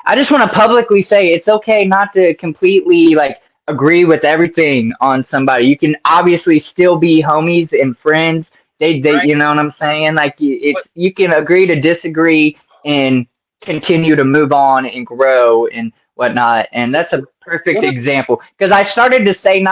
I just want to publicly say it's okay not to completely like agree with everything on somebody. You can obviously still be homies and friends. They right. You know what I'm saying? Like you can agree to disagree and continue to move on and grow and whatnot. And that's a perfect example, because I started to say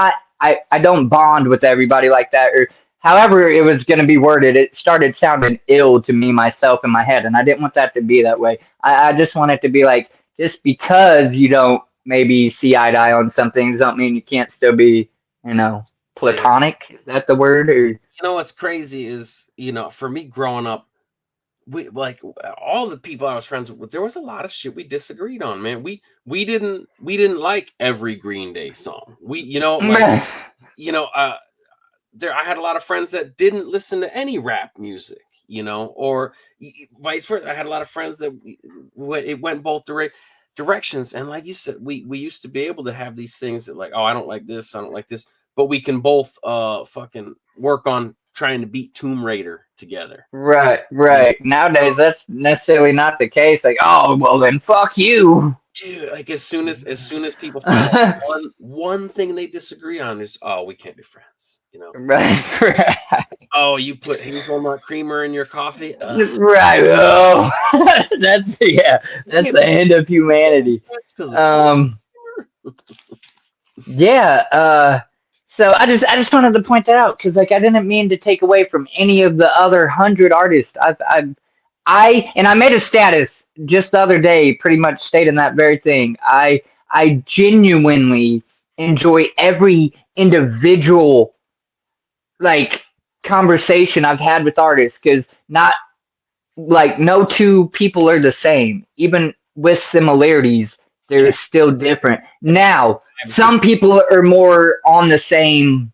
I don't bond with everybody like that, or however it was going to be worded. It started sounding ill to me myself in my head, and I didn't want that to be that way. I just want it to be like, just because you don't maybe see eye to eye on some things don't mean you can't still be, you know, platonic. Is that the word? Or you know what's crazy is, you know, for me growing up, we like all the people I was friends with, there was a lot of shit we disagreed on, man. We didn't like every Green Day song. We, you know, like, you know, I had a lot of friends that didn't listen to any rap music, you know, or vice versa. I had a lot of friends that it went both directions. And like you said, we used to be able to have these things that like, oh, I don't like this, I don't like this, but we can both fucking work on trying to beat Tomb Raider together. Right. Nowadays, that's necessarily not the case. Like, oh, well then, fuck you, dude. Like as soon as people find one thing they disagree on is, oh, we can't be friends. You know, right. Oh, Oh, you put hazelnut creamer in your coffee? Right. Oh, that's that's the end of humanity. That's because of Um, yeah. So I just wanted to point that out because like I didn't mean to take away from any of the other 100 artists. I made a status just the other day, pretty much stating that very thing. I genuinely enjoy every individual like conversation I've had with artists because not like no two people are the same. Even with similarities, they're yeah. still different. Now, It's just- some people are more on the same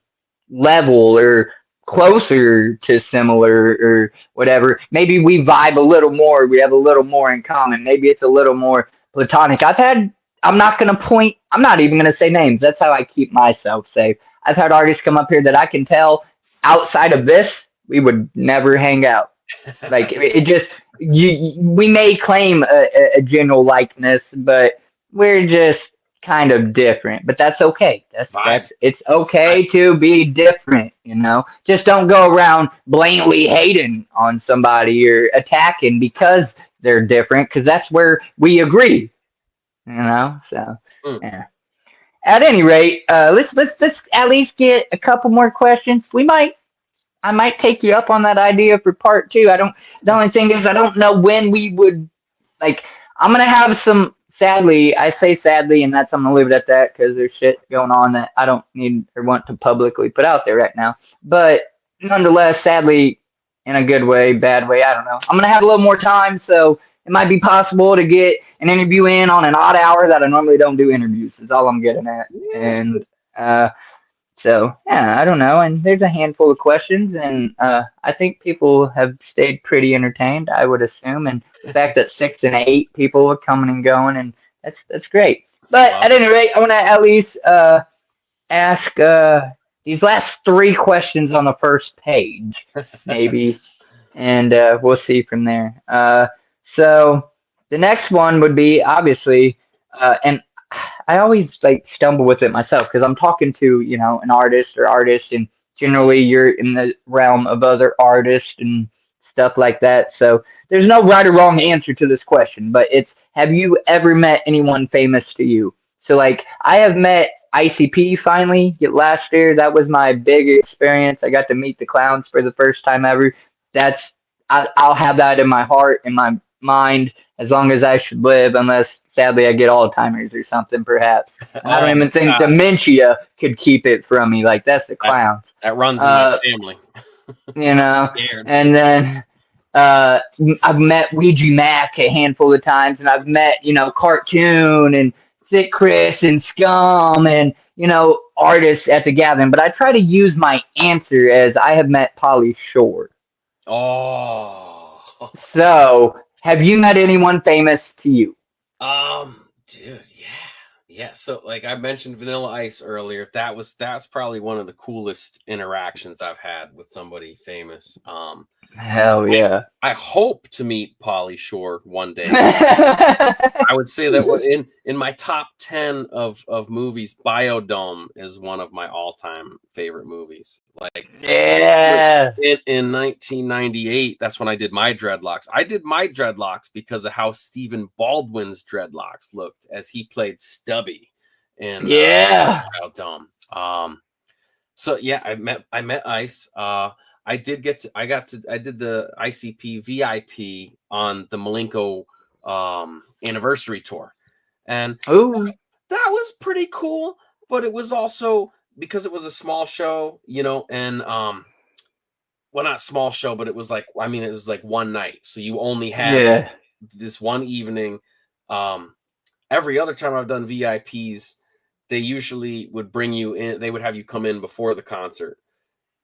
level or closer to similar or whatever. Maybe we vibe a little more. We have a little more in common. Maybe it's a little more platonic. I'm not going to point, I'm not even going to say names. That's how I keep myself safe. I've had artists come up here that I can tell outside of this, we would never hang out. Like it just we may claim a general likeness, but we're just kind of different. But that's okay. Vibes. It's okay to be different. Just don't go around blatantly hating on somebody or attacking because they're different. Because that's where we agree. So Mm. yeah. At any rate, let's at least get a couple more questions. I might take you up on that idea for part two. The only thing is I don't know when we would like I'm gonna have some sadly, I say sadly and I'm gonna leave it at that because there's shit going on that I don't need or want to publicly put out there right now. But nonetheless, sadly, in a good way, bad way, I don't know. I'm gonna have a little more time, so it might be possible to get an interview in on an odd hour that I normally don't do interviews, is all I'm getting at. Yeah. And so yeah, I don't know. And there's a handful of questions, and I think people have stayed pretty entertained, I would assume. And the fact that 6 and 8 people are coming and going, and that's great. But Love at any rate, I want to at least ask these last 3 questions on the first page, maybe, and we'll see from there. So the next one would be obviously, and I always like stumble with it myself because I'm talking to an artist or artist, and generally you're in the realm of other artists and stuff like that. So there's no right or wrong answer to this question, but it's have you ever met anyone famous to you? So like I have met ICP finally last year. That was my big experience. I got to meet the clowns for the first time ever. I'll have that in my heart, in my mind, as long as I should live, unless sadly I get Alzheimer's or something, perhaps. And I don't even think dementia could keep it from me. Like that's the clowns. That runs in my family. And then I've met Ouija Mac a handful of times, and I've met Cartoon and Thick Chris and Scum and artists at the gathering. But I try to use my answer as I have met Polly Shore. Oh. So, have you met anyone famous to you? Dude, yeah. So, like I mentioned, Vanilla Ice earlier. That's probably one of the coolest interactions I've had with somebody famous. Hell yeah! I hope to meet Pauly Shore one day. I would say that in my top 10 of movies, Biodome is one of my all-time favorite movies. Like yeah, in 1998, that's when I did my dreadlocks. I did my dreadlocks because of how Stephen Baldwin's dreadlocks looked as he played Stubby in Biodome. So yeah, I met Ice. I did I did the ICP VIP on the Malenko anniversary tour, and that was pretty cool. But it was also because it was a small show, and well, not small show, but it was like it was like one night, so you only had this one evening. Every other time I've done VIPs, they usually would bring you in. They would have you come in before the concert.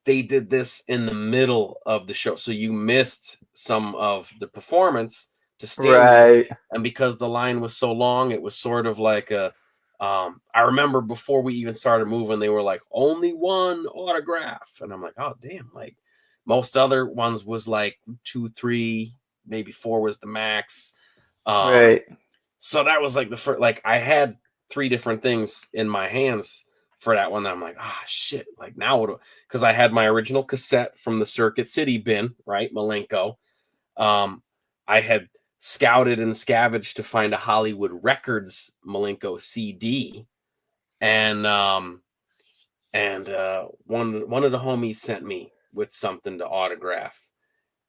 They did this in the middle of the show, so you missed some of the performance to stand right. and because the line was so long, it was sort of like a I remember before we even started moving, they were like only one autograph, and I'm like, oh damn. Like most other ones was like 2 3, maybe 4 was the max. Right. So that was like the first, like I had 3 different things in my hands for that one. I'm like, ah, shit. Like now what? Because I had my original cassette from the Circuit City bin, right? Malenko. I had scouted and scavenged to find a Hollywood Records Malenko CD, and one of the homies sent me with something to autograph.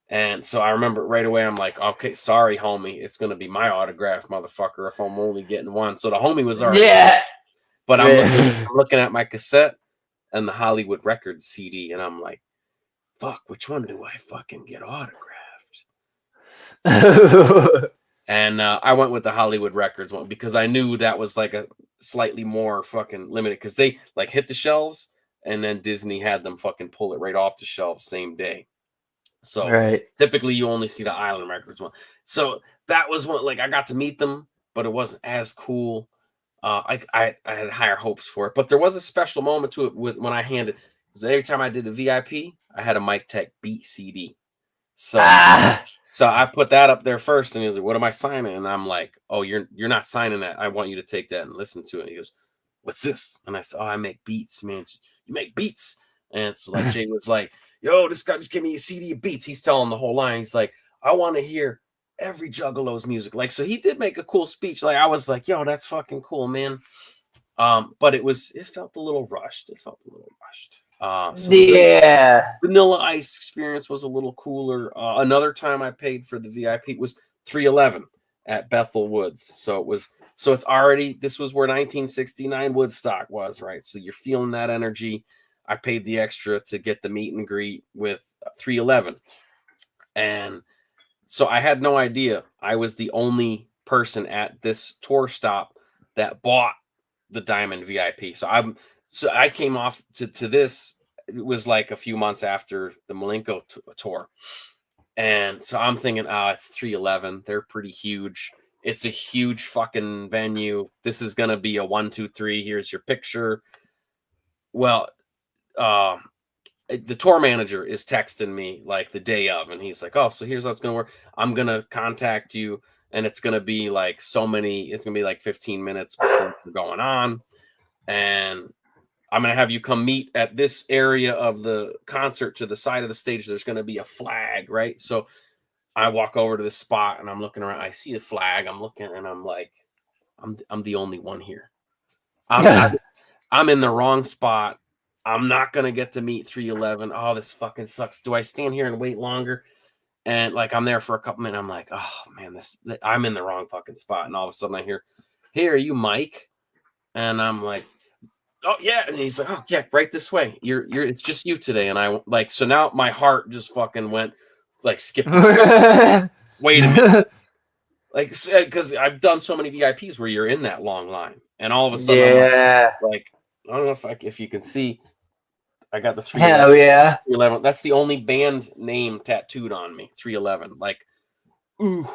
And so I remember right away, I'm like, okay, sorry, homie. It's going to be my autograph, motherfucker, if I'm only getting one. So the homie was already, Yeah. but I'm looking at my cassette and the Hollywood Records CD, and I'm like, fuck, which one do I fucking get autographed? And I went with the Hollywood Records one because I knew that was like a slightly more fucking limited, because they like hit the shelves and then Disney had them fucking pull it right off the shelves same day. So Right. typically you only see the Island Records one. So that was one, like I got to meet them, but it wasn't as cool. I had higher hopes for it, but there was a special moment to it when I handed, because every time I did a VIP, I had a mike-tek Beat CD. So so I put that up there first, and he was like, "What am I signing?" And I'm like, "Oh, you're not signing that. I want you to take that and listen to it." And he goes, "What's this?" And I said, "Oh, I make beats, man. You make beats." And so like Jay was like, "Yo, this guy just gave me a CD of beats." He's telling the whole line. He's like, "I want to hear every Juggalo's music." Like, so he did make a cool speech. Like, I was like, "Yo, that's fucking cool, man." But it felt a little rushed. It felt a little rushed. So the Vanilla Ice experience was a little cooler. Another time I paid for the VIP was 311 at Bethel Woods. So it's already, this was where 1969 Woodstock was, right? So you're feeling that energy. I paid the extra to get the meet and greet with 311. And so I had no idea I was the only person at this tour stop that bought the Diamond VIP. So I came off to this. It was like a few months after the Malenko tour. And so I'm thinking, it's 311. They're pretty huge. It's a huge fucking venue. This is going to be a 1, 2, 3. Here's your picture. Well, the tour manager is texting me like the day of, and he's like, "Oh, so here's how it's going to work. I'm going to contact you, and it's going to be like it's going to be like 15 minutes before we're going on. And I'm going to have you come meet at this area of the concert to the side of the stage. There's going to be a flag, right?" So I walk over to the spot and I'm looking around. I see a flag. I'm looking and I'm like, I'm the only one here. I'm in the wrong spot. I'm not going to get to meet 311. Oh, this fucking sucks. Do I stand here and wait longer? And like, I'm there for a couple minutes. I'm like, oh man, I'm in the wrong fucking spot. And all of a sudden I hear, "Hey, are you Mike?" And I'm like, "Oh yeah." And he's like, "Oh yeah, right this way. It's just you today." And I like, so now my heart just fucking went like skipped. Wait a minute. Like, because I've done so many VIPs where you're in that long line, and all of a sudden I'm like, I don't know if you can see, I got the 311. Hell yeah. 311. That's the only band name tattooed on me. 311. Like, ooh.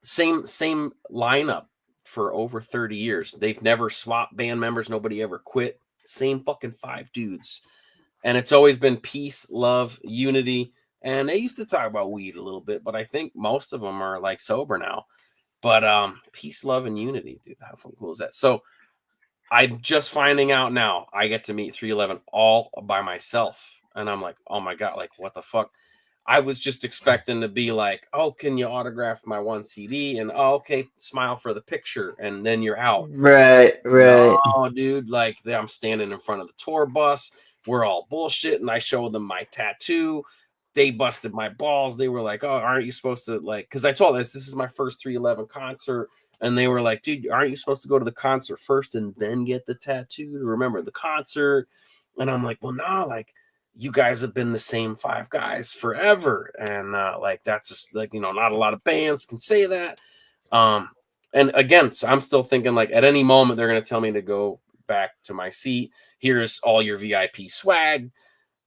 Same lineup for over 30 years. They've never swapped band members. Nobody ever quit. Same fucking 5 dudes. And it's always been peace, love, unity. And they used to talk about weed a little bit, but I think most of them are like sober now. But peace, love, and unity, dude. How cool is that? So I'm just finding out now I get to meet 311 all by myself. And I'm like, oh my God, like what the fuck? I was just expecting to be like, "Oh, can you autograph my 1 CD?" And, "Oh, okay, smile for the picture," and then you're out. Right. No, dude, like I'm standing in front of the tour bus. We're all bullshit, and I show them my tattoo. They busted my balls. They were like, "Oh, aren't you supposed to like?" Because I told them this is my first 311 concert, and they were like, "Dude, aren't you supposed to go to the concert first and then get the tattoo to remember the concert?" And I'm like, "Well, no, like you guys have been the same 5 guys forever, and like that's just like not a lot of bands can say that." And again, so I'm still thinking like at any moment they're going to tell me to go back to my seat. Here's all your VIP swag.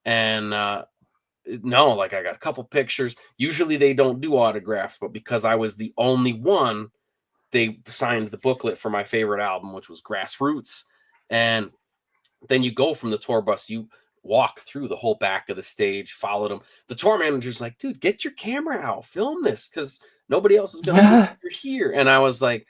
And no, like I got a couple pictures. Usually they don't do autographs, but because I was the only one, they signed the booklet for my favorite album, which was Grassroots. And then you go from the tour bus, you walk through the whole back of the stage, followed them. The tour manager's like, "Dude, get your camera out, film this, because nobody else is going to do it. You're here." And I was like,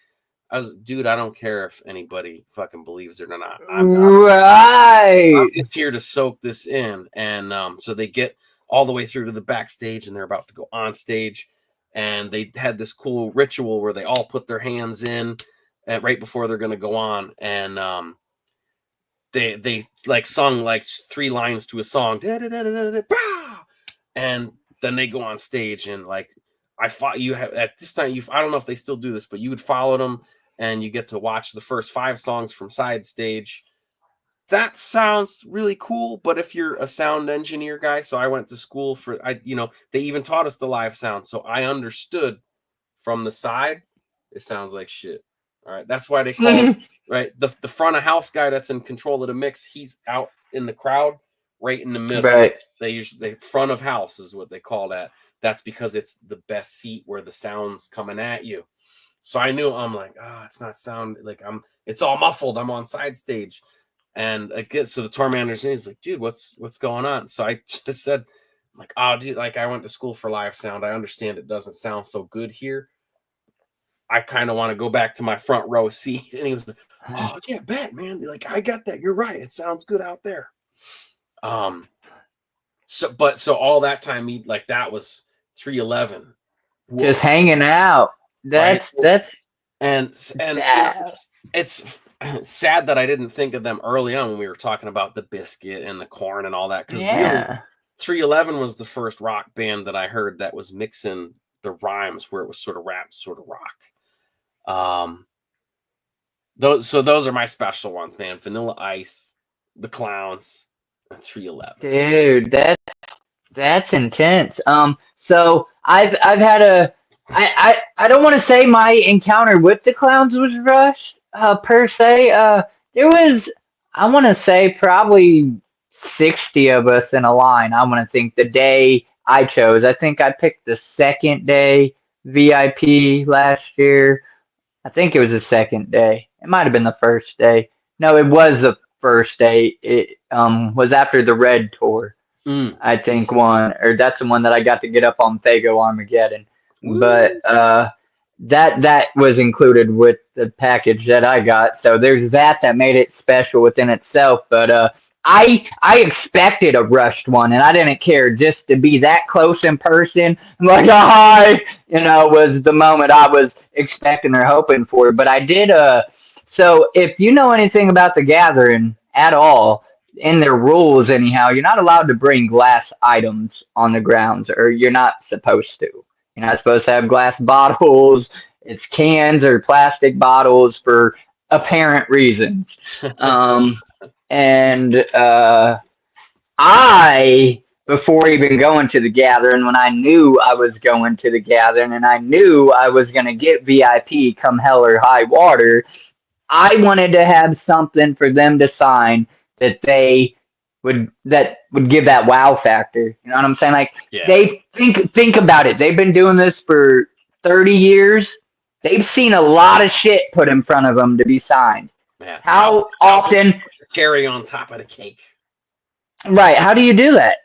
dude, I don't care if anybody fucking believes it or not. Right. I'm just here to soak this in. And so they get all the way through to the backstage, and they're about to go on stage. And they had this cool ritual where they all put their hands in right before they're going to go on. And they like sung like 3 lines to a song. And then they go on stage, and like I fought you at this time. I don't know if they still do this, but you would follow them, and you get to watch the first 5 songs from side stage. That sounds really cool, but if you're a sound engineer guy, so I went to school for, they even taught us the live sound, so I understood from the side, it sounds like shit. All right, that's why they call right the front of house guy that's in control of the mix. He's out in the crowd, right in the middle. Right. They front of house is what they call that. That's because it's the best seat where the sound's coming at you. So I knew, I'm like, it's not sound like it's all muffled. I'm on side stage. And again, so the tour manager is like, dude, what's going on? So I just said, like, oh, dude, like I went to school for live sound. I understand it doesn't sound so good here. I kind of want to go back to my front row seat. And he was like, oh, yeah, bet, man. Like, I got that. You're right. It sounds good out there. So all that time, that was 311. Just hanging out. That's and it's sad that I didn't think of them early on when we were talking about the biscuit and the corn and all that. Because really, 311 was the first rock band that I heard that was mixing the rhymes where it was sort of rap, sort of rock. Those are my special ones, man. Vanilla Ice, the Clowns, and 311. Dude, that's intense. So I've had I don't want to say my encounter with the Clowns was rushed, per se. There was, I want to say, probably 60 of us in a line. I want to think the day I chose. I think I picked the second day VIP last year. I think it was the second day. It might have been the first day. No, it was the first day. It was after the Red Tour. I think that's the one that I got to get up on Fago Armageddon. Woo. But that was included with the package that I got. So there's that made it special within itself. But I expected a rushed one, and I didn't care just to be that close in person. Like, hi, was the moment I was expecting or hoping for. But I did. So if you know anything about the Gathering at all, in their rules anyhow, you're not allowed to bring glass items on the grounds, or you're not supposed to. You're not supposed to have glass bottles. It's cans or plastic bottles for apparent reasons. And I, before even going to the Gathering, when I knew I was going to the Gathering and I knew I was going to get VIP come hell or high water, I wanted to have something for them to sign that would give that wow factor. You know what I'm saying? Like, they think about it. They've been doing this for 30 years. They've seen a lot of shit put in front of them to be signed. Yeah. How often? Cherry on top of the cake. Right. How do you do that?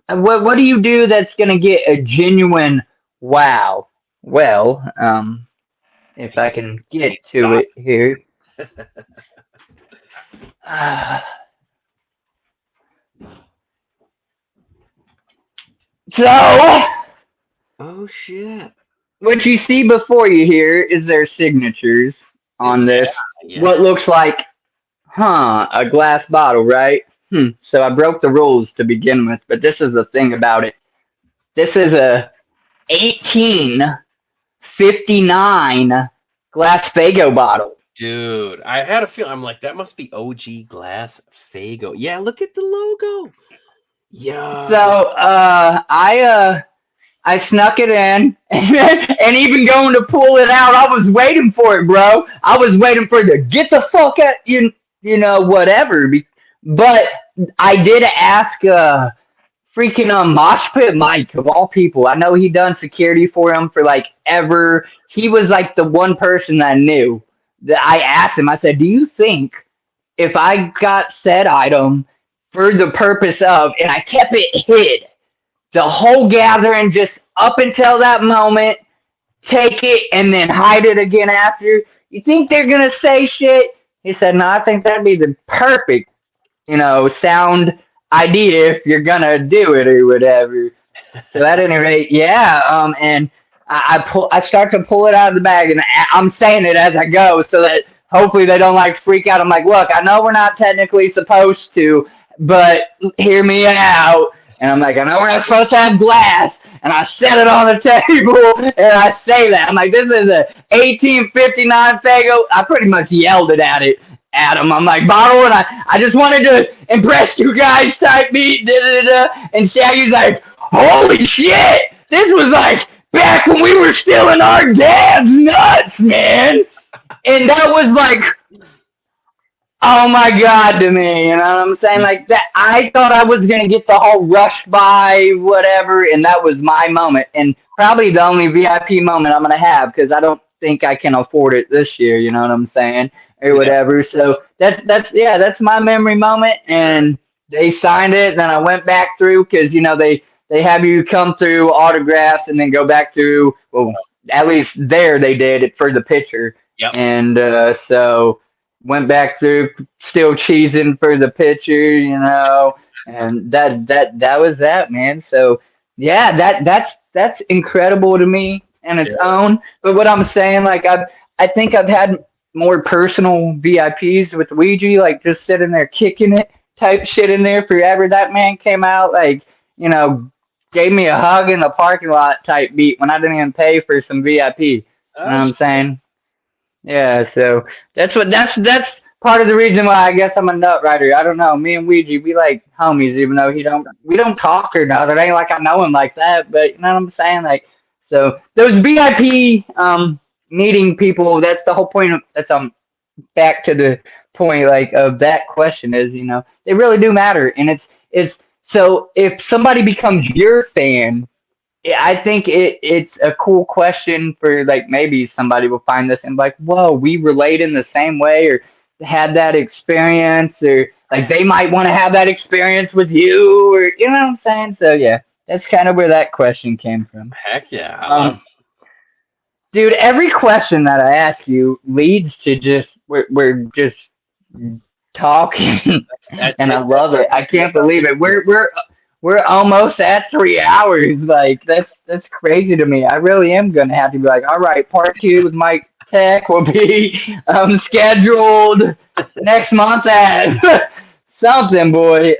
What do you do that's going to get a genuine wow? Well, if I can get to it here. So, oh shit! What you see before you here is their signatures on this. Yeah. What looks like, a glass bottle, right? So I broke the rules to begin with, but this is the thing about it. This is a 1859 glass Fago bottle. Dude, I had a feeling. I'm like, that must be OG glass Fago. Yeah, look at the logo. Yeah. So I snuck it in, and even going to pull it out, I was waiting for it, bro. I was waiting for it to get the fuck out, whatever. But I did ask freaking Mosh Pit Mike, of all people. I know he done security for him for like ever. He was like the one person that I knew. That I asked him, I said, do you think if I got said item for the purpose of, and I kept it hid, the whole Gathering just up until that moment, take it and then hide it again after, you think they're gonna say shit? He said, no, I think that'd be the perfect, sound idea if you're gonna do it or whatever. So at any rate, yeah. And I start to pull it out of the bag, and I'm saying it as I go, so that hopefully they don't like freak out. I'm like, look, I know we're not technically supposed to, but hear me out. And I'm like, I know we're not supposed to have glass. And I set it on the table, and I say that. I'm like, this is a 1859 Fago. I pretty much yelled it at him. I'm like, bottle, and I just wanted to impress you guys type beat, And Shaggy's like, holy shit! This was like back when we were still in our dad's nuts, man. And that was like, oh my god to me, you know what I'm saying? Like that, I thought I was gonna get the whole rush by whatever, and that was my moment, and probably the only VIP moment I'm gonna have because I don't think I can afford it this year. You know what I'm saying, or whatever. So that's my memory moment, and they signed it. Then I went back through because they have you come through autographs and then go back through. Well, at least there they did it for the picture, and so went back through, still cheesing for the picture, and that was that, man. So yeah, that's incredible to me in its own. But what I'm saying, like I think I've had more personal VIPs with Ouija, like just sitting there kicking it type shit in there forever. That man came out like, gave me a hug in the parking lot type beat when I didn't even pay for some VIP. You know what I'm saying? Yeah, so that's part of the reason why I guess I'm a nut writer. I don't know. Me and Ouija, we like homies, even though we don't talk or nothing. It ain't like I know him like that, but you know what I'm saying? Like, so those VIP meeting people, that's the whole point that's back to the point like of that question is, they really do matter. And it's so if somebody becomes your fan, I think it's a cool question for like maybe somebody will find this and be like, whoa, we relate in the same way or had that experience, or like they might want to have that experience with you, or you know what I'm saying? So yeah, that's kind of where that question came from. Heck yeah. I love dude, every question that I ask you leads to just we're just talking and I love it. I can't believe it. We're almost at 3 hours. Like that's crazy to me. I really am gonna have to be like, all right, part 2 with mike-tek will be scheduled next month at something, boy.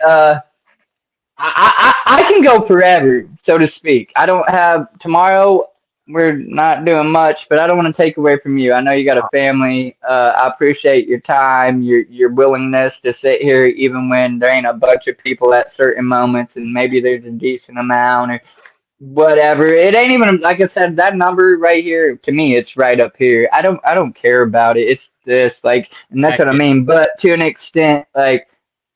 I can go forever, so to speak. I don't have tomorrow. We're not doing much, but I don't want to take away from you. I know you got a family. I appreciate your time, your willingness to sit here, even when there ain't a bunch of people at certain moments, and maybe there's a decent amount or whatever. It ain't even like I said. That number right here to me, it's right up here. I don't care about it. It's this like, and that's what I mean. But to an extent, like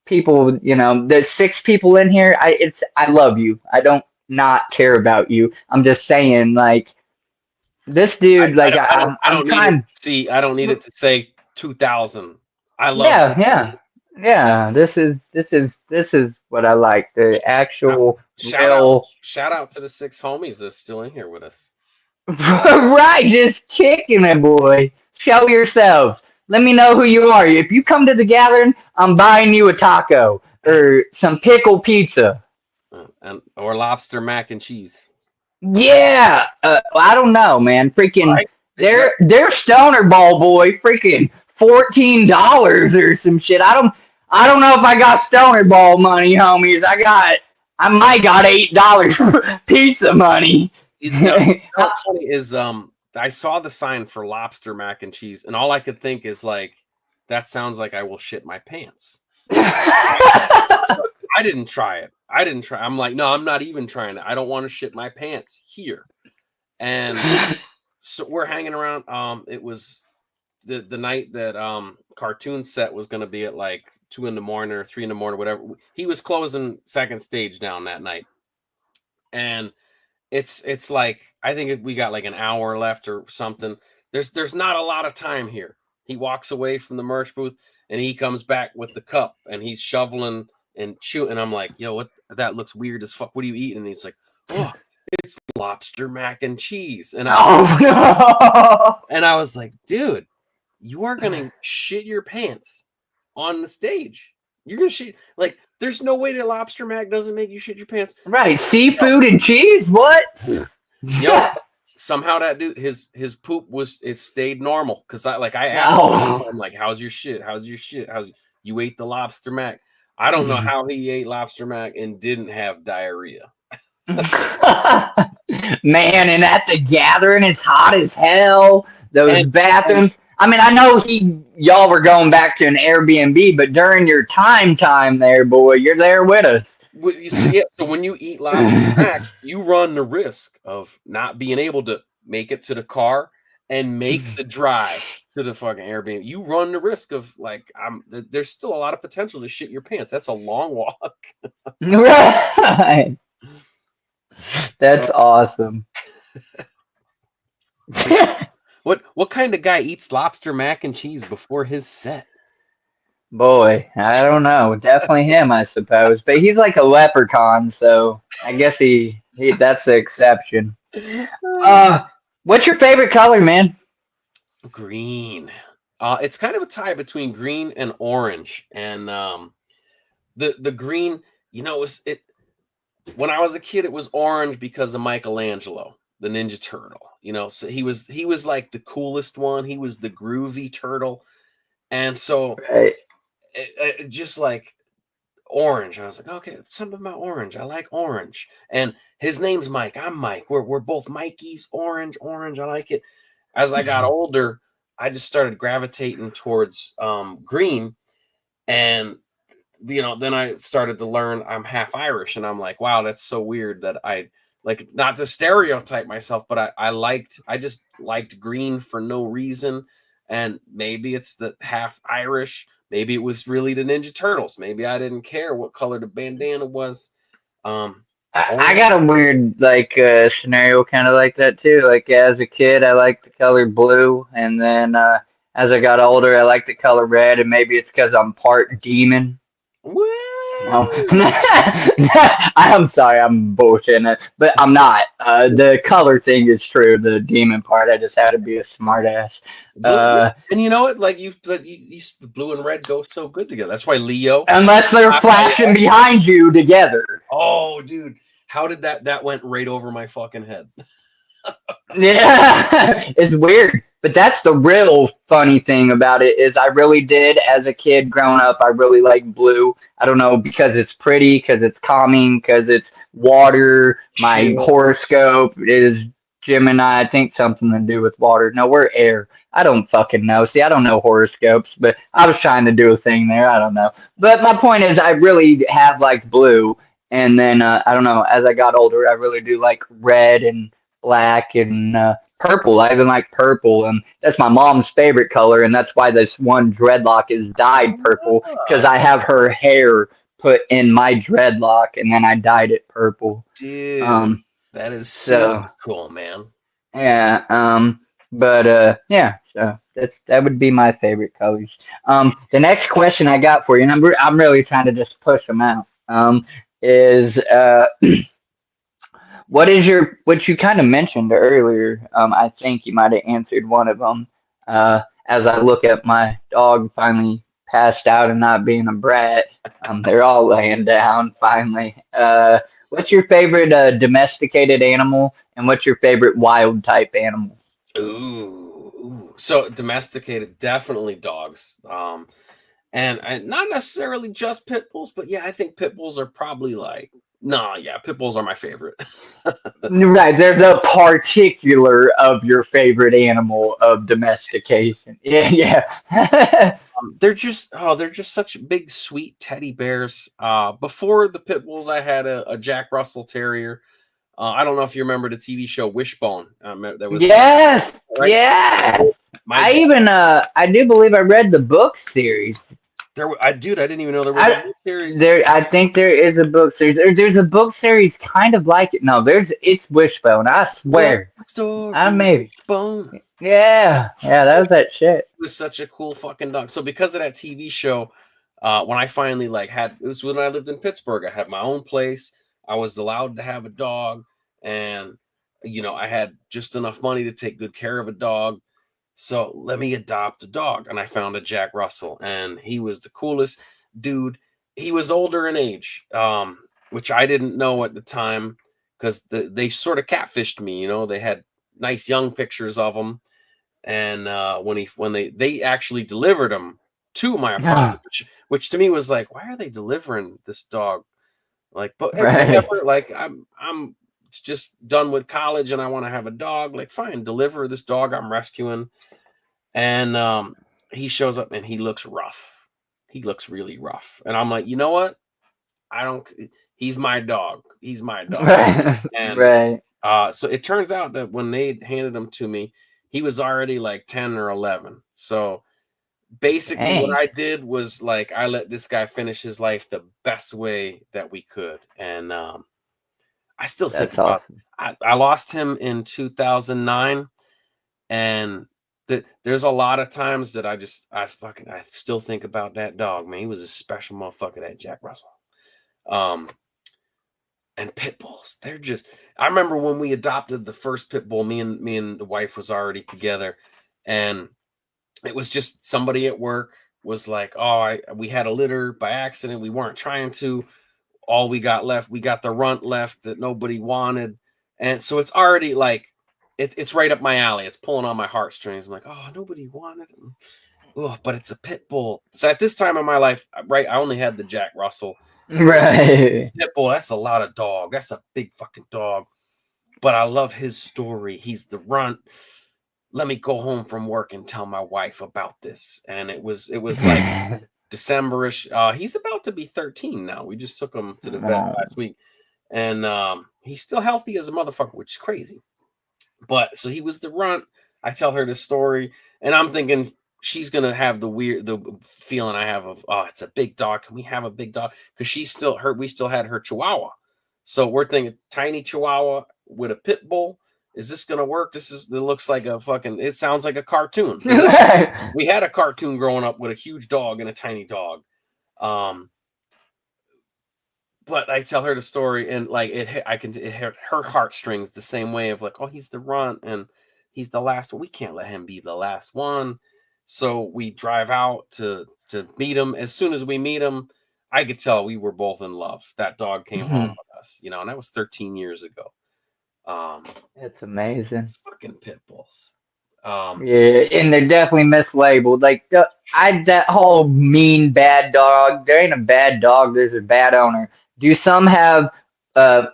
people, there's 6 people in here. I love you. I don't not care about you. I'm just saying like. This dude, I'm trying. I don't need it to say 2,000. I love. Yeah. This is what I like. The actual shout out to the 6 homies that's still in here with us. Right, just kicking it, boy. Show yourselves. Let me know who you are. If you come to the gathering, I'm buying you a taco or some pickle pizza, or lobster mac and cheese. Yeah, I don't know, man. Freaking, they're stoner ball, boy. Freaking $14 or some shit. I don't know if I got stoner ball money, homies. I might got $8 pizza money. What's funny is I saw the sign for lobster mac and cheese, and all I could think is like, that sounds like I will shit my pants. I didn't try it. I'm like, no, I'm not even trying it. I don't want to shit my pants here. And so we're hanging around. It was the night that cartoon set was going to be at like 2 a.m. or 3 a.m, whatever. He was closing second stage down that night. And it's like, I think we got like an hour left or something. There's not a lot of time here. He walks away from the merch booth and he comes back with the cup and he's shoveling and chewing. And I'm like, yo, what? That looks weird as fuck. What are you eating? And he's like, oh, it's lobster mac and cheese. And I was like, dude, you are gonna shit your pants on the stage. You're gonna shit like there's no way that lobster mac doesn't make you shit your pants. Right, seafood and cheese. What? Yo, somehow that dude his poop it stayed normal because I asked Oh. him like, how's your shit? How's you ate the lobster mac? I don't know how he ate lobster mac and didn't have diarrhea. Man, and at the gathering, it's hot as hell. Those And bathrooms. I mean, I know y'all were going back to an Airbnb, but during your time there, boy, you're there with us. so when you eat lobster mac, you run the risk of not being able to make it to the car and make the drive to the fucking Airbnb. You run the risk of like there's still a lot of potential to shit your pants. That's a long walk. Right. That's awesome. What kind of guy eats lobster mac and cheese before his set? Boy, I don't know. Definitely him, I suppose. But he's like a leprechaun, so I guess he that's the exception. What's your favorite color, man? Green. It's kind of a tie between green and orange. And the green, it when I was a kid, it was orange because of Michelangelo, the Ninja Turtle. So he was like the coolest one. He was the groovy turtle, and so Right. just like orange. And I was like, okay, something about orange. I like orange, and his name's Mike. I'm Mike. We're both Mikeys. Orange. I like it. As I got older, I just started gravitating towards green, and then I started to learn I'm half Irish, and I'm like, wow, that's so weird that I like not to stereotype myself, but I just liked green for no reason. And maybe it's the half Irish, maybe it was really the Ninja Turtles. Maybe I didn't care what color the bandana was. I got a weird scenario kind of like that too. Like as a kid, I liked the color blue, and then as I got older, I liked the color red, and maybe it's because I'm part demon. Oh. I'm sorry, I'm bullshitting it, but I'm not. The color thing is true. The demon part, I just had to be a smartass. And you know what? Like the blue and red go so good together. That's why Leo. Unless they're flashing behind you together. Oh, dude, how did that went right over my fucking head? Yeah, it's weird, but that's the real funny thing about it is I really did as a kid growing up. I really like blue. I don't know because it's pretty, because it's calming, because it's water. My horoscope is Gemini. I think something to do with water. No, we're air. I don't fucking know. See, I don't know horoscopes, but I was trying to do a thing there. I don't know. But my point is, I really have liked blue, and then I don't know. As I got older, I really do like red and black and purple. I even like purple, and that's my mom's favorite color, and that's why this one dreadlock is dyed purple because I have her hair put in my dreadlock, and then I dyed it purple. Dude, that is so cool, man. Yeah. Yeah. So that would be my favorite colors. The next question I got for you, and I'm really trying to just push them out. Is what you kind of mentioned earlier? I think you might have answered one of them. As I look at my dog finally passed out and not being a brat, they're all laying down finally. What's your favorite domesticated animal, and what's your favorite wild type animal? Ooh. So domesticated, definitely dogs. And not necessarily just pit bulls, but yeah, I think pit bulls are probably pit bulls are my favorite. Right, they're the particular of your favorite animal of domestication. Yeah. They're just such big, sweet teddy bears. Before the pit bulls, I had a Jack Russell Terrier. I don't know if you remember the TV show Wishbone. That was yes, right? yes. I do believe I read the book series. I didn't even know there was a book series. I think there is a book series. There's a book series kind of like it. No, it's Wishbone. I swear. I maybe. Wishbone. Yeah, that was that shit. It was such a cool fucking dog. So because of that TV show, when I finally it was when I lived in Pittsburgh. I had my own place. I was allowed to have a dog, and I had just enough money to take good care of a dog. So let me adopt a dog. And I found a Jack Russell, and he was the coolest dude. He was older in age, which I didn't know at the time because they sort of catfished me. They had nice young pictures of him, and when they actually delivered him to my apartment, which to me was like, why are they delivering this dog? Like, but hey, Right. whatever. Like, I'm just done with college and I want to have a dog. Like, fine, deliver this dog I'm rescuing. And he shows up and he looks rough. He looks really rough. And I'm like, you know what? I don't. He's my dog. He's my dog. Right. And Right. so it turns out that when they handed him to me, he was already like 10 or 11. So basically, what Dang. I did was like I let this guy finish his life the best way that we could. And I still think That's about. awesome. I lost him in 2009, and there's a lot of times that I still think about that dog, man. He was a special motherfucker, that Jack Russell. Um, and pit bulls, they're just. I remember when we adopted the first pit bull. Me and the wife was already together, and it was just somebody at work was like, "Oh, we had a litter by accident. We weren't trying to. All we got left, we got the runt left that nobody wanted," and so it's already like it's right up my alley. It's pulling on my heartstrings. I'm like, "Oh, nobody wanted him." Oh, but it's a pit bull. So at this time in my life, right, I only had the Jack Russell. And Right. pit bull, that's a lot of dog. That's a big fucking dog. But I love his story. He's the runt. Let me go home from work and tell my wife about this. And it was like Decemberish. He's about to be 13 now. We just took him to the vet Oh. last week. And he's still healthy as a motherfucker, which is crazy. But so he was the runt. I tell her this story, and I'm thinking she's gonna have the feeling I have of, oh, it's a big dog. Can we have a big dog? Because we still had her Chihuahua. So we're thinking tiny Chihuahua with a pit bull. Is this gonna work? It looks like a fucking, it sounds like a cartoon. We had a cartoon growing up with a huge dog and a tiny dog. Um, but I tell her the story, and like it hit her heartstrings the same way of like, oh, he's the runt and he's the last one. We can't let him be the last one. So we drive out to meet him. As soon as we meet him, I could tell we were both in love. That dog came home with us, and that was 13 years ago. Um, It's amazing. fucking pit bulls. Um, Yeah, and they're definitely mislabeled. Like that whole mean bad dog. There ain't a bad dog. There's a bad owner. Do some have uh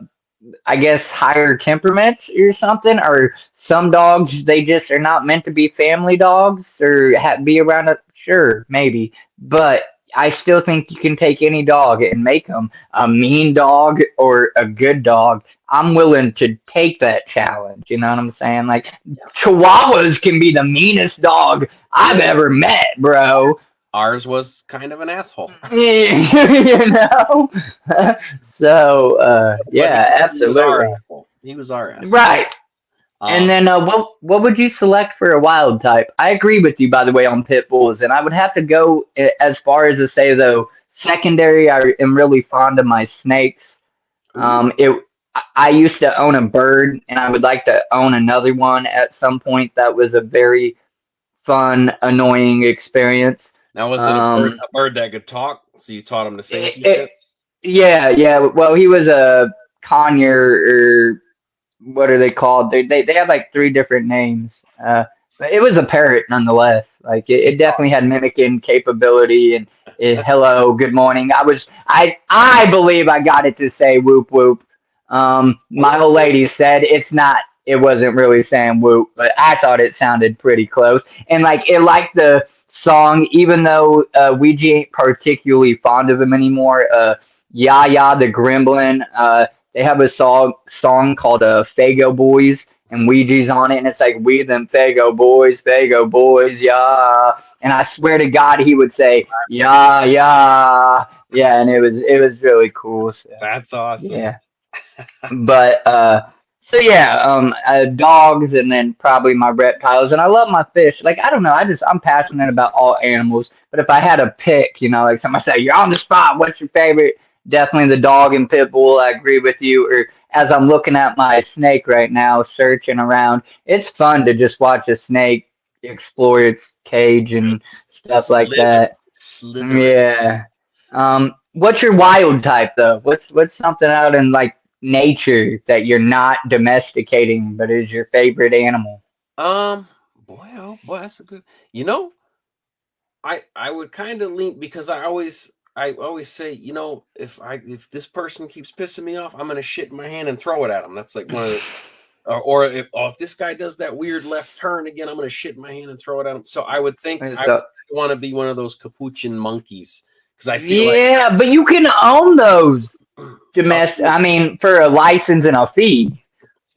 I guess higher temperaments or something, or some dogs they just are not meant to be family dogs or be around a sure maybe, but I still think you can take any dog and make them a mean dog or a good dog. I'm willing to take that challenge. You know what I'm saying? Like Chihuahuas can be the meanest dog I've yeah, ever met, bro. ours was kind of an asshole, You know? So but he, yeah, he was our absolutely. asshole. He was our asshole. Right. And Um, then what would you select for a wild type? I agree with you by the way on pit bulls, and I would have to go as far as to say though secondary. I am really fond of my snakes. ooh. It I used to own a bird, and I would like to own another one at some point. That was a very fun, annoying experience. Now, was it a bird, Um, that could talk? So you taught him to say it, some it, shit? yeah, yeah. Well, he was a conure or what are they called? They have like three different names. But it was a parrot nonetheless. Like He it definitely had mimicking capability and hello, good morning. I believe I got it to say whoop whoop. My old talked. lady said it's not. It wasn't really saying whoop, but I thought it sounded pretty close. And like it liked the song, even though Ouija ain't particularly fond of him anymore. Yaya the Gremlin. They have a song called Fago Boys, and Ouija's on it, and it's like, we them Fago Boys, yeah. And I swear to God, he would say, yeah, yeah, yeah, and it was really cool. So, That's awesome. yeah. But so yeah, dogs, and then probably my reptiles, and I love my fish. Like I don't know, I'm passionate about all animals. But if I had a pick, like somebody say, you're on the spot. What's your favorite? Definitely the dog and pit bull. I agree with you. Or as I'm looking at my snake right now, searching around, it's fun to just watch a snake. explore its cage and stuff like that. Slithering. Yeah. What's your wild type though? What's something out in like nature that you're not domesticating but is your favorite animal? Um, boy, oh boy, that's a good. You know, I would kind of lean because I always say, if this person keeps pissing me off, I'm gonna shit in my hand and throw it at them. That's like one of the or if this guy does that weird left turn again, I'm gonna shit in my hand and throw it at him. So I would think I So, want to be one of those capuchin monkeys because I feel like yeah, but you can own those no, domestic. I mean, for a license and a fee.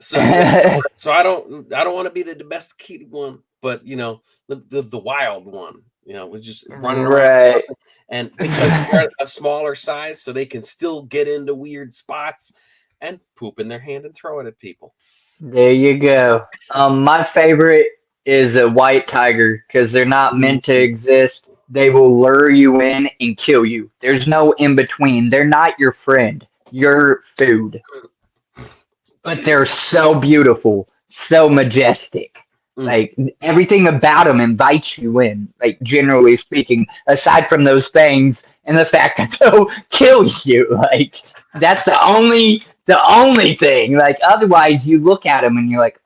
so yeah, so I don't want to be the domesticated one, but the wild one, was just running around Right. and because they're a smaller size, so they can still get into weird spots and poop in their hand and throw it at people. There you go. My favorite is a white tiger because they're not meant to Mhm. exist. They will lure you in and kill you. There's no in between. They're not your friend. You're food. But they're so beautiful, so majestic. Mm. Like everything about them invites you in. Like generally speaking, aside from those things and the fact that they'll kill you. Like that's the only thing. Like otherwise, you look at them and you're like,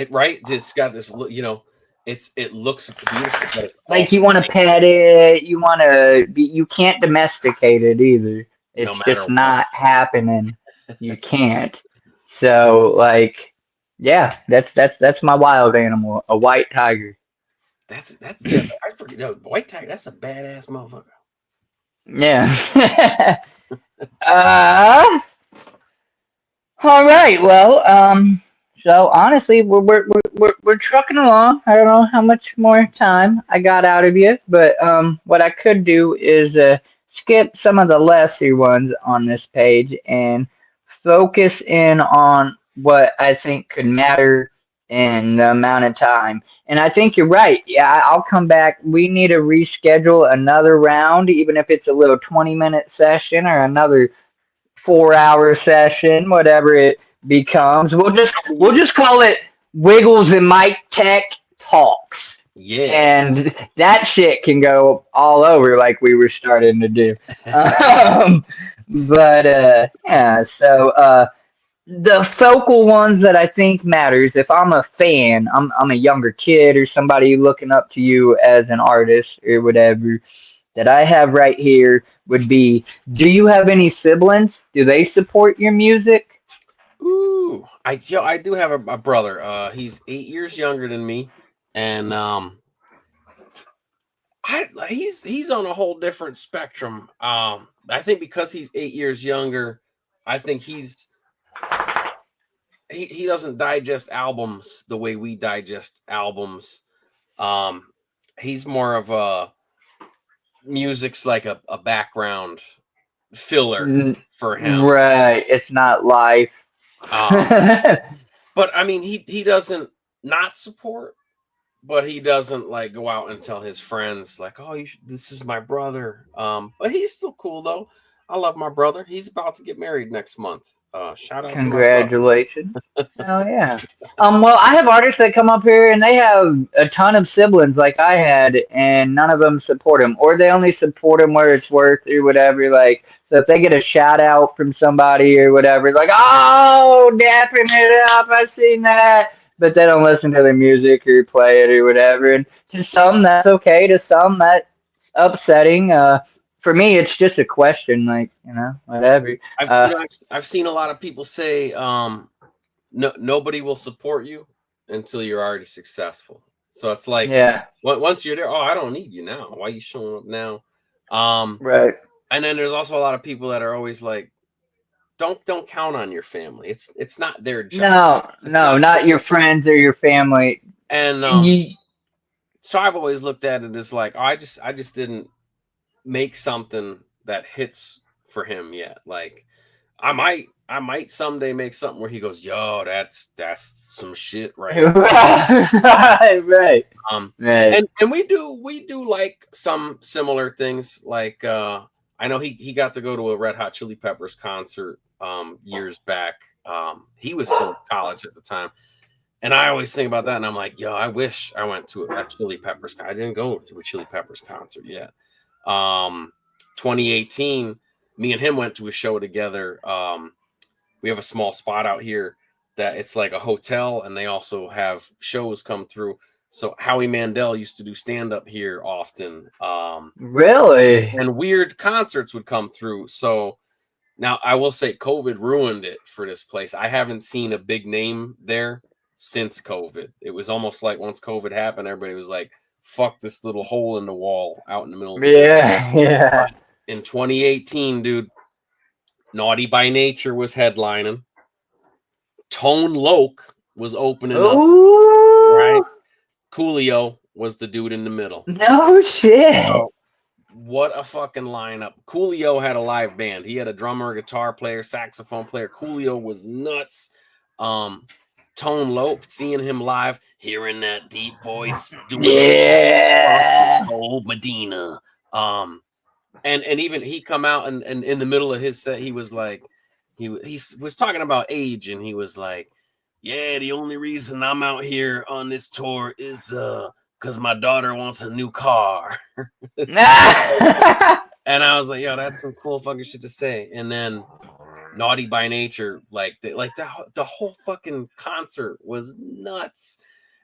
Right? It's got this look, it looks beautiful, but it's like you also want to pet it. You want to be. You can't domesticate it either. no It's matter just what. not happening. You can't. So like, yeah, that's my wild animal, a white tiger. That's yeah. I forget. No, white tiger. That's a badass motherfucker. Yeah. uh, all right. Well, so honestly, we're trucking along. I don't know how much more time I got out of you, but what I could do is skip some of the lesser ones on this page and focus in on what I think could matter in the amount of time. And I think you're right. Yeah, I'll come back. We need to reschedule another round, even if it's a little 20-minute session or another 4-hour session, whatever it becomes. We'll just call it Wiggles and mike-tek Talks. Yeah. And that shit can go all over like we were starting to do. But yeah, so the focal ones that I think matters if I'm a fan, I'm a younger kid or somebody looking up to you as an artist or whatever that I have right here would be, do you have any siblings? Do they support your music? Ooh, I do have a brother. He's 8 years younger than me, and he's on a whole different spectrum. I think because he's 8 years younger, I think he doesn't digest albums the way we digest albums. Um, he's more of a music's like a background filler N- for him. Right, it's not life. Um, but I mean, he doesn't not support, but he doesn't like go out and tell his friends like, "Oh, this is my brother." But he's still cool though. I love my brother. He's about to get married next month. Shout out to my brother. Congratulations. Oh yeah. Well, I have artists that come up here and they have a ton of siblings like I had, and none of them support them, or they only support them where it's worth or whatever. Like, so if they get a shout out from somebody or whatever, like, oh, dapping it up, I seen that. But they don't listen to their music or play it or whatever. And to some, that's okay. To some, that's upsetting. For me, it's just a question, like, whatever. I've Uh, you know I've seen a lot of people say no, nobody will support you until you're already successful. So it's like yeah. once you're there, oh, I don't need you now. Why are you showing up now? Um, Right. and then there's also a lot of people that are always like, don't count on your family. It's not their job. No, It's no, not their not your job. friends or your family. And You, so I've always looked at it as like, oh, I just didn't make something that hits for him yet. Like I might someday make something where he goes, yo, that's some shit right right, right, Um, right. and we do like some similar things. Like I know he got to go to a Red Hot Chili Peppers concert years back. He was still in college at the time, And I always think about that, and I'm like, yo, I wish I went to a Chili Peppers. I didn't go to a Chili Peppers concert yet. 2018, me and him went to a show together. We have a small spot out here that it's like a hotel, and they also have shows come through. So Howie Mandel used to do stand up here often. Really? And weird concerts would come through. So now I will say COVID ruined it for this place. I haven't seen a big name there since COVID. It was almost like once COVID happened, everybody was like, fuck this little hole in the wall out in the middle of the Yeah, yeah. But in 2018, dude, Naughty by Nature was headlining. Tone Loc was opening up. Right? Coolio was the dude in the middle. No shit. So, what a fucking lineup. Coolio had a live band. He had a drummer, a guitar player, saxophone player. Coolio was nuts. Tone Loc, seeing him live, hearing that deep voice, yeah, old Medina. And even he come out and in the middle of his set, he was like, he was talking about age, and he was like, yeah, the only reason I'm out here on this tour is because my daughter wants a new car. And I was like, yo, that's some cool fucking shit to say. And then Naughty by Nature, the whole fucking concert was nuts.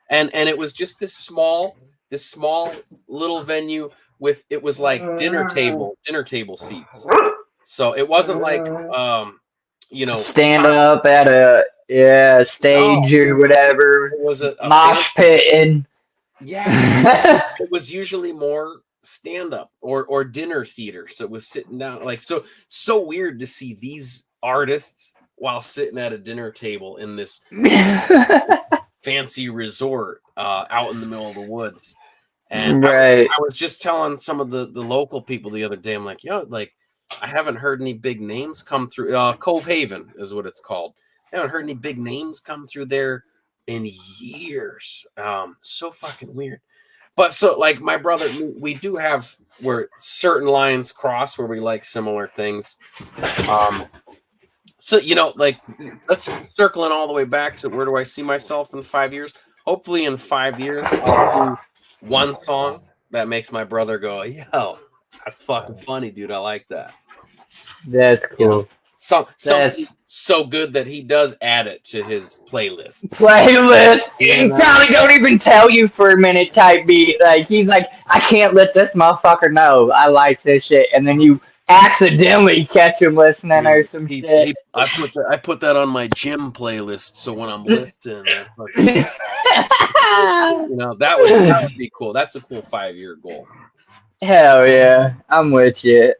And it was just this small little venue with, it was like dinner table seats. So it wasn't like stand up at a stage or whatever. It was a mosh pit. Yeah. It was usually more stand up or dinner theater. So it was sitting down, like, so weird to see these artists while sitting at a dinner table in this fancy resort out in the middle of the woods. And I was just telling some of the local people the other day, I'm like, yo, like, I haven't heard any big names come through. Cove Haven is what it's called. I haven't heard any big names come through there in years. So fucking weird. But so, like, my brother, we do have where certain lines cross where we like similar things. So, like, let's circling all the way back to where do I see myself in 5 years? Hopefully in 5 years, I'll do one song that makes my brother go, yo, that's fucking funny, dude. I like that. That's cool. So good that he does add it to his playlist. Don't even tell you for a minute type beat. Like, he's like, I can't let this motherfucker know I like this shit, and then you accidentally catch him listening or some shit. I put that on my gym playlist, so when I'm lifting, that would be cool. That's a cool 5-year goal. Hell yeah, I'm with you.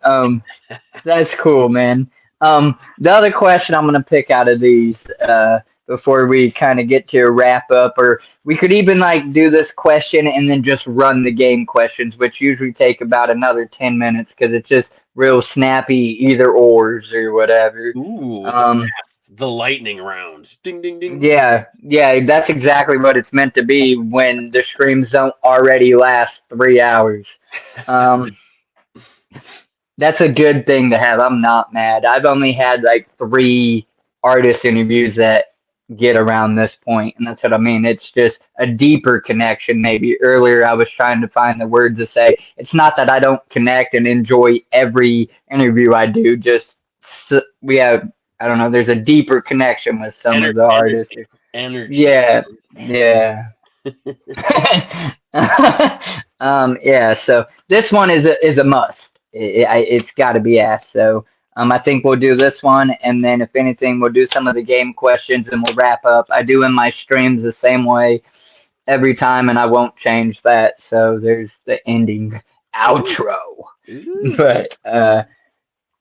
That's cool, man. The other question I'm gonna pick out of these before we kind of get to a wrap up, or we could even like do this question and then just run the game questions, which usually take about another 10 minutes because it's just real snappy either ors or whatever. Ooh, the lightning round. Ding ding ding. Yeah, that's exactly what it's meant to be when the screams don't already last 3 hours. That's a good thing to have. I'm not mad. I've only had like 3 artist interviews that get around this point, and that's what I mean. It's just a deeper connection. Maybe earlier I was trying to find the words to say. It's not that I don't connect and enjoy every interview I do. Just we have, I don't know, there's a deeper connection with some of the artists. Energy. Yeah. So this one is a must. It's got to be asked. So I think we'll do this one, and then if anything, we'll do some of the game questions, and we'll wrap up. I do in my streams the same way every time, and I won't change that. So there's the ending outro. But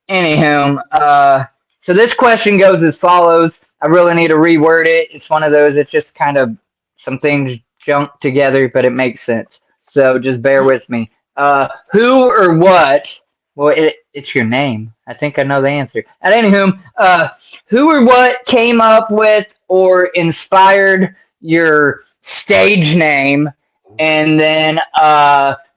anywho, so this question goes as follows. I really need to reword it. It's one of those. It's just kind of some things junk together, but it makes sense. So just bear with me. Who or what? Well, it's your name. I think I know the answer. At anywho, who or what came up with or inspired your stage name? And then,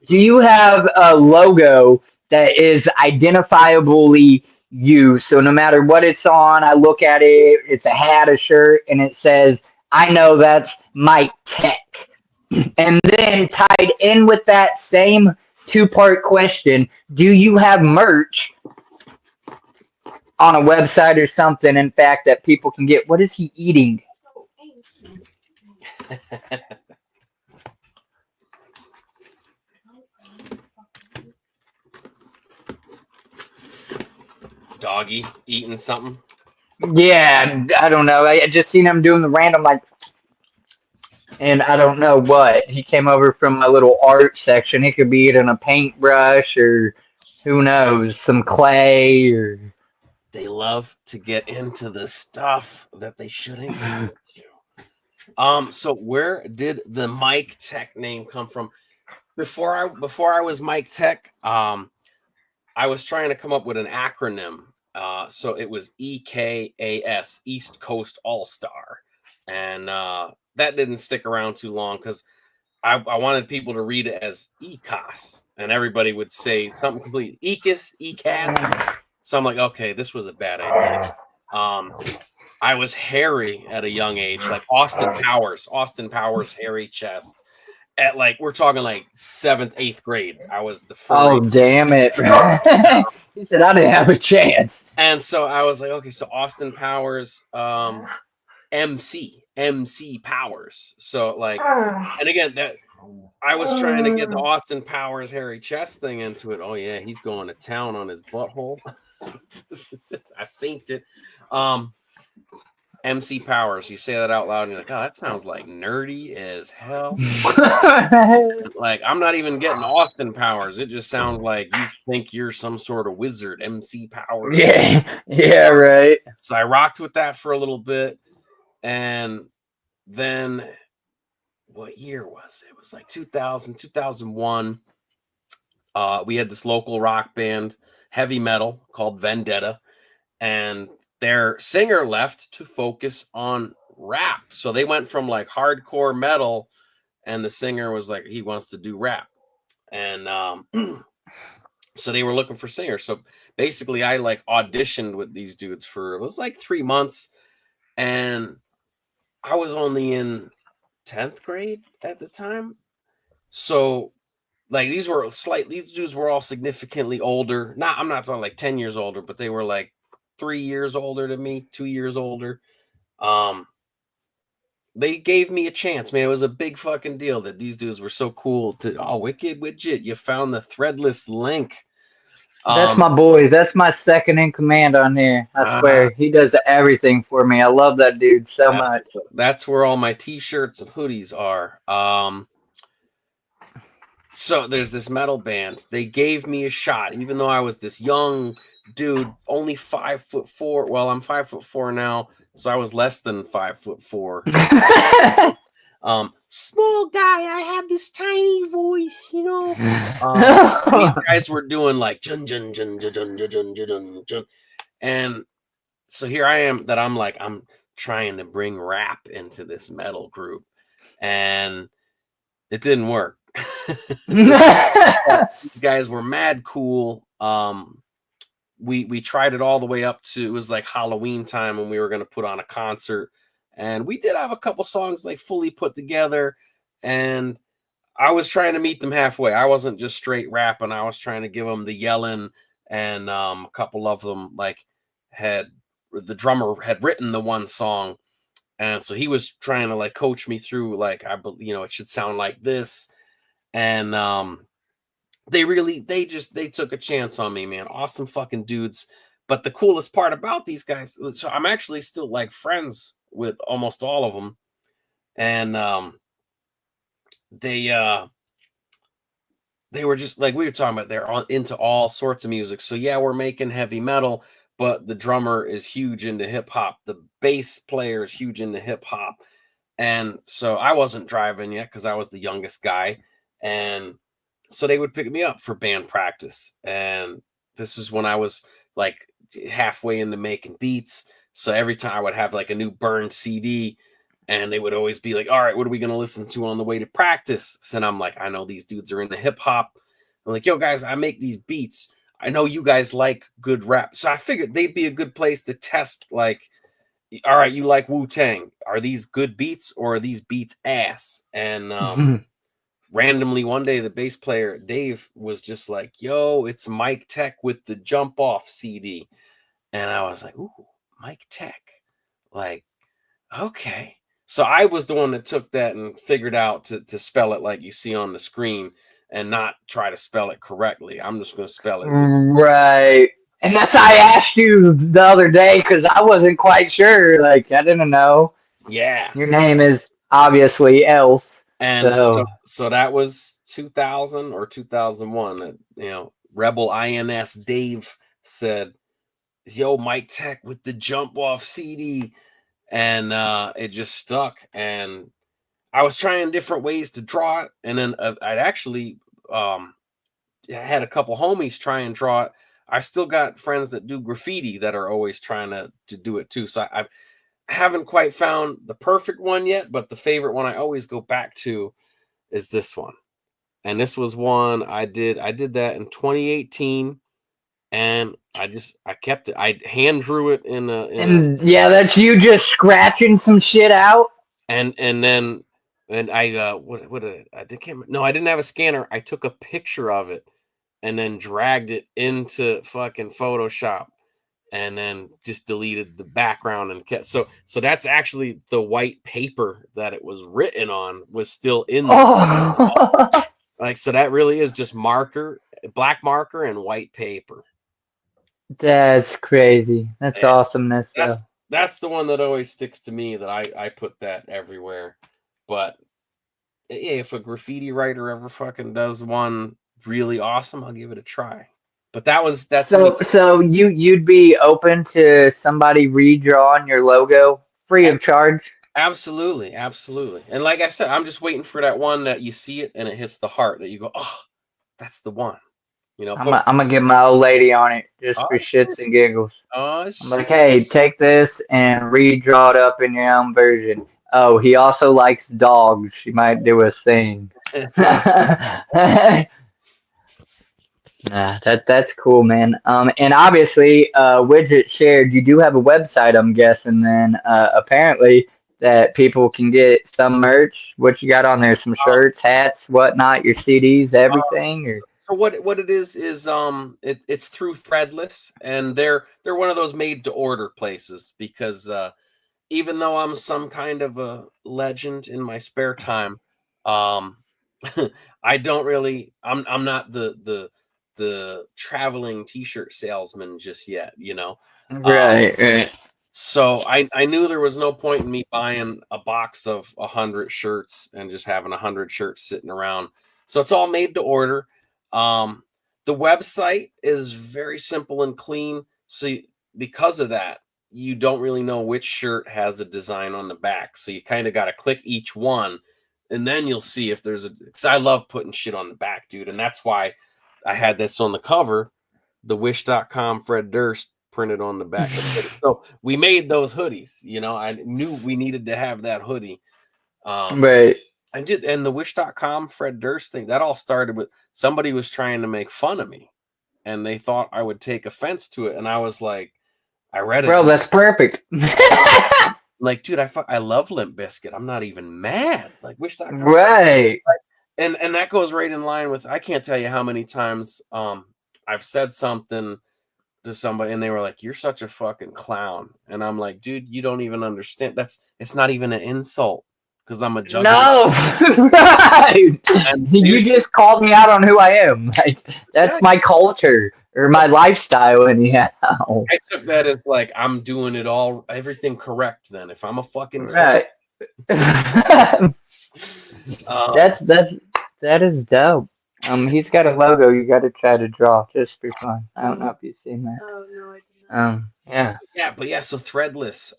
do you have a logo that is identifiably you? So no matter what it's on, I look at it, it's a hat, a shirt, and it says, I know that's mike-tek. And then tied in with that same two-part question, do you have merch on a website or something, in fact, that people can get? What is he eating? Doggy eating something. Yeah, I don't know. I just seen him doing the random, like, and I don't know what. He came over from my little art section. He could be eating a paintbrush or who knows, some clay or. They love to get into the stuff that they shouldn't get into. So where did the mike-tek name come from? Before I was mike-tek, I was trying to come up with an acronym. So it was EKAS, East Coast All Star, and that didn't stick around too long because I wanted people to read it as ECAS, and everybody would say something completely ECAS. So I'm like, okay, this was a bad idea. I was hairy at a young age, like Austin Powers, hairy chest. At like, we're talking like 7th, 8th grade. I was the furry. Oh, damn it. He said I didn't have a chance. And so I was like, okay, so Austin Powers, MC Powers. So like, and again, that I was trying to get the Austin Powers hairy chest thing into it. Oh yeah, he's going to town on his butthole. I synced it. MC Powers. You say that out loud and you're like, oh, that sounds like nerdy as hell. Like, I'm not even getting Austin Powers. It just sounds like you think you're some sort of wizard, MC Powers. Yeah, right. So I rocked with that for a little bit. And then what year was it? It was like 2000, 2001. We had this local rock band, heavy metal, called Vendetta. And their singer left to focus on rap. So they went from like hardcore metal, and the singer was like, he wants to do rap. And so they were looking for singers. So basically I like auditioned with these dudes for, it was like 3 months. And I was only in 10th grade at the time. So like these dudes were all significantly older. I'm not talking like 10 years older, but they were like 3 years older than me, 2 years older. They gave me a chance, man. It was a big fucking deal that these dudes were so cool to, oh, Wicked Widget, you found the threadless link. That's my boy. That's my second in command on there. I swear. He does everything for me. I love that dude so much. That's where all my t-shirts and hoodies are. So there's this metal band. They gave me a shot, even though I was this young dude, only 5'4". Well, I'm 5'4" now, so I was less than 5'4". Small guy, I have this tiny voice, you know. These guys were doing like jun jun jun jun jun jun jun jun, and so here I am. That I'm trying to bring rap into this metal group, and it didn't work. These guys were mad cool. We tried it all the way up to, it was like Halloween time when we were going to put on a concert, and we did have a couple songs like fully put together, and I was trying to meet them halfway. I wasn't just straight rapping. I was trying to give them the yelling, and a couple of them like the drummer had written the one song, and so he was trying to like coach me through, like, it should sound like this. And they took a chance on me, man. Awesome fucking dudes. But the coolest part about these guys, so I'm actually still like friends with almost all of them, and they were just like we were talking about. They're into all sorts of music. So yeah, we're making heavy metal, but the drummer is huge into hip hop. The bass player is huge into hip hop, and so I wasn't driving yet because I was the youngest guy. And so they would pick me up for band practice. And this is when I was like halfway into making beats. So every time I would have like a new burned CD, and they would always be like, all right, what are we going to listen to on the way to practice? And I'm like, I know these dudes are into hip hop. I'm like, yo, guys, I make these beats. I know you guys like good rap. So I figured they'd be a good place to test like all right, you like Wu-Tang. Are these good beats or are these beats ass? And randomly one day the bass player Dave was just like, yo, it's Mike-Tek with the Jump Off CD. And I was like, ooh, Mike-Tek. Like, okay. So I was the one that took that and figured out to spell it like you see on the screen and not try to spell it correctly. I'm just going to spell it with Right. And that's why I asked you the other day because I wasn't quite sure. Like, I didn't know. yeah. Your name is obviously Else. And so that was 2000 or 2001. You know, Rebel INS Dave said, yo, Mike-Tek with the Jump Off CD. And it just stuck. And I was trying different ways to draw it. And then I'd actually had a couple homies try and draw it. I still got friends that do graffiti that are always trying to do it too. So I haven't quite found the perfect one yet, but the favorite one I always go back to is this one. And this was one I did that in 2018, and I kept it. I hand drew it yeah, that's you just scratching some shit out. And I what I can't, no, I didn't have a scanner. I took a picture of it and then dragged it into fucking Photoshop and then just deleted the background and kept so that's actually the white paper that it was written on was still in there. Oh. Like, so that really is just black marker and white paper. That's crazy. That's awesomeness. That's the one that always sticks to me, that I put that everywhere. But yeah, if a graffiti writer ever fucking does one really awesome, I'll give it a try. But that's so you'd be open to somebody redrawing your logo free of charge? Absolutely. And like I said, I'm just waiting for that one that you see it and it hits the heart, that you go, oh, that's the one. You know, I'm gonna get my old lady on it just for shits and giggles. I'm like, hey, take this and redraw it up in your own version. Oh, he also likes dogs. You might do a thing. Nah, that's cool, man. And obviously, Widget shared, you do have a website, I'm guessing. Then apparently that people can get some merch. What you got on there? Some shirts, hats, whatnot, your CDs, everything, or. So what it is it's through Threadless, and they're one of those made to order places, because even though I'm some kind of a legend in my spare time, I don't really I'm not the traveling t-shirt salesman just yet, you know. Right. So I knew there was no point in me buying a box of 100 shirts and just having 100 shirts sitting around. So it's all made to order. The website is very simple and clean. So because of that, you don't really know which shirt has a design on the back. So you kind of got to click each one, and then you'll see if there's because I love putting shit on the back, dude. And that's why I had this on the cover, the Wish.com Fred Durst printed on the back. So we made those hoodies, you know. I knew we needed to have that hoodie. Right. And the Wish.com Fred Durst thing, that all started with somebody was trying to make fun of me, and they thought I would take offense to it. And I was like, I read it. Bro, that's perfect. Like, dude, I love Limp Bizkit. I'm not even mad. Like, Wish.com. Right. And that goes right in line with, I can't tell you how many times I've said something to somebody and they were like, you're such a fucking clown. And I'm like, dude, you don't even understand. It's not even an insult, because I'm a juggalo. No, right. You just called me out on who I am. Like, that's my culture or my lifestyle, anyhow. I took that as like, I'm doing everything correct then. If I'm a fucking right. That is dope. He's got a logo you got to try to draw just for fun. I don't know if you've seen that. Oh no, I did not. Yeah. So Threadless.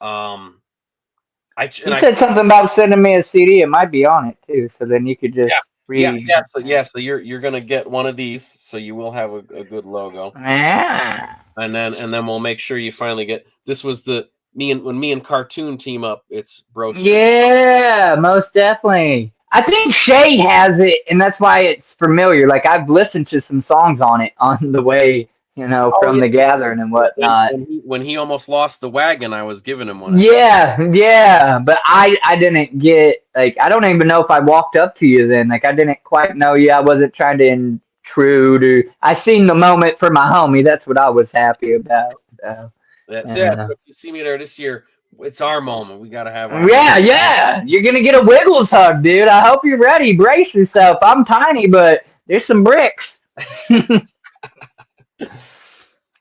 You said something about sending me a CD. It might be on it too, so then you could just read. So you're gonna get one of these, so you will have a good logo. Yeah. And then we'll make sure you finally get. This was when me and Cartoon team up. It's bro. Yeah, most definitely. I think Shay has it, and that's why it's familiar. Like, I've listened to some songs on it on the way from the gathering and whatnot. When he almost lost the wagon, I was giving him one. Yeah, but I didn't get, like, I don't even know if I walked up to you then. Like, I didn't quite know you. I wasn't trying to intrude. I seen the moment for my homie. That's what I was happy about. So, that's it. If you see me there this year, it's our moment. We got to have our yeah. You're going to get a Wiggles hug, dude. I hope you're ready. Brace yourself. I'm tiny, but there's some bricks.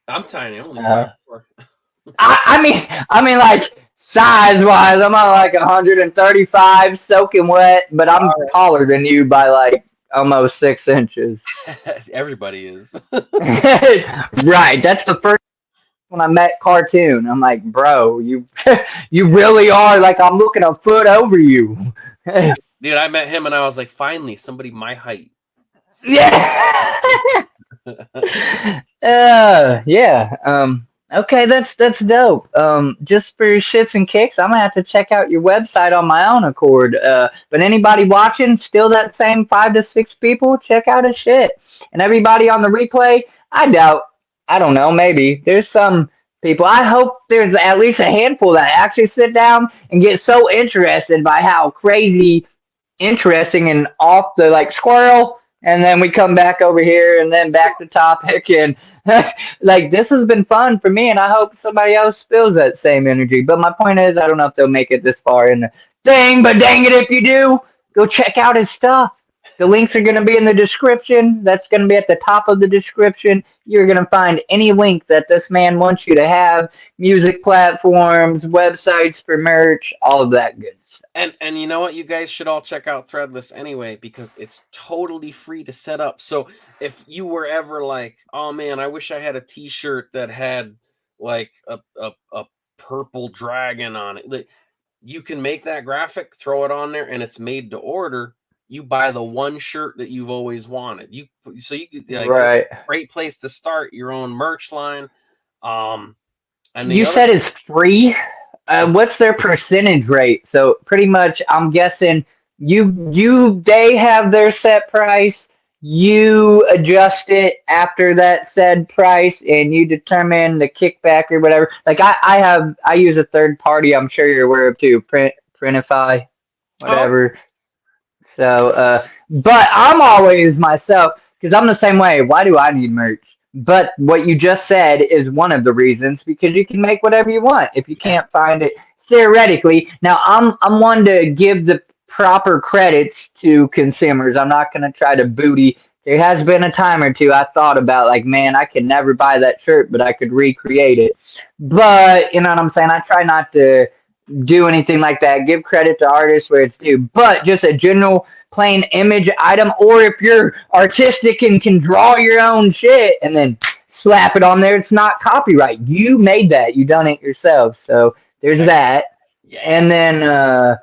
I'm tiny. I'm only 5'4". I mean, like, size-wise, I'm on like 135, soaking wet, but I'm taller than you by like almost 6 inches. Everybody is. Right. That's the first when I met Cartoon. I'm like, bro, you really are, like, I'm looking a foot over you. Dude, I met him and I was like, finally, somebody my height. Yeah. Yeah. Okay, that's dope. Just for shits and kicks, I'm gonna have to check out your website on my own accord. But anybody watching, still that same 5 to 6 people, check out his shit. And everybody on the replay, I don't know, maybe there's some people. I hope there's at least a handful that actually sit down and get so interested by how crazy, interesting, and off the, like, squirrel. And then we come back over here and then back to topic. And like, this has been fun for me, and I hope somebody else feels that same energy. But my point is, I don't know if they'll make it this far in the thing, but dang it, if you do, go check out his stuff. The links are going to be in the description. That's going to be at the top of the description. You're going to find any link that this man wants you to have, music platforms, websites for merch, all of that good stuff. And you know what? You guys should all check out Threadless anyway, because it's totally free to set up. So if you were ever like, oh man, I wish I had a t-shirt that had like a purple dragon on it. Like, you can make that graphic, throw it on there, and it's made to order. You buy the one shirt that you've always wanted. Right. Great place to start your own merch line. And you said it's free. What's their percentage rate? So pretty much, I'm guessing they have their set price. You adjust it after that said price, and you determine the kickback or whatever. Like, I use a third party. I'm sure you're aware of too. Printify, whatever. So, but I'm always myself, because I'm the same way. Why do I need merch? But what you just said is one of the reasons, because you can make whatever you want if you can't find it theoretically. Now, I'm one to give the proper credits to consumers. I'm not going to try to booty. There has been a time or two I thought about, like, man, I could never buy that shirt, but I could recreate it. But, you know what I'm saying? I try not to do anything like that. Give credit to artists where it's due. But just a general plain image item, or if you're artistic and can draw your own shit and then slap it on there, it's not copyright. You made that. You done it yourself. So there's that. Yeah. And then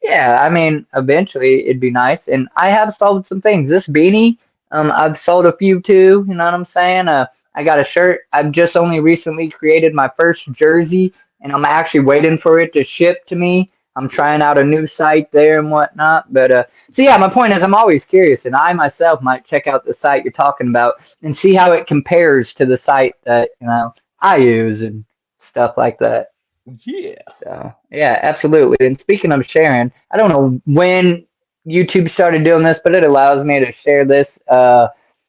I mean, eventually it'd be nice. And I have sold some things. This beanie, I've sold a few too. You know what I'm saying? I got a shirt. I've just only recently created my first jersey, and I'm actually waiting for it to ship to me. I'm trying out a new site there and whatnot. But so yeah, my point is, I'm always curious, and I myself might check out the site you're talking about and see how it compares to the site that I use and stuff like that. Yeah. So yeah, absolutely. And speaking of sharing, I don't know when YouTube started doing this, but it allows me to share this.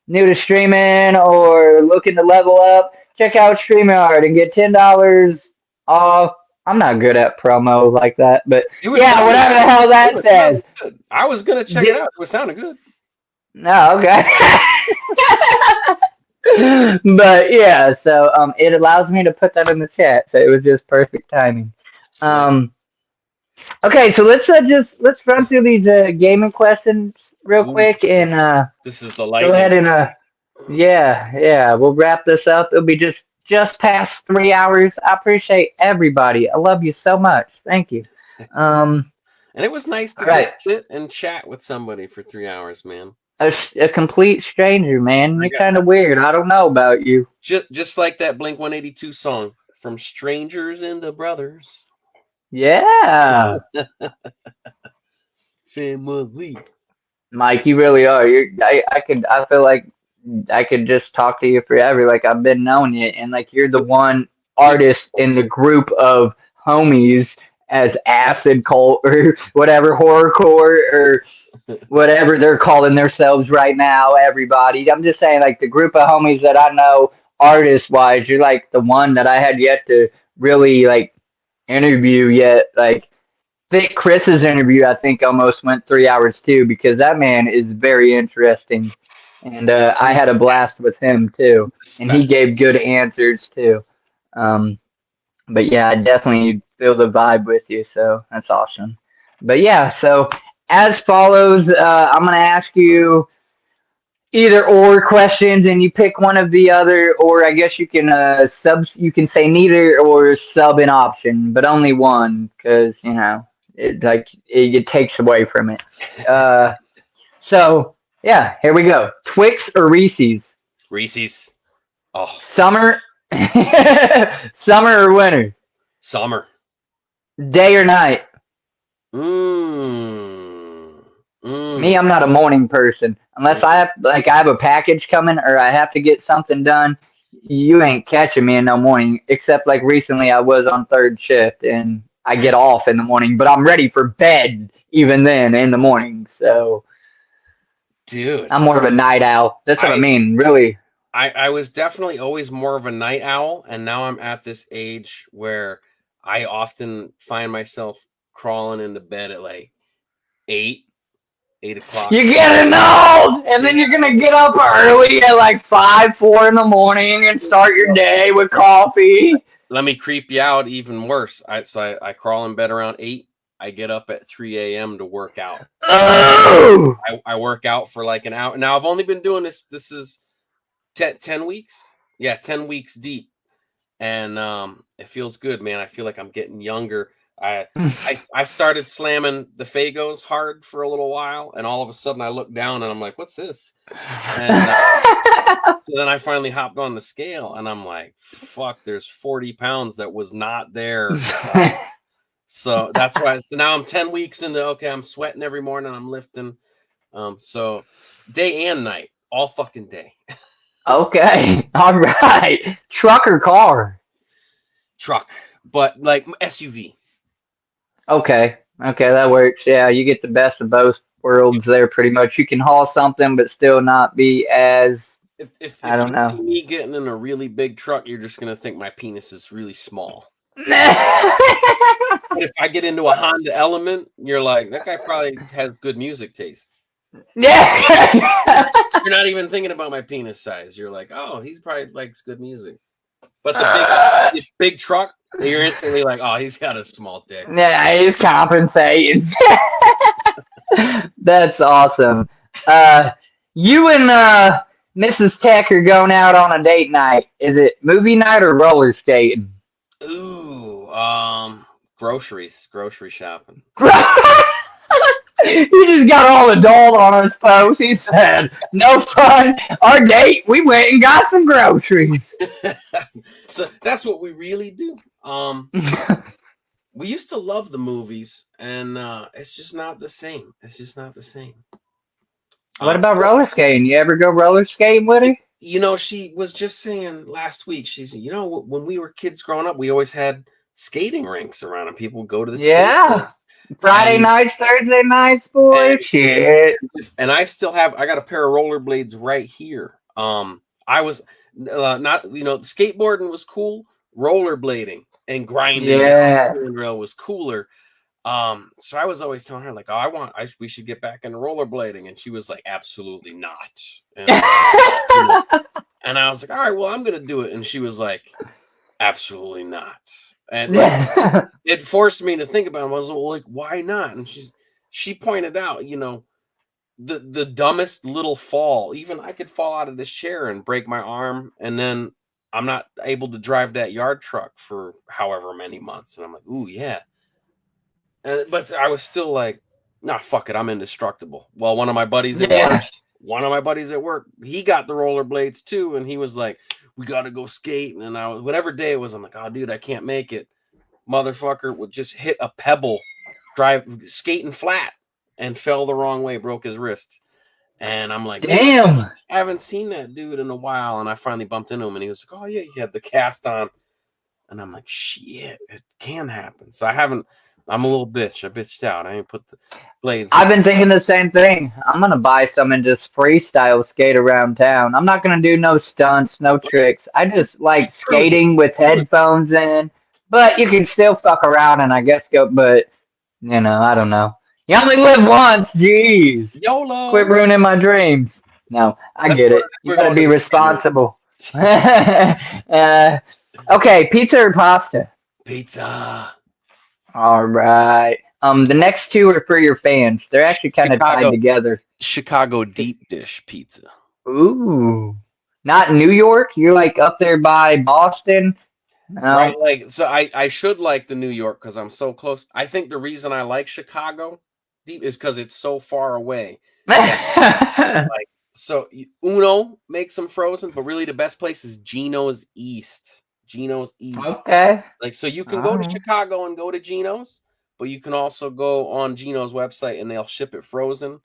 New to streaming or looking to level up, check out StreamYard and get $10 off. I'm not good at promo like that, but yeah, whatever the hell that says. I was gonna check it out. It sounded good. No, okay. But yeah, so it allows me to put that in the chat, so it was just perfect timing. Okay, so let's run through these gaming questions real quick, and this is the lightning. Go ahead and yeah, we'll wrap this up. It'll be just past 3 hours. I appreciate everybody. I love you so much. Thank you. And it was nice to just sit and chat with somebody for 3 hours, man. A complete stranger, man. You're kind of weird. I don't know about you. Just like that Blink-182 song, From Strangers into Brothers. Yeah. Family. Mike, you really are. I feel like I could just talk to you forever. Like I've been knowing you, and like you're the one artist in the group of homies as acid cult or whatever horrorcore or whatever they're calling themselves right now. Everybody, I'm just saying, like the group of homies that I know, artist wise, you're like the one that I had yet to really like interview yet. Like think Chris's interview, I think almost went 3 hours too, because that man is very interesting, and I had a blast with him too, and he gave good answers too. Um, but yeah, I definitely feel the vibe with you, so that's awesome. But yeah, so as follows, I'm gonna ask you either or questions, and you pick one of the other, or I guess you can you can say neither or sub an option, but only one, because you know it takes away from it. So yeah, here we go. Twix or Reese's? Reese's. Oh, Summer, summer or winter? summer. Day or night? Me, I'm not a morning person. Unless I have a package coming or I have to get something done, you ain't catching me in no morning. Except like recently I was on third shift and I get off in the morning, but I'm ready for bed even then in the morning. So Dude, I'm more of a night owl. That's what I mean, really. I was definitely always more of a night owl, and now I'm at this age where I often find myself crawling into bed at like 8 o'clock. You're getting old, and then you're gonna get up early at like 5, 4 in the morning and start your day with coffee. Let me creep you out even worse. I crawl in bed around 8. I get up at 3 a.m. to work out. Oh! I work out for like an hour. Now I've only been doing this. This is 10 weeks. Yeah, 10 weeks deep, and it feels good, man. I feel like I'm getting younger. I started slamming the Fagos hard for a little while, and all of a sudden I look down and I'm like, "What's this?" And so then I finally hopped on the scale, and I'm like, "Fuck!" There's 40 pounds that was not there. So that's why. So now I'm 10 weeks into. Okay, I'm sweating every morning. I'm lifting. So day and night, all fucking day. Okay, all right. Truck or car? Truck, but like SUV. Okay, that works. Yeah, you get the best of both worlds there pretty much. You can haul something but still not be as If I don't you know. see me getting in a really big truck, you're just gonna think my penis is really small. But if I get into a Honda Element, you're like, that guy probably has good music taste. Yeah. You're not even thinking about my penis size. You're like, oh, he's probably likes good music. But the big truck, you're instantly like, oh, he's got a small dick. Yeah, he's compensating. That's awesome. You and Mrs. Tech are going out on a date night. Is it movie night or roller skating? Ooh, grocery shopping. He just got all adult on his post. He said, "No fun. Our date, we went and got some groceries." So that's what we really do. We used to love the movies, and it's just not the same. It's just not the same. What about roller skating? You ever go roller skating with her? You know, she was just saying last week, she said, you know, when we were kids growing up, we always had skating rinks around and people would go to the skate rinks. Friday nights, Thursday nights, boy. Shit. And I got a pair of rollerblades right here. I was not, you know, skateboarding was cool. Rollerblading and grinding the rail was cooler. So I was always telling her like, oh, we should get back into rollerblading, and she was like, absolutely not. And, and I was like, all right, well, I'm gonna do it, and she was like, absolutely not. And like, it forced me to think about it. I was like, why not? And she pointed out, you know, the dumbest little fall. Even I could fall out of this chair and break my arm, and then I'm not able to drive that yard truck for however many months. And I'm like, ooh, yeah. But I was still like, nah, fuck it, I'm indestructible. Well, one of my buddies at work, he got the rollerblades too, and he was like, we gotta go skate. And whatever day it was, I'm like, oh, dude, I can't make it. Motherfucker would just hit a pebble, skating flat, and fell the wrong way, broke his wrist. And I'm like, damn. I haven't seen that dude in a while. And I finally bumped into him, and he was like, oh, yeah, he had the cast on. And I'm like, shit, it can happen. So I'm a little bitch. I bitched out. I ain't put the blades. I've been thinking the same thing. I'm going to buy some and just freestyle skate around town. I'm not going to do no stunts, no tricks. I just like skating with headphones in. But you can still fuck around and I guess go, but, I don't know. You only live once, jeez. YOLO. Quit ruining my dreams. No, I get it. You got to be responsible. Okay, pizza or pasta? Pizza. All right. The next two are for your fans. They're actually kind of tied together. Chicago deep dish pizza. Ooh. Not New York? You're like up there by Boston? No. Right, like so I should like the New York because I'm so close. I think the reason I like Chicago deep is because it's so far away. Like, so Uno makes them frozen, but really the best place is Geno's East. Geno's East. Okay. Like, so you can go to Chicago and go to Geno's, but you can also go on Geno's website and they'll ship it frozen.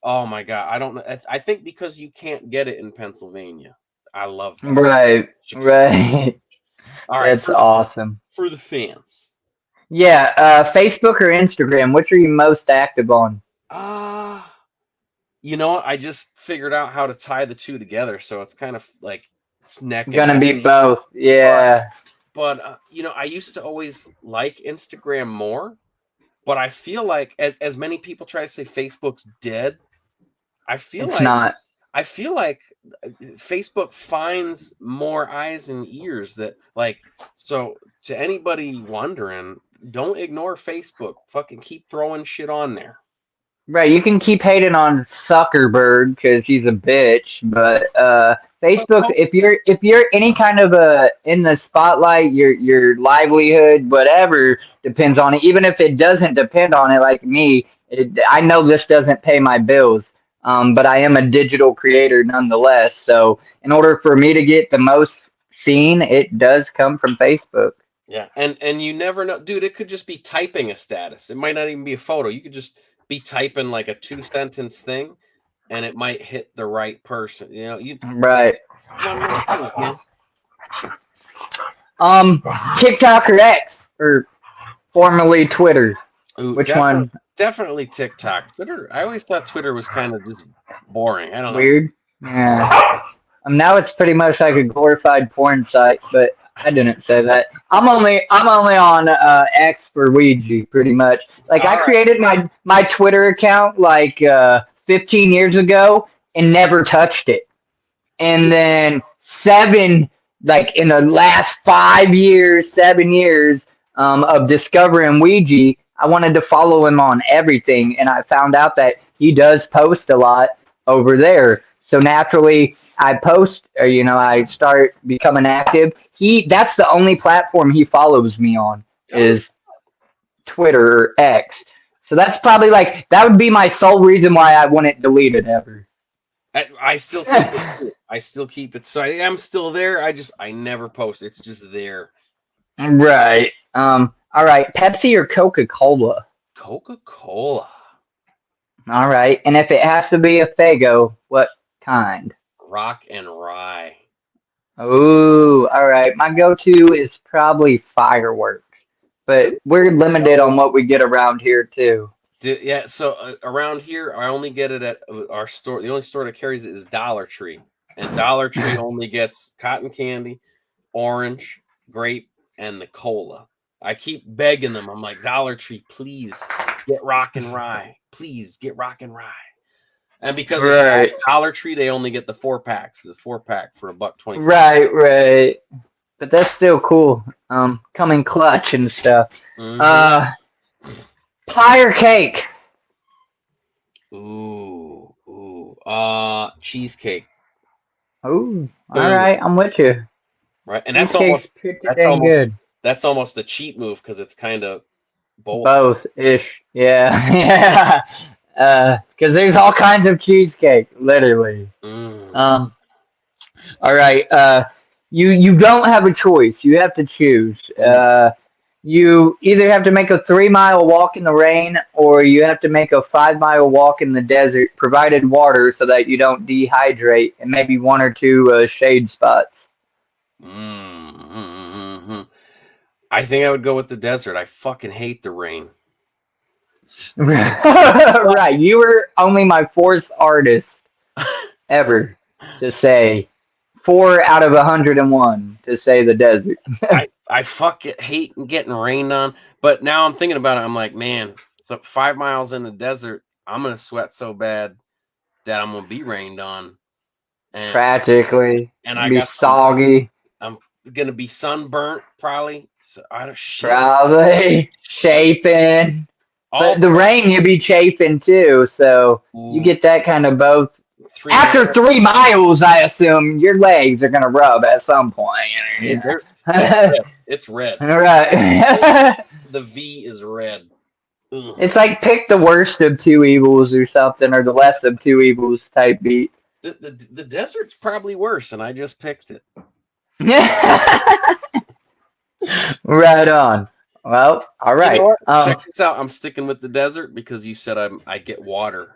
Oh my God. I don't know. I think because you can't get it in Pennsylvania. I love that. Right. Chicago. Right. All right. That's awesome. For the fans. Yeah. Facebook or Instagram? Which are you most active on? You know what? I just figured out how to tie the two together. So it's kind of like it's neck. Gonna be both. Yeah. But I used to always like Instagram more, but I feel like as many people try to say Facebook's dead, I feel like Facebook finds more eyes and ears that so to anybody wondering, don't ignore Facebook. Fucking keep throwing shit on there. Right, you can keep hating on Zuckerberg because he's a bitch, but Facebook, if you're any kind of in the spotlight, your livelihood, whatever depends on it. Even if it doesn't depend on it, like me, I know this doesn't pay my bills, but I am a digital creator nonetheless. So in order for me to get the most seen, it does come from Facebook. Yeah, and you never know, dude. It could just be typing a status. It might not even be a photo. You could just be typing like a 2-sentence thing, and it might hit the right person. Right. TikTok or X, or formerly Twitter. Ooh, which one? Definitely TikTok. Twitter. I always thought Twitter was kind of just boring. I don't know. Weird. Yeah. Now it's pretty much like a glorified porn site, but I didn't say that. I'm only on X for Ouija, pretty much. Like I created my Twitter account like 15 years ago and never touched it. And then in the last 7 years of discovering Ouija, I wanted to follow him on everything, and I found out that he does post a lot over there. So naturally, I post, I start becoming active. That's the only platform he follows me on is Twitter or X. So that's probably that would be my sole reason why I wouldn't delete it ever. I still keep it. I still keep it. So I am still there. I never post. It's just there. Right. All right. Pepsi or Coca-Cola? Coca-Cola. All right. And if it has to be a Faygo, what kind? Rock and Rye. Oh, all right. My go-to is probably Firework, but we're limited on what we get around here too. Yeah, so around here, I only get it at our store. The only store that carries it is Dollar Tree, and Dollar Tree only gets cotton candy, orange, grape, and the cola. I keep begging them. I'm like, Dollar Tree, please get Rock and Rye. Please get Rock and Rye. And because it's Dollar Tree, they only get the 4-packs. The 4-pack for $1.25. Right. But that's still cool. Coming clutch and stuff. Mm-hmm. Pie or cake? Ooh. Cheesecake. Ooh. All right, I'm with you. Right, and that's almost the cheat move because it's kind of both-ish. Yeah. Because there's all kinds of cheesecake, literally. All right. You don't have a choice. You have to choose. You either have to make a 3-mile walk in the rain, or you have to make a 5-mile walk in the desert, provided water so that you don't dehydrate, and maybe 1 or 2 shade spots. Mm-hmm. I think I would go with the desert. I fucking hate the rain. Right, you were only my 4th artist ever to say 4 out of 101 to say the desert. I fucking hate getting rained on, but now I'm thinking about it. I'm like, man, so 5 miles in the desert, I'm gonna sweat so bad that I'm gonna be rained on, and Practically, and I be got soggy. I'm gonna be sunburnt probably. So I don't shit. Probably chafing. All But the rain, you'd be chafing too, so you get that kind of both. After miles. 3 miles, I assume your legs are gonna rub at some point. Dude, red. It's red. Right. The V is red. Ugh. It's like pick the worst of 2 evils or something, or the less of 2 evils type beat. The desert's probably worse, and I just picked it. Right on. Well, all right. You know what? Check this out. I'm sticking with the desert because you said I get water.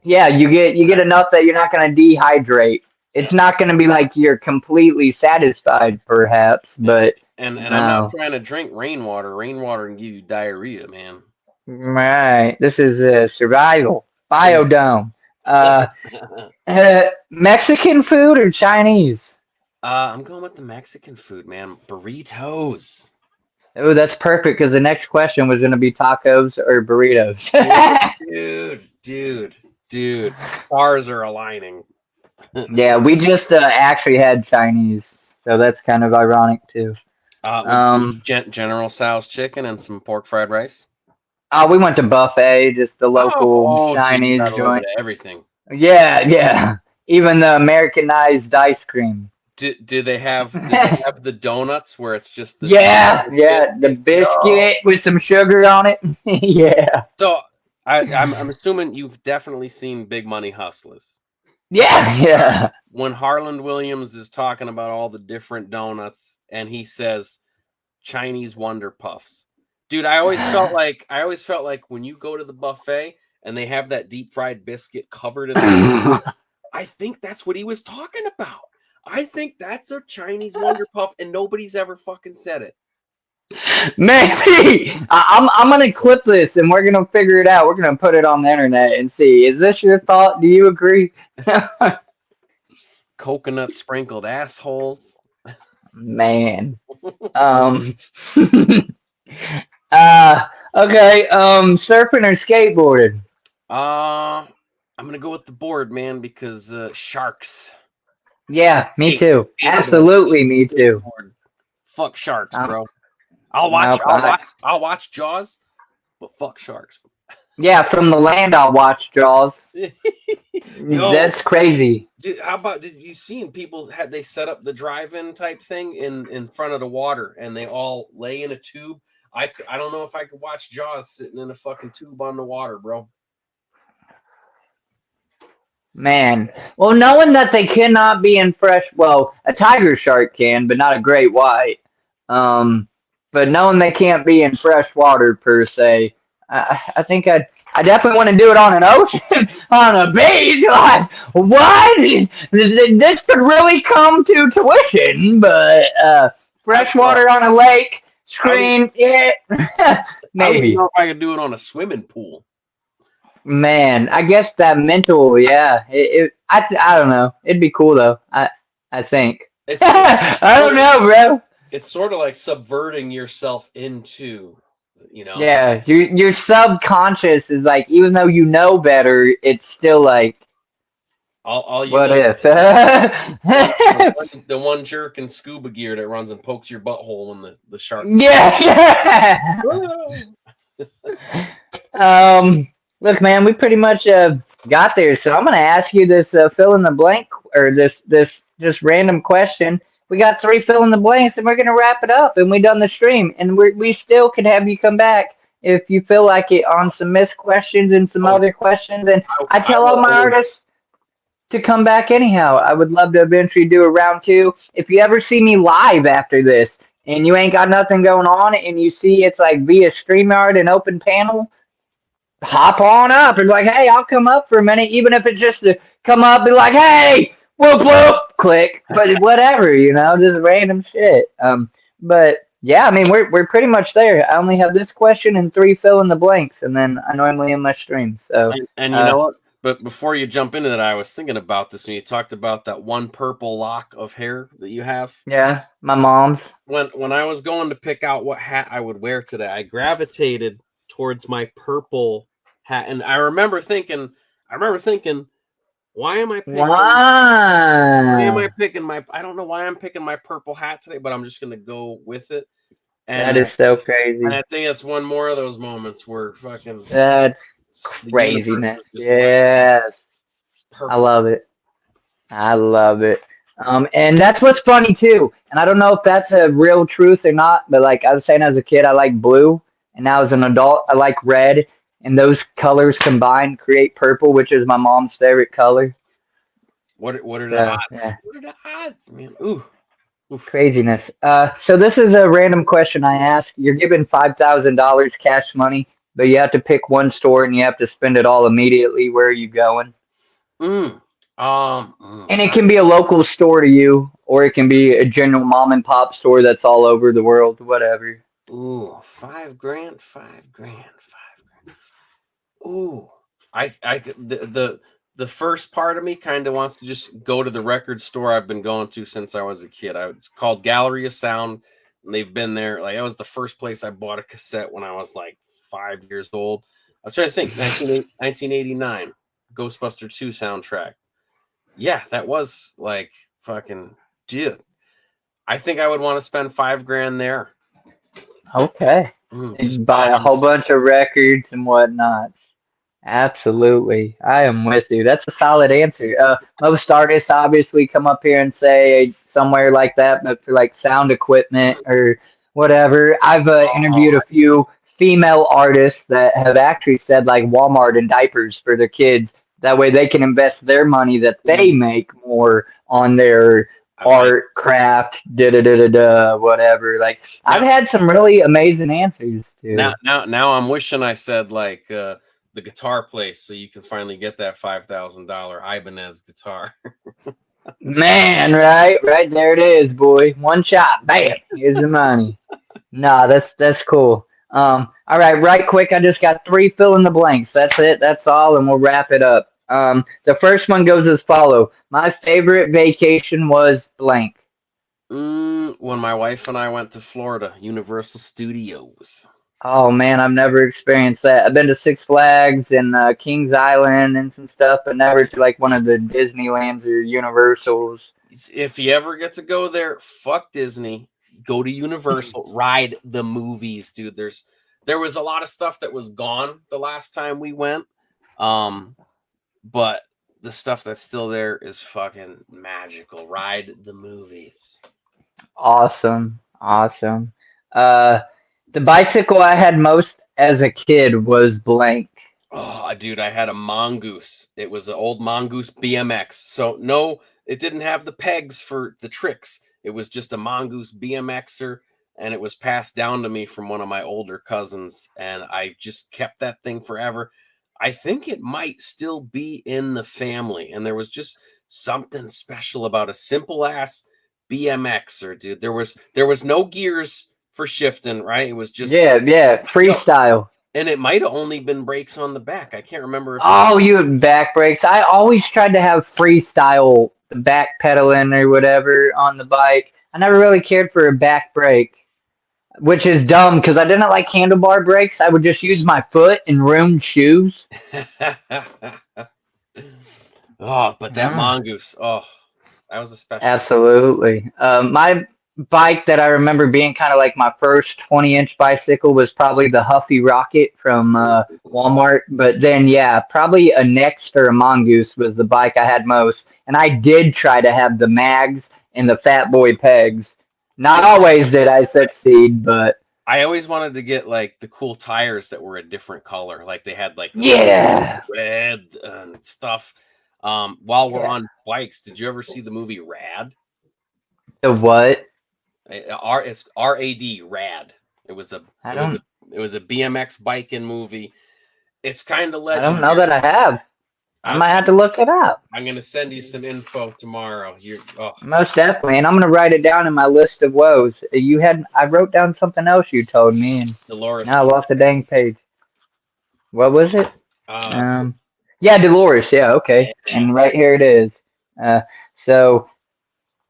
Yeah, you get enough that you're not going to dehydrate. It's not going to be like you're completely satisfied, perhaps, but and I'm not trying to drink rainwater. Rainwater can give you diarrhea, man. Right. This is survival. Biodome. Mexican food or Chinese? I'm going with the Mexican food, man. Burritos. Oh, that's perfect because the next question was going to be tacos or burritos. Dude. Stars are aligning. Yeah, we just actually had Chinese, so that's kind of ironic too. General Tso's chicken and some pork fried rice. We went to buffet, just the local Chinese joint. Everything. Yeah. Even the Americanized ice cream. Do they have the donuts where it's just the the biscuit with some sugar on it? Yeah. So I'm assuming you've definitely seen Big Money Hustlers. Yeah. When Harland Williams is talking about all the different donuts and he says Chinese Wonder Puffs. Dude, I always felt like when you go to the buffet and they have that deep fried biscuit covered in I think that's what he was talking about. I think that's a Chinese Wonder Puff and nobody's ever fucking said it. Maybe. I'm gonna clip this and we're gonna figure it out. We're gonna put it on the internet and see. Is this your thought? Do you agree? Coconut sprinkled assholes. Man. Okay. Surfing or skateboarding? I'm gonna go with the board, man, because sharks. Yeah, me too. Absolutely, me too. Fuck sharks, bro. I'll watch Jaws, but fuck sharks. Yeah, from the land I'll watch Jaws. That's crazy. Dude, how about did you see people they set up the drive-in type thing in front of the water and they all lay in a tube? I don't know if I could watch Jaws sitting in a fucking tube on the water, bro. Man. Well, knowing that they cannot be in a tiger shark can, but not a great white. But knowing they can't be in fresh water per se, I think I definitely want to do it on an ocean, on a beach. Like, what? This could really come to tuition, but freshwater on a lake, screen, yeah, maybe. I don't know if I could do it on a swimming pool. Man, I guess that mental, yeah. I don't know. It'd be cool though. I think. I don't know, bro. It's sort of like subverting yourself into, Yeah, your subconscious is like, even though you know better, it's still like, what if? The one jerk in scuba gear that runs and pokes your butthole when the shark. Yeah. Look, man, we pretty much got there, so I'm gonna ask you this fill in the blank or this just random question. We got 3 fill in the blanks, and we're gonna wrap it up, and we done the stream, and we still could have you come back if you feel like it on some missed questions and some other questions. And I tell all my artists to come back anyhow. I would love to eventually do a round 2. If you ever see me live after this and you ain't got nothing going on, and you see it's like via StreamYard and open panel, hop on up and like, hey, I'll come up for a minute, even if it's just to come up and like, hey, whoop whoop, click, but whatever, just random shit. But yeah, I mean, we're pretty much there. I only have this question and 3 fill in the blanks, and then I normally end my stream. So, and you know what? But before you jump into that, I was thinking about this when you talked about that one purple lock of hair that you have. Yeah, my mom's. When I was going to pick out what hat I would wear today, I gravitated towards my purple hat, and I remember thinking, why am I picking? Why am I picking my? I don't know why I'm picking my purple hat today, but I'm just gonna go with it. And that is so crazy. And I think it's one more of those moments where fucking that's craziness. Yes, I love it. I love it. And that's what's funny too. And I don't know if that's a real truth or not, but like I was saying, as a kid, I like blue, and now as an adult, I like red. And those colors combined create purple, which is my mom's favorite color. What are the odds? Yeah. What are the odds, man? Ooh. Craziness. So this is a random question I ask. You're given $5,000 cash money, but you have to pick one store and you have to spend it all immediately. Where are you going? And it can be a local store to you, or it can be a general mom and pop store that's all over the world, whatever. Ooh, $5 grand. Ooh, the first part of me kind of wants to just go to the record store I've been going to since I was a kid. It's called Gallery of Sound, and they've been there. Like, that was the first place I bought a cassette when I was like 5 years old. I was trying to think, 1989, Ghostbuster 2 soundtrack. Yeah, that was like fucking dude. I think I would want to spend $5 grand there. Okay. Just buy a whole bunch of records and whatnot. Absolutely. I am with you. That's a solid answer. Most artists obviously come up here and say somewhere like that, but for like sound equipment or whatever. I've interviewed a few female artists that have actually said like Walmart and diapers for their kids. That way they can invest their money that they make more on their art, craft, whatever. Like, I've had some really amazing answers too. Now I'm wishing I said like the guitar place, so you can finally get that $5,000 Ibanez guitar. Man, right there it is, boy. One shot, bam, here's the money. Nah, that's cool. All right quick. I just got 3 fill in the blanks. That's it. That's all, and we'll wrap it up. The first one goes as follow. My favorite vacation was blank. When my wife and I went to Florida, Universal Studios. Oh man, I've never experienced that. I've been to Six Flags and Kings Island and some stuff, but never to like one of the Disneylands or Universals. If you ever get to go there, fuck Disney. Go to Universal, ride the movies, dude. There was a lot of stuff that was gone the last time we went. But the stuff that's still there is fucking magical. Ride the movies. Awesome. The bicycle I had most as a kid was blank. Oh, dude, I had a Mongoose. It was an old Mongoose BMX. So no, it didn't have the pegs for the tricks. It was just a Mongoose BMXer, and it was passed down to me from one of my older cousins, and I just kept that thing forever. I think it might still be in the family, and there was just something special about a simple ass BMXer, dude. There was no gears for shifting, right? It was just freestyle. And it might have only been brakes on the back. I can't remember if you had back brakes. I always tried to have freestyle, the back pedaling or whatever on the bike. I never really cared for a back brake, which is dumb because I didn't like handlebar brakes. I would just use my foot in ruined shoes. But that Mongoose, that was a special. Absolutely. My bike that I remember being kind of like my first 20-inch bicycle was probably the Huffy Rocket from Walmart. But then, probably a Next or a Mongoose was the bike I had most. And I did try to have the mags and the Fat Boy pegs. Not always did I succeed, but I always wanted to get like the cool tires that were a different color. Like they had like red and stuff. While we're on bikes, did you ever see the movie Rad? The what? It's RAD, rad. It was a BMX biking movie. It's kind of legendary. I don't know that I have. I might have to look it up. I'm gonna send you some info tomorrow. Most definitely, and I'm gonna write it down in my list of woes. I wrote down something else you told me, and Dolores. now I lost the dang page. What was it? Yeah, Dolores. Yeah, okay. Yeah. And right here it is. So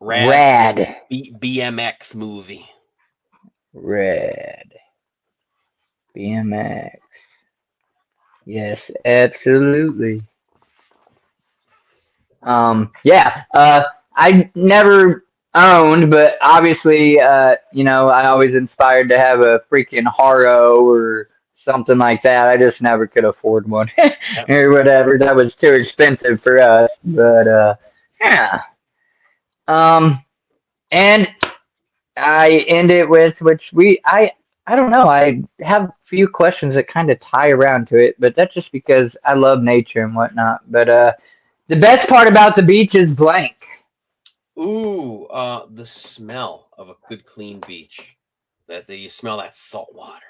rad. BMX movie. Rad. BMX. Yes, absolutely. Yeah. I never owned, but obviously, I always inspired to have a freaking Haro or something like that. I just never could afford one or whatever. That was too expensive for us. But yeah. And I end it with I don't know. I have a few questions that kind of tie around to it, but that's just because I love nature and whatnot. But the best part about the beach is blank. Ooh, the smell of a good clean beach. That you smell that salt water.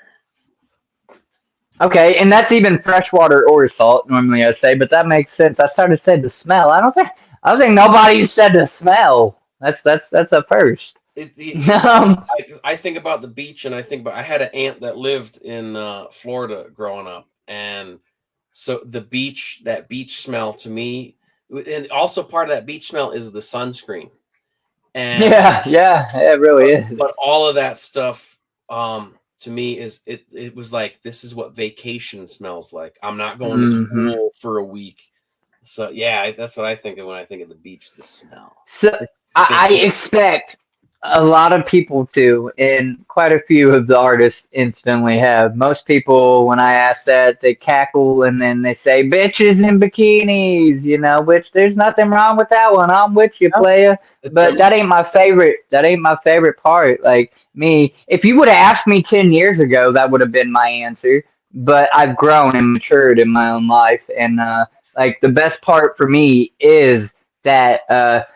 Okay, and that's even freshwater or salt. Normally, I say, but that makes sense. I started to say the smell. I don't think nobody said the smell. That's a first. I think about the beach, and I had an aunt that lived in Florida growing up, and so that beach smell to me, and also part of that beach smell is the sunscreen. And yeah, it really is. But all of that stuff, to me, it was like, this is what vacation smells like. I'm not going to school for a week. So yeah, that's what I think of when I think of the beach, the smell. So I expect a lot of people to, and quite a few of the artists instantly have. Most people, when I ask that, they cackle and then they say bitches in bikinis, which there's nothing wrong with that one. I'm with you, playa. But that ain't my favorite. That ain't my favorite part. Like me, if you would have asked me 10 years ago, that would have been my answer. But I've grown and matured in my own life, and like the best part for me is that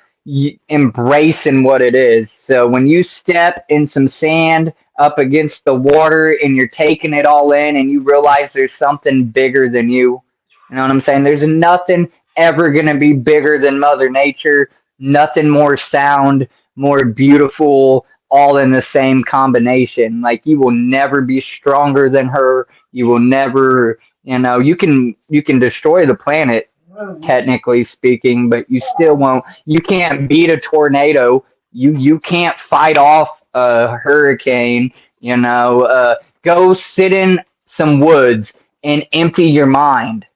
embracing what it is. So when you step in some sand up against the water and you're taking it all in and you realize there's something bigger than you, you know what I'm saying? There's nothing ever going to be bigger than Mother Nature, nothing more sound, more beautiful, all in the same combination. Like you will never be stronger than her. You will never, you can destroy the planet technically speaking, but you still won't. You can't beat a tornado. You can't fight off a hurricane. Go sit in some woods and empty your mind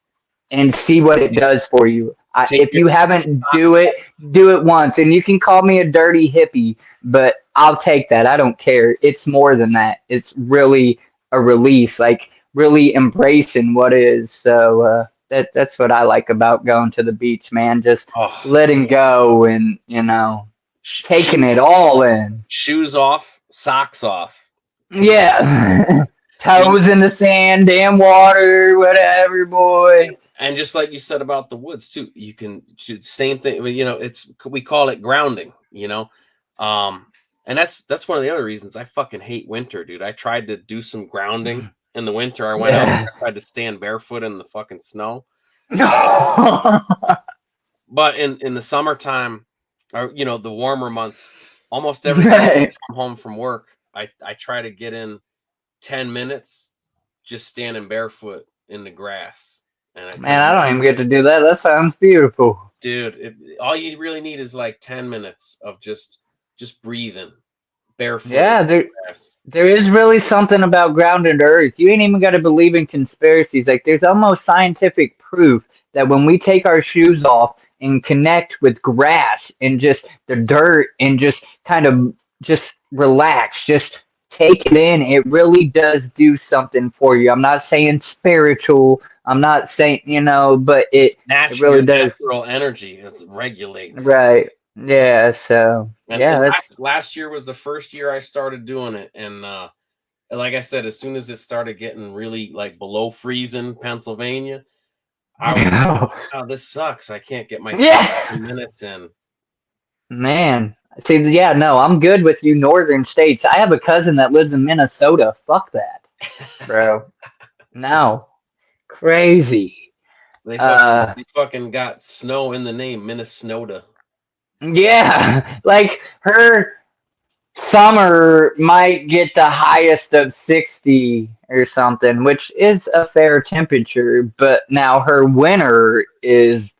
and see what it does for you. If you haven't do it once. And you can call me a dirty hippie, but I'll take that. I don't care. It's more than that. It's really a release, like really embracing what is. So that's what I like about going to the beach, man. Just letting go and taking it all in. Shoes off, socks off. Yeah. Toes in the sand, damn water, whatever, boy. And just like you said about the woods too, you can do same thing. We call it grounding, and that's one of the other reasons I fucking hate winter, dude. I tried to do some grounding in the winter. I went out and I tried to stand barefoot in the fucking snow. But in the summertime, or the warmer months, almost every day I come home from work, I try to get in 10 minutes just standing barefoot in the grass. And I don't even get to do that. That sounds beautiful. Dude, all you really need is like 10 minutes of just breathing barefoot. Yeah, there is really something about grounded earth. You ain't even got to believe in conspiracies. Like there's almost scientific proof that when we take our shoes off and connect with grass and just the dirt and just kind of just relax, just take it in, it really does do something for you. I'm not saying spiritual. I'm not saying, but it really does. Natural energy. It regulates. Right. Yeah. So, and last year was the first year I started doing it. And like I said, as soon as it started getting really like below freezing Pennsylvania, I was like, oh, this sucks. I can't get my 10 minutes in. Man, See, yeah, no, I'm good with you northern states. I have a cousin that lives in Minnesota. Fuck that, bro. No, crazy. They fucking Uh, they fucking got snow in the name, Minnesota. yeah, like her summer might get the highest of 60 or something, which is a fair temperature, but now her winter is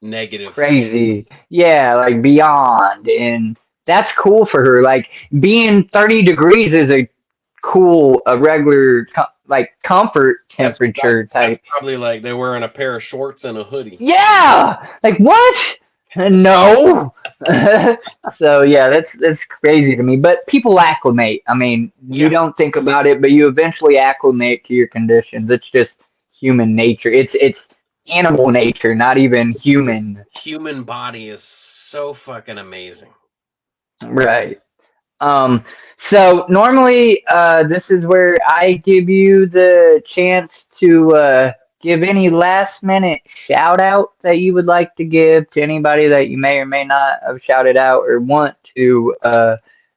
Negative. crazy. Yeah, like beyond. And that's cool for her. Like being 30 degrees is a cool, a regular, like comfort temperature That's type. probably like they're wearing a pair of shorts and a hoodie. Yeah, like what? No. So yeah, that's crazy to me. But people acclimate. I mean, you Yeah, don't think about it, but you eventually acclimate to your conditions. It's just human nature. It's animal nature, not even human. human body is so fucking amazing. Right. Um, so normally, this is where I give you the chance to give any last minute shout out that you would like to give to anybody that you may or may not have shouted out or want to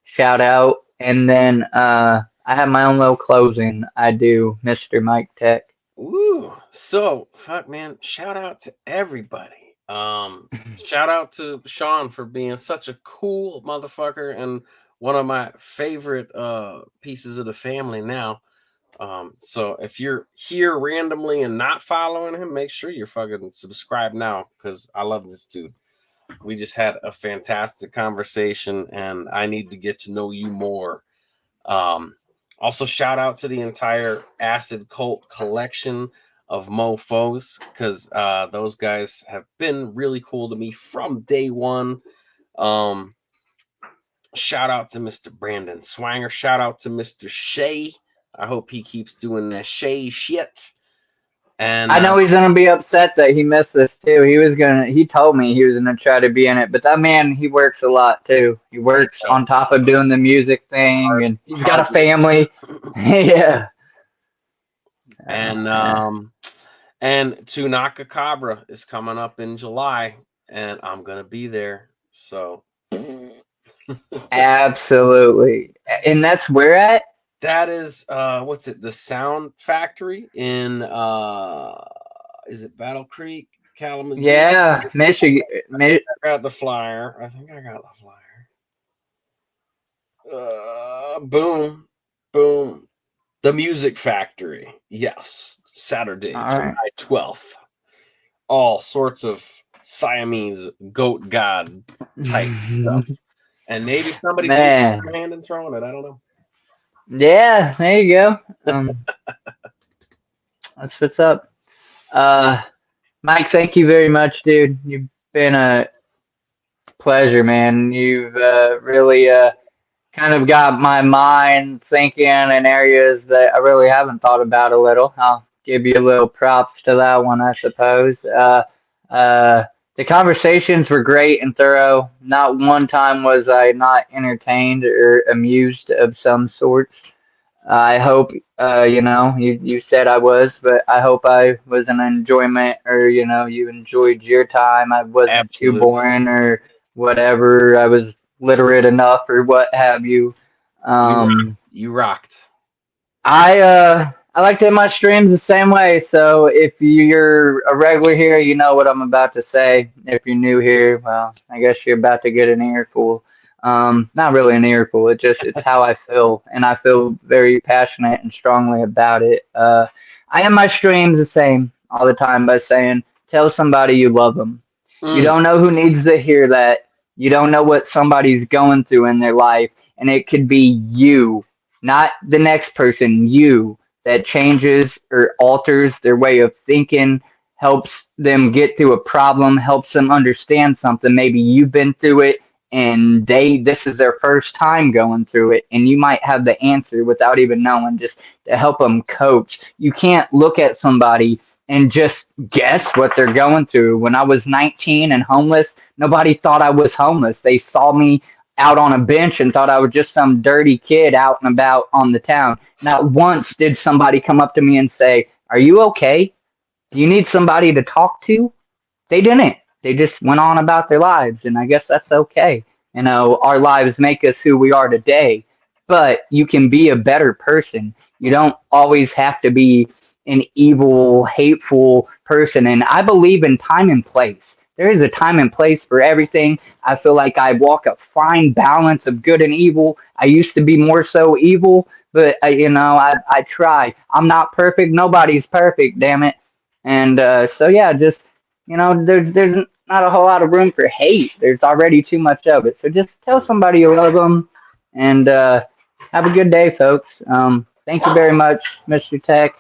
shout out. And then I have my own little closing. I do, Mr. mike-tek. Ooh, so fuck, man! Shout out to everybody. Shout out to Sean for being such a cool motherfucker and one of my favorite pieces of the family now. So if you're here randomly and not following him, make sure you're fucking subscribed now because I love this dude. We just had a fantastic conversation, and I need to get to know you more. Um, Also, shout out to the entire Acid Cult collection of mofos because those guys have been really cool to me from day one. Um, Shout out to Mr. Brandon Swanger. Shout out to Mr. Shay. I hope he keeps doing that Shay shit. And I know he's gonna be upset that he missed this too. He told me he was gonna try to be in it, but that man, he works a lot too. He works on top of doing the music thing, and he's got a family. Yeah. and Yeah. and Tunaka is coming up in July, and I'm gonna be there. So Absolutely. And that's where at? that is what's it? The Sound Factory in is it Battle Creek, Kalamazoo? Yeah, Michigan. I got the flyer. I think I got the flyer. Boom, boom. The Music Factory. Yes, Saturday, All July right. 12th. All sorts of Siamese goat god type stuff. And maybe somebody put Man. their hand and throwing it. I don't know. Yeah, there you go. That's what's up. Mike, thank you very much, dude. You've been a pleasure, man. You've really kind of got my mind thinking in areas that I really haven't thought about a little. I'll give you a little props to that one, I suppose. The conversations were great and thorough. Not one time was I not entertained or amused of some sorts. I hope, you said I was, but I hope I was an enjoyment or, you enjoyed your time. I wasn't too Absolutely. boring or whatever. I was literate enough or what have you. You rocked. I like to hit my streams the same way. So if you're a regular here, you know what I'm about to say. If you're new here, well, I guess you're about to get an earful. Not really an earful. It's how I feel, and I feel very passionate and strongly about it. I end my streams the same all the time by saying, "Tell somebody you love them." You don't know who needs to hear that. You don't know what somebody's going through in their life, and it could be you, not the next person. You that changes or alters their way of thinking, helps them get through a problem, helps them understand something. Maybe you've been through it and this is their first time going through it, and you might have the answer without even knowing, just to help them coach. You can't look at somebody and just guess what they're going through. When I was 19 and homeless, nobody thought I was homeless. They saw me out on a bench and thought I was just some dirty kid out and about on the town. Not once did somebody come up to me and say, "Are you okay? Do you need somebody to talk to?" They didn't. They just went on about their lives, and I guess that's okay. You know, our lives make us who we are today, but you can be a better person. You don't always have to be an evil, hateful person. And I believe in time and place. There is a time and place for everything. I feel like I walk a fine balance of good and evil. I used to be more so evil, but you know, I try. I'm not perfect. Nobody's perfect, damn it. And so yeah, just you know, there's not a whole lot of room for hate. There's already too much of it. So just tell somebody you love them, and have a good day, folks. Thank you very much, Mr. Tech.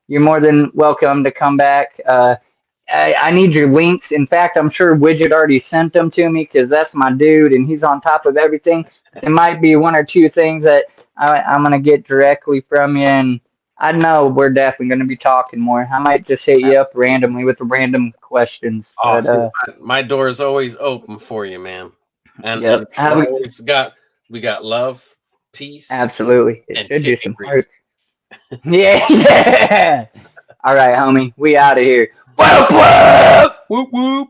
You're more than welcome to come back. I need your links. In fact, I'm sure Widget already sent them to me because that's my dude and he's on top of everything. There might be one or two things that I'm going to get directly from you. And I know we're definitely going to be talking more. I might just hit you up randomly with random questions. Oh, But, my door is always open for you, man. And, yep. we got love, peace, Absolutely. It and should do chicken some grease. hearts. Yeah. All right, homie. We out of here. Whoop, whoop. Whoop whoop.